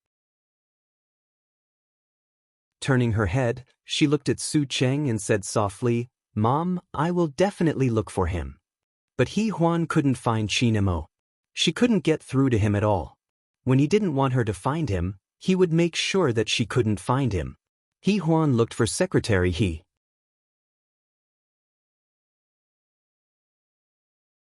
Turning her head, she looked at Su Cheng and said softly, "Mom, I will definitely look for him." But He Huan couldn't find Chinemo. She couldn't get through to him at all. When he didn't want her to find him, he would make sure that she couldn't find him. He Huan looked for Secretary He.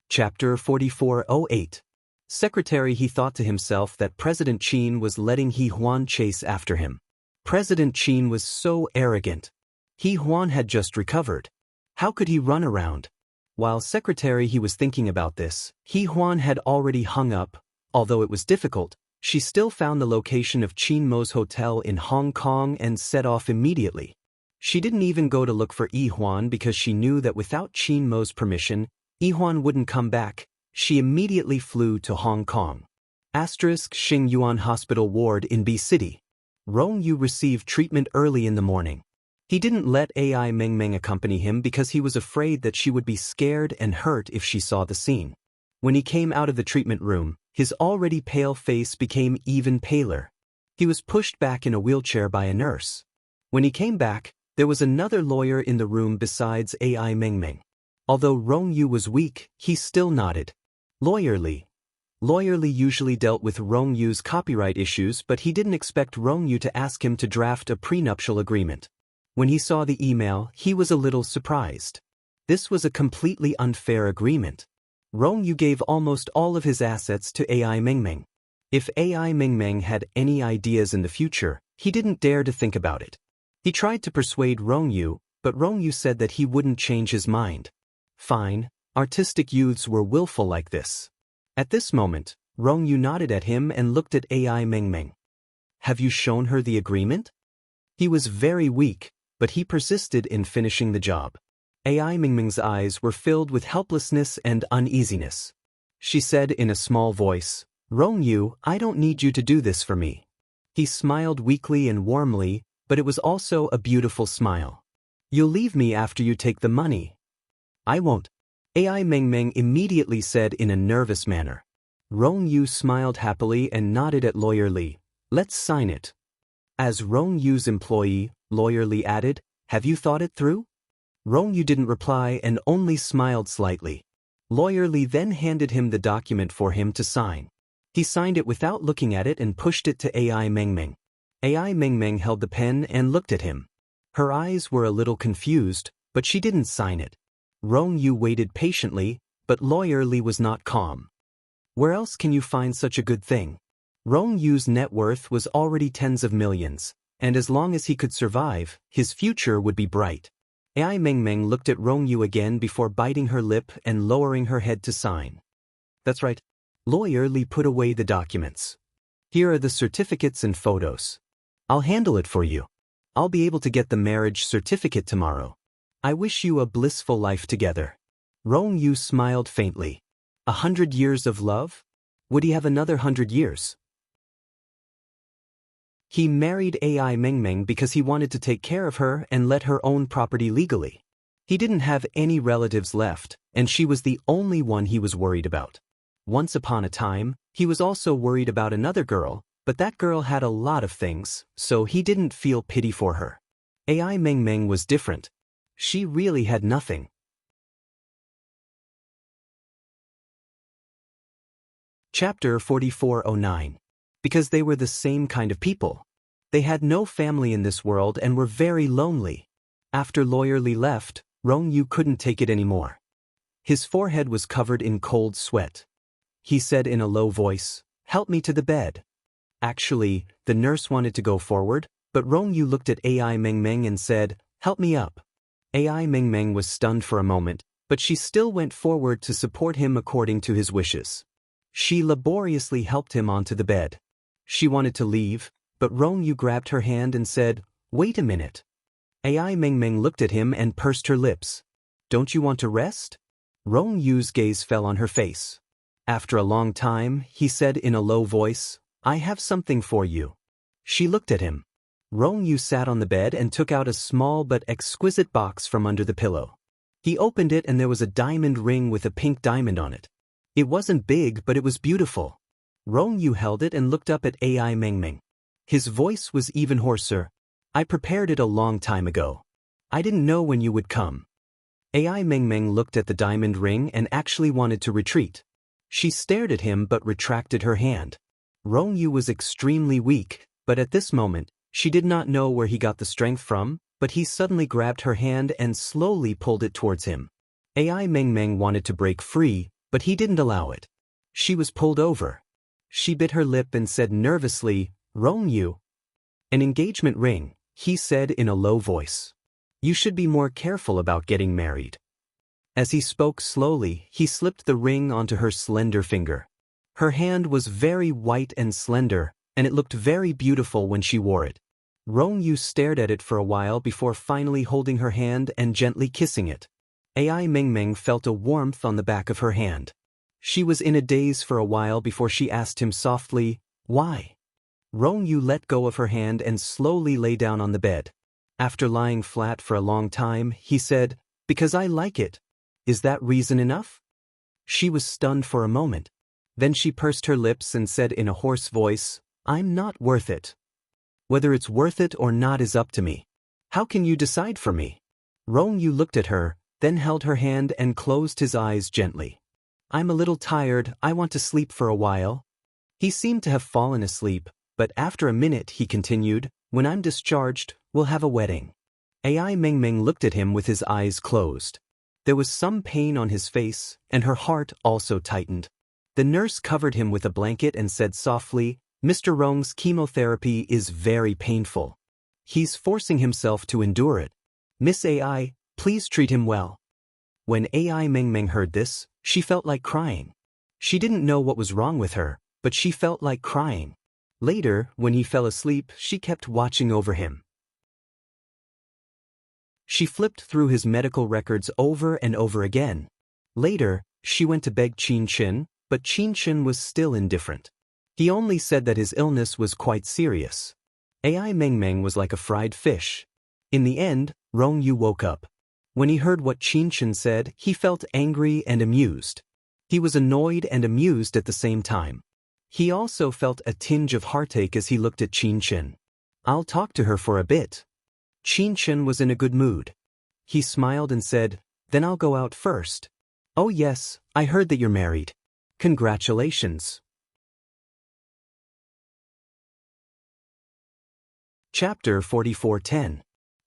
Chapter 4408. Secretary He thought to himself that President Qin was letting He Huan chase after him. President Qin was so arrogant. He Huan had just recovered. How could he run around? While Secretary He was thinking about this, He Huan had already hung up. Although it was difficult, she still found the location of Qin Mo's hotel in Hong Kong and set off immediately. She didn't even go to look for Yi Huan because she knew that without Qin Mo's permission, Yi Huan wouldn't come back. She immediately flew to Hong Kong. Xing Yuan Hospital Ward in B City. Rong Yu received treatment early in the morning. He didn't let Ai Mengmeng accompany him because he was afraid that she would be scared and hurt if she saw the scene. When he came out of the treatment room, his already pale face became even paler. He was pushed back in a wheelchair by a nurse. When he came back, there was another lawyer in the room besides Ai Mengmeng. Although Rong Yu was weak, he still nodded. Lawyer Li usually dealt with Rong Yu's copyright issues, but he didn't expect Rong Yu to ask him to draft a prenuptial agreement. When he saw the email, he was a little surprised. This was a completely unfair agreement. Rong Yu gave almost all of his assets to Ai Mengmeng. If Ai Mengmeng had any ideas in the future, he didn't dare to think about it. He tried to persuade Rong Yu, but Rong Yu said that he wouldn't change his mind. Fine, artistic youths were willful like this. At this moment, Rong Yu nodded at him and looked at Ai Mengmeng. Have you shown her the agreement? He was very weak, but he persisted in finishing the job. Ai Mengmeng's eyes were filled with helplessness and uneasiness. She said in a small voice, "Rong Yu, I don't need you to do this for me." He smiled weakly and warmly, but it was also a beautiful smile. "You'll leave me after you take the money." "I won't," Ai Mengmeng immediately said in a nervous manner. Rong Yu smiled happily and nodded at Lawyer Li. "Let's sign it." As Rong Yu's employee, Lawyer Li added, "Have you thought it through?" Rong Yu didn't reply and only smiled slightly. Lawyer Li then handed him the document for him to sign. He signed it without looking at it and pushed it to Ai Mengmeng. Ai Mengmeng held the pen and looked at him. Her eyes were a little confused, but she didn't sign it. Rong Yu waited patiently, but Lawyer Li was not calm. Where else can you find such a good thing? Rong Yu's net worth was already tens of millions, and as long as he could survive, his future would be bright. Ai Mengmeng looked at Rong Yu again before biting her lip and lowering her head to sign. "That's right." Lawyer Li put away the documents. "Here are the certificates and photos. I'll handle it for you. I'll be able to get the marriage certificate tomorrow. I wish you a blissful life together." Rong Yu smiled faintly. 100 years of love? Would he have another 100 years? He married Ai Mengmeng because he wanted to take care of her and let her own property legally. He didn't have any relatives left, and she was the only one he was worried about. Once upon a time, he was also worried about another girl, but that girl had a lot of things, so he didn't feel pity for her. Ai Mengmeng was different. She really had nothing. Chapter 4409. Because they were the same kind of people. They had no family in this world and were very lonely. After Lawyer Li left, Rong Yu couldn't take it anymore. His forehead was covered in cold sweat. He said in a low voice, "Help me to the bed." Actually, the nurse wanted to go forward, but Rong Yu looked at Ai Mengmeng and said, "Help me up." Ai Mengmeng was stunned for a moment, but she still went forward to support him according to his wishes. She laboriously helped him onto the bed. She wanted to leave, but Rong Yu grabbed her hand and said, "Wait a minute." Ai Mengmeng looked at him and pursed her lips. "Don't you want to rest?" Rong Yu's gaze fell on her face. After a long time, he said in a low voice, I have something for you. She looked at him. Rong-yu sat on the bed and took out a small but exquisite box from under the pillow. He opened it and there was a diamond ring with a pink diamond on it. It wasn't big, but it was beautiful. Rong-yu held it and looked up at AI Mengmeng. His voice was even hoarser. I prepared it a long time ago. I didn't know when you would come. AI Mengmeng looked at the diamond ring and actually wanted to retreat. She stared at him but retracted her hand. Rong-yu was extremely weak, but at this moment, she did not know where he got the strength from, but he suddenly grabbed her hand and slowly pulled it towards him. AI Mengmeng wanted to break free, but he didn't allow it. She was pulled over. She bit her lip and said nervously, Rong-yu. An engagement ring, he said in a low voice. You should be more careful about getting married. As he spoke slowly, he slipped the ring onto her slender finger. Her hand was very white and slender, and it looked very beautiful when she wore it. Rong-yu stared at it for a while before finally holding her hand and gently kissing it. AI Mengmeng felt a warmth on the back of her hand. She was in a daze for a while before she asked him softly, why? Rong-yu let go of her hand and slowly lay down on the bed. After lying flat for a long time, he said, because I like it. Is that reason enough? She was stunned for a moment. Then she pursed her lips and said in a hoarse voice, I'm not worth it. Whether it's worth it or not is up to me. How can you decide for me? Rong-yu looked at her, then held her hand and closed his eyes gently. I'm a little tired, I want to sleep for a while. He seemed to have fallen asleep, but after a minute he continued, when I'm discharged, we'll have a wedding. AI Mengmeng looked at him with his eyes closed. There was some pain on his face, and her heart also tightened. The nurse covered him with a blanket and said softly, Mr. Rong's chemotherapy is very painful. He's forcing himself to endure it. Miss AI, please treat him well. When AI Mengmeng heard this, she felt like crying. She didn't know what was wrong with her, but she felt like crying. Later, when he fell asleep, she kept watching over him. She flipped through his medical records over and over again. Later, she went to beg Qin, but Qin was still indifferent. He only said that his illness was quite serious. AI Mengmeng was like a fried fish. In the end, Rong-yu woke up. When he heard what Qin said, he felt angry and amused. He was annoyed and amused at the same time. He also felt a tinge of heartache as he looked at Qin. I'll talk to her for a bit. Qin was in a good mood. He smiled and said, then I'll go out first. Oh yes, I heard that you're married. Congratulations. Chapter 44:10.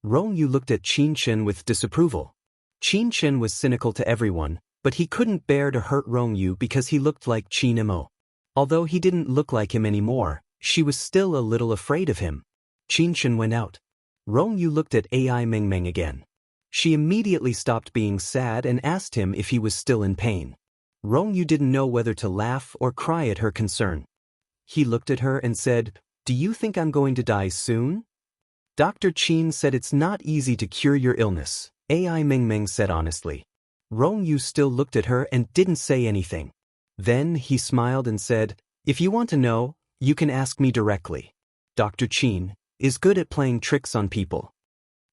Rong-yu looked at Qin with disapproval. Qin was cynical to everyone, but he couldn't bear to hurt Rong-yu because he looked like Qin. Although he didn't look like him anymore, she was still a little afraid of him. Qin went out. Rong-yu looked at AI Mengmeng again. She immediately stopped being sad and asked him if he was still in pain. Rong-yu didn't know whether to laugh or cry at her concern. He looked at her and said, do you think I'm going to die soon? Dr. Qin said it's not easy to cure your illness, AI Mengmeng said honestly. Rong-yu still looked at her and didn't say anything. Then he smiled and said, if you want to know, you can ask me directly. Dr. Qin is good at playing tricks on people.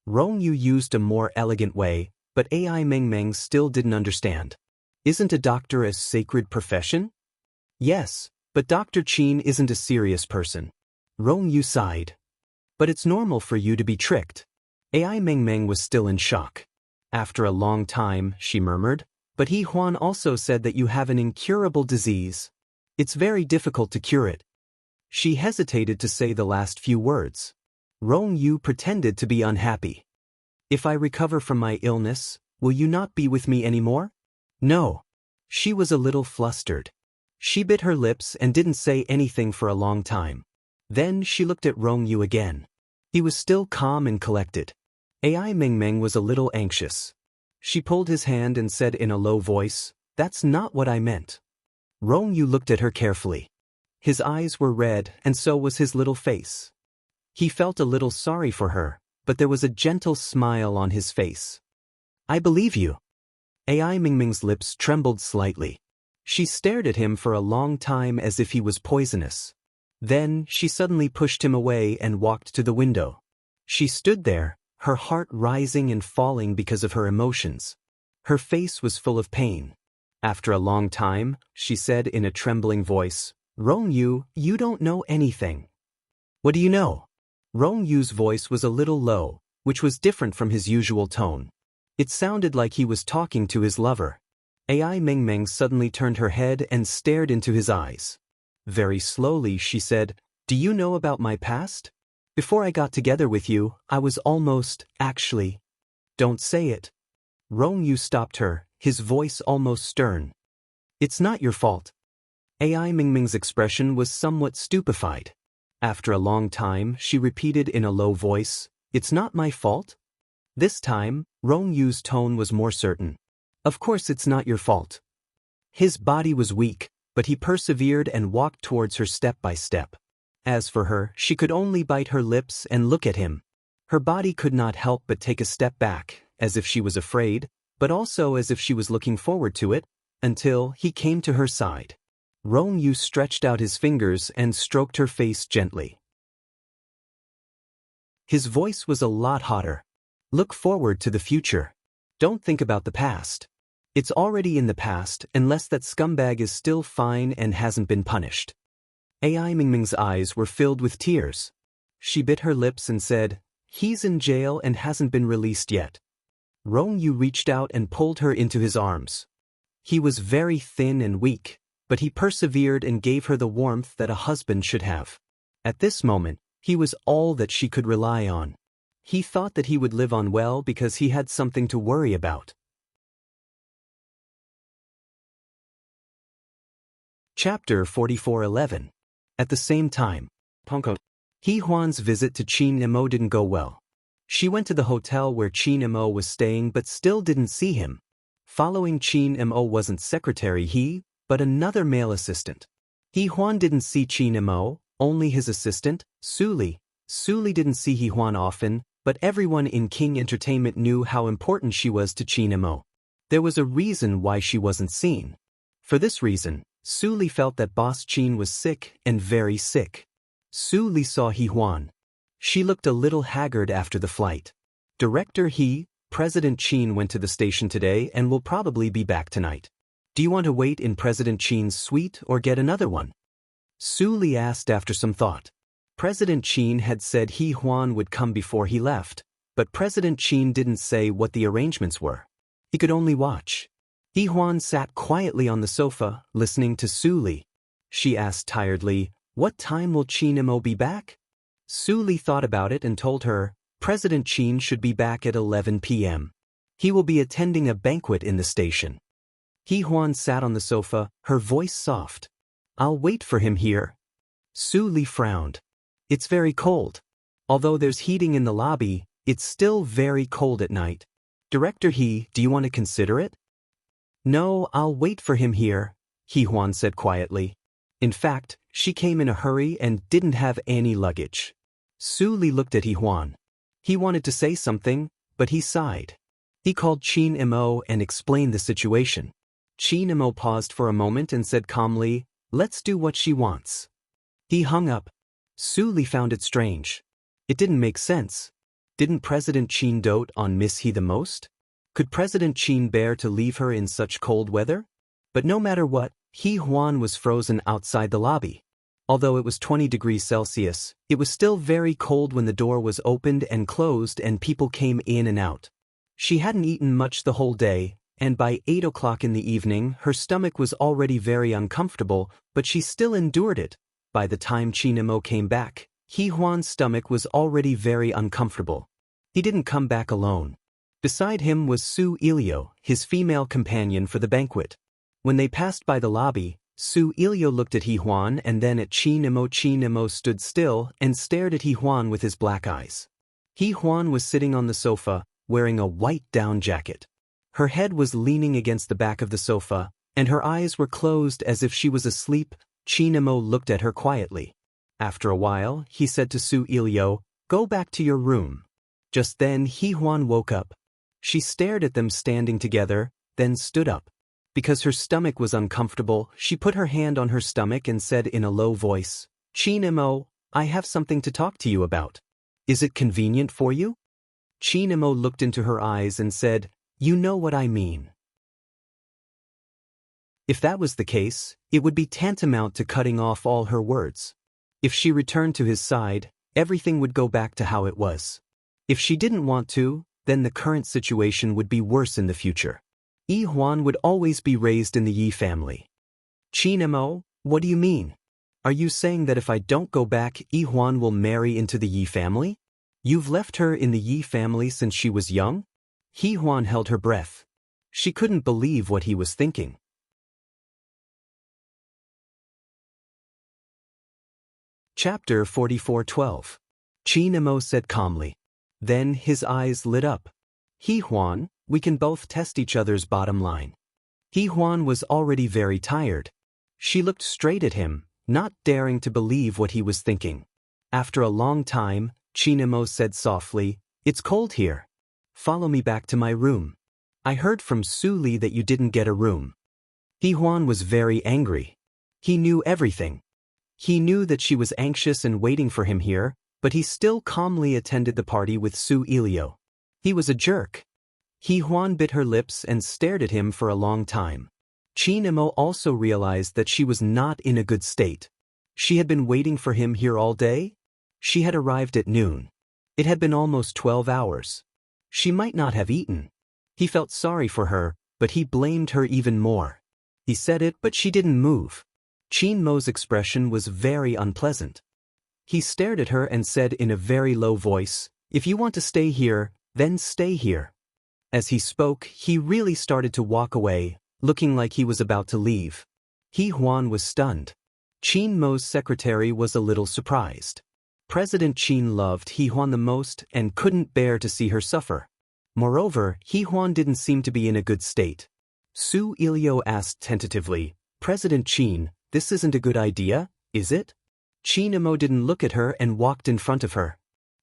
Rong-yu used a more elegant way, but AI Mengmeng still didn't understand. Isn't a doctor a sacred profession? Yes, but Dr. Qin isn't a serious person. Rong-yu sighed. But it's normal for you to be tricked. AI Mengmeng was still in shock. After a long time, she murmured, but He Huan also said that you have an incurable disease. It's very difficult to cure it. She hesitated to say the last few words. Rong-yu pretended to be unhappy. If I recover from my illness, will you not be with me anymore? No. She was a little flustered. She bit her lips and didn't say anything for a long time. Then she looked at Rong-yu again. He was still calm and collected. AI Mengmeng was a little anxious. She pulled his hand and said in a low voice, that's not what I meant. Rong-yu looked at her carefully. His eyes were red and so was his little face. He felt a little sorry for her, but there was a gentle smile on his face. I believe you. AI Mengmeng's lips trembled slightly. She stared at him for a long time as if he was poisonous. Then, she suddenly pushed him away and walked to the window. She stood there, her heart rising and falling because of her emotions. Her face was full of pain. After a long time, she said in a trembling voice, "Rong-yu, you don't know anything." "What do you know?" Rong-yu's voice was a little low, which was different from his usual tone. It sounded like he was talking to his lover. Ai Mengmeng suddenly turned her head and stared into his eyes. Very slowly she said, "Do you know about my past? Before I got together with you, I was almost, actually." "Don't say it." Rong-yu stopped her, his voice almost stern. "It's not your fault." Ai Mingming's expression was somewhat stupefied. After a long time, she repeated in a low voice, "It's not my fault?" This time, Rong-yu's tone was more certain. "Of course it's not your fault." His body was weak, but he persevered and walked towards her step by step. As for her, she could only bite her lips and look at him. Her body could not help but take a step back, as if she was afraid, but also as if she was looking forward to it, until he came to her side. Rong-yu stretched out his fingers and stroked her face gently. His voice was a lot hotter. "Look forward to the future. Don't think about the past. It's already in the past unless that scumbag is still fine and hasn't been punished." Ai Mingming's eyes were filled with tears. She bit her lips and said, "He's in jail and hasn't been released yet." Rong-yu reached out and pulled her into his arms. He was very thin and weak, but he persevered and gave her the warmth that a husband should have. At this moment, he was all that she could rely on. He thought that he would live on well because he had something to worry about. Chapter 44:11. At the same time, He Huan's visit to Qin Imo didn't go well. She went to the hotel where Qin Imo was staying but still didn't see him. Following Qin Imo wasn't Secretary He, but another male assistant. He Huan didn't see Qin Imo, only his assistant, Su Li. Su Li didn't see He Huan often, but everyone in King Entertainment knew how important she was to Qin Imo. There was a reason why she wasn't seen. For this reason, Su Li felt that Boss Qin was sick and very sick. Su Li saw He Huan. She looked a little haggard after the flight. "Director He, President Qin went to the station today and will probably be back tonight. Do you want to wait in President Qin's suite or get another one?" Su Li asked after some thought. President Qin had said He Huan would come before he left, but President Qin didn't say what the arrangements were. He could only watch. He Huan sat quietly on the sofa, listening to Su Li. She asked tiredly, "What time will Qin Imo be back?" Su Li thought about it and told her, "President Qin should be back at 11 p.m. He will be attending a banquet in the station." He Huan sat on the sofa, her voice soft. "I'll wait for him here." Su Li frowned. "It's very cold. Although there's heating in the lobby, it's still very cold at night. Director He, do you want to consider it?" "No, I'll wait for him here," He Huan said quietly. In fact, she came in a hurry and didn't have any luggage. Su Li looked at He Huan. He wanted to say something, but he sighed. He called Qin Imo and explained the situation. Qin Imo paused for a moment and said calmly, "Let's do what she wants." He hung up. Su Li found it strange. It didn't make sense. Didn't President Qin dote on Miss He the most? Could President Qin bear to leave her in such cold weather? But no matter what, He Huan was frozen outside the lobby. Although it was 20 degrees Celsius, it was still very cold when the door was opened and closed and people came in and out. She hadn't eaten much the whole day, and by 8 o'clock in the evening her stomach was already very uncomfortable, but she still endured it. By the time Qin Imo came back, He Huan's stomach was already very uncomfortable. He didn't come back alone. Beside him was Su Ilio, his female companion for the banquet. When they passed by the lobby, Su Ilio looked at He Huan and then at Qin Imo. Qin Imo stood still and stared at He Huan with his black eyes. He Huan was sitting on the sofa, wearing a white down jacket. Her head was leaning against the back of the sofa, and her eyes were closed as if she was asleep. Qin Imo looked at her quietly. After a while, he said to Su Ilio, "Go back to your room." Just then He Huan woke up. She stared at them standing together, then stood up. Because her stomach was uncomfortable, she put her hand on her stomach and said in a low voice, Chinemo, I have something to talk to you about. Is it convenient for you? Chinemo looked into her eyes and said, You know what I mean. If that was the case, it would be tantamount to cutting off all her words. If she returned to his side, everything would go back to how it was. If she didn't want to, then the current situation would be worse in the future. Yi Huan would always be raised in the Yi family. Chinemo, what do you mean? Are you saying that if I don't go back, Yi Huan will marry into the Yi family? You've left her in the Yi family since she was young? Yi Huan held her breath. She couldn't believe what he was thinking. Chapter 44:12. Chinemo said calmly. Then his eyes lit up. Yi Huan, we can both test each other's bottom line. Yi Huan was already very tired. She looked straight at him, not daring to believe what he was thinking. After a long time, Chinemo said softly, It's cold here. Follow me back to my room. I heard from Su Li that you didn't get a room. Yi Huan was very angry. He knew everything. He knew that she was anxious and waiting for him here, but he still calmly attended the party with Su Ilio. He was a jerk. Yi Huan bit her lips and stared at him for a long time. Chinemo also realized that she was not in a good state. She had been waiting for him here all day? She had arrived at noon. It had been almost 12 hours. She might not have eaten. He felt sorry for her, but he blamed her even more. He said it, but she didn't move. Chinmo's expression was very unpleasant. He stared at her and said in a very low voice, If you want to stay here, then stay here. As he spoke, he really started to walk away, looking like he was about to leave. Yi Huan was stunned. Chinmo's secretary was a little surprised. President Qin loved Yi Huan the most and couldn't bear to see her suffer. Moreover, Yi Huan didn't seem to be in a good state. Su Ilio asked tentatively, President Qin, this isn't a good idea, is it? Chinemo didn't look at her and walked in front of her.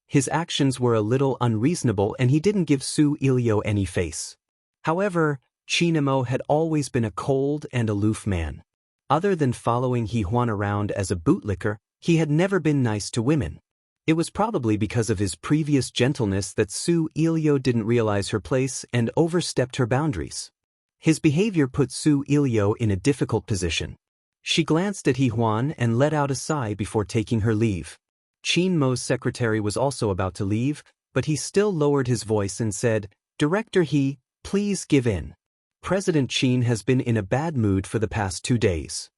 His actions were a little unreasonable and he didn't give Su Ilio any face. However, Chinemo had always been a cold and aloof man. Other than following Yi Huan around as a bootlicker, he had never been nice to women. It was probably because of his previous gentleness that Su Ilio didn't realize her place and overstepped her boundaries. His behavior put Su Ilio in a difficult position. She glanced at Yi Huan and let out a sigh before taking her leave. Chinmo's secretary was also about to leave, but he still lowered his voice and said, Director He, please give in. President Qin has been in a bad mood for the past 2 days.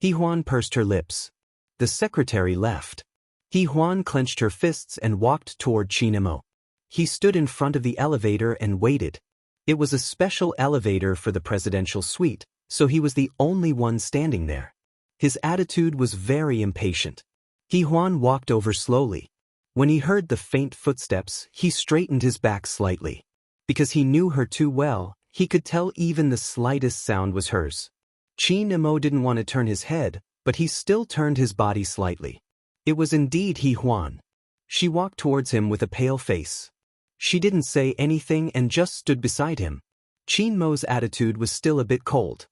Yi Huan pursed her lips. The secretary left. Yi Huan clenched her fists and walked toward Chinemo. He stood in front of the elevator and waited. It was a special elevator for the presidential suite, so he was the only one standing there. His attitude was very impatient. Yi Huan walked over slowly. When he heard the faint footsteps, he straightened his back slightly. Because he knew her too well, he could tell even the slightest sound was hers. Chinemo didn't want to turn his head, but he still turned his body slightly. It was indeed Yi Huan. She walked towards him with a pale face. She didn't say anything and just stood beside him. Chinmo's attitude was still a bit cold.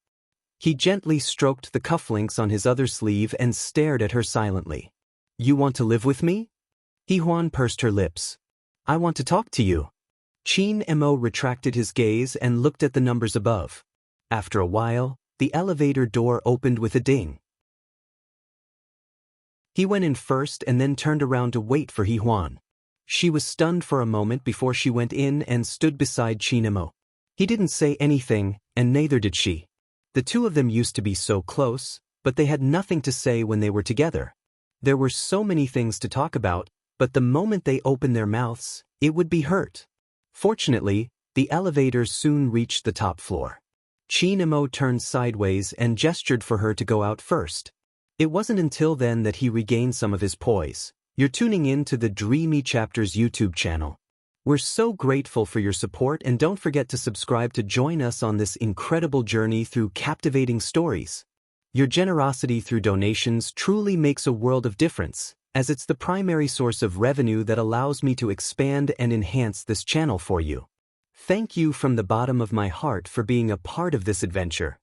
He gently stroked the cufflinks on his other sleeve and stared at her silently. You want to live with me? Yi Huan pursed her lips. I want to talk to you. Chinemo retracted his gaze and looked at the numbers above. After a while, the elevator door opened with a ding. He went in first and then turned around to wait for Yi Huan. She was stunned for a moment before she went in and stood beside Chinemo. He didn't say anything, and neither did she. The two of them used to be so close, but they had nothing to say when they were together. There were so many things to talk about, but the moment they opened their mouths, it would be hurt. Fortunately, the elevator soon reached the top floor. Chinemo turned sideways and gestured for her to go out first. It wasn't until then that he regained some of his poise. You're tuning in to the Dreamy Chapters YouTube channel. We're so grateful for your support and don't forget to subscribe to join us on this incredible journey through captivating stories. Your generosity through donations truly makes a world of difference, as it's the primary source of revenue that allows me to expand and enhance this channel for you. Thank you from the bottom of my heart for being a part of this adventure.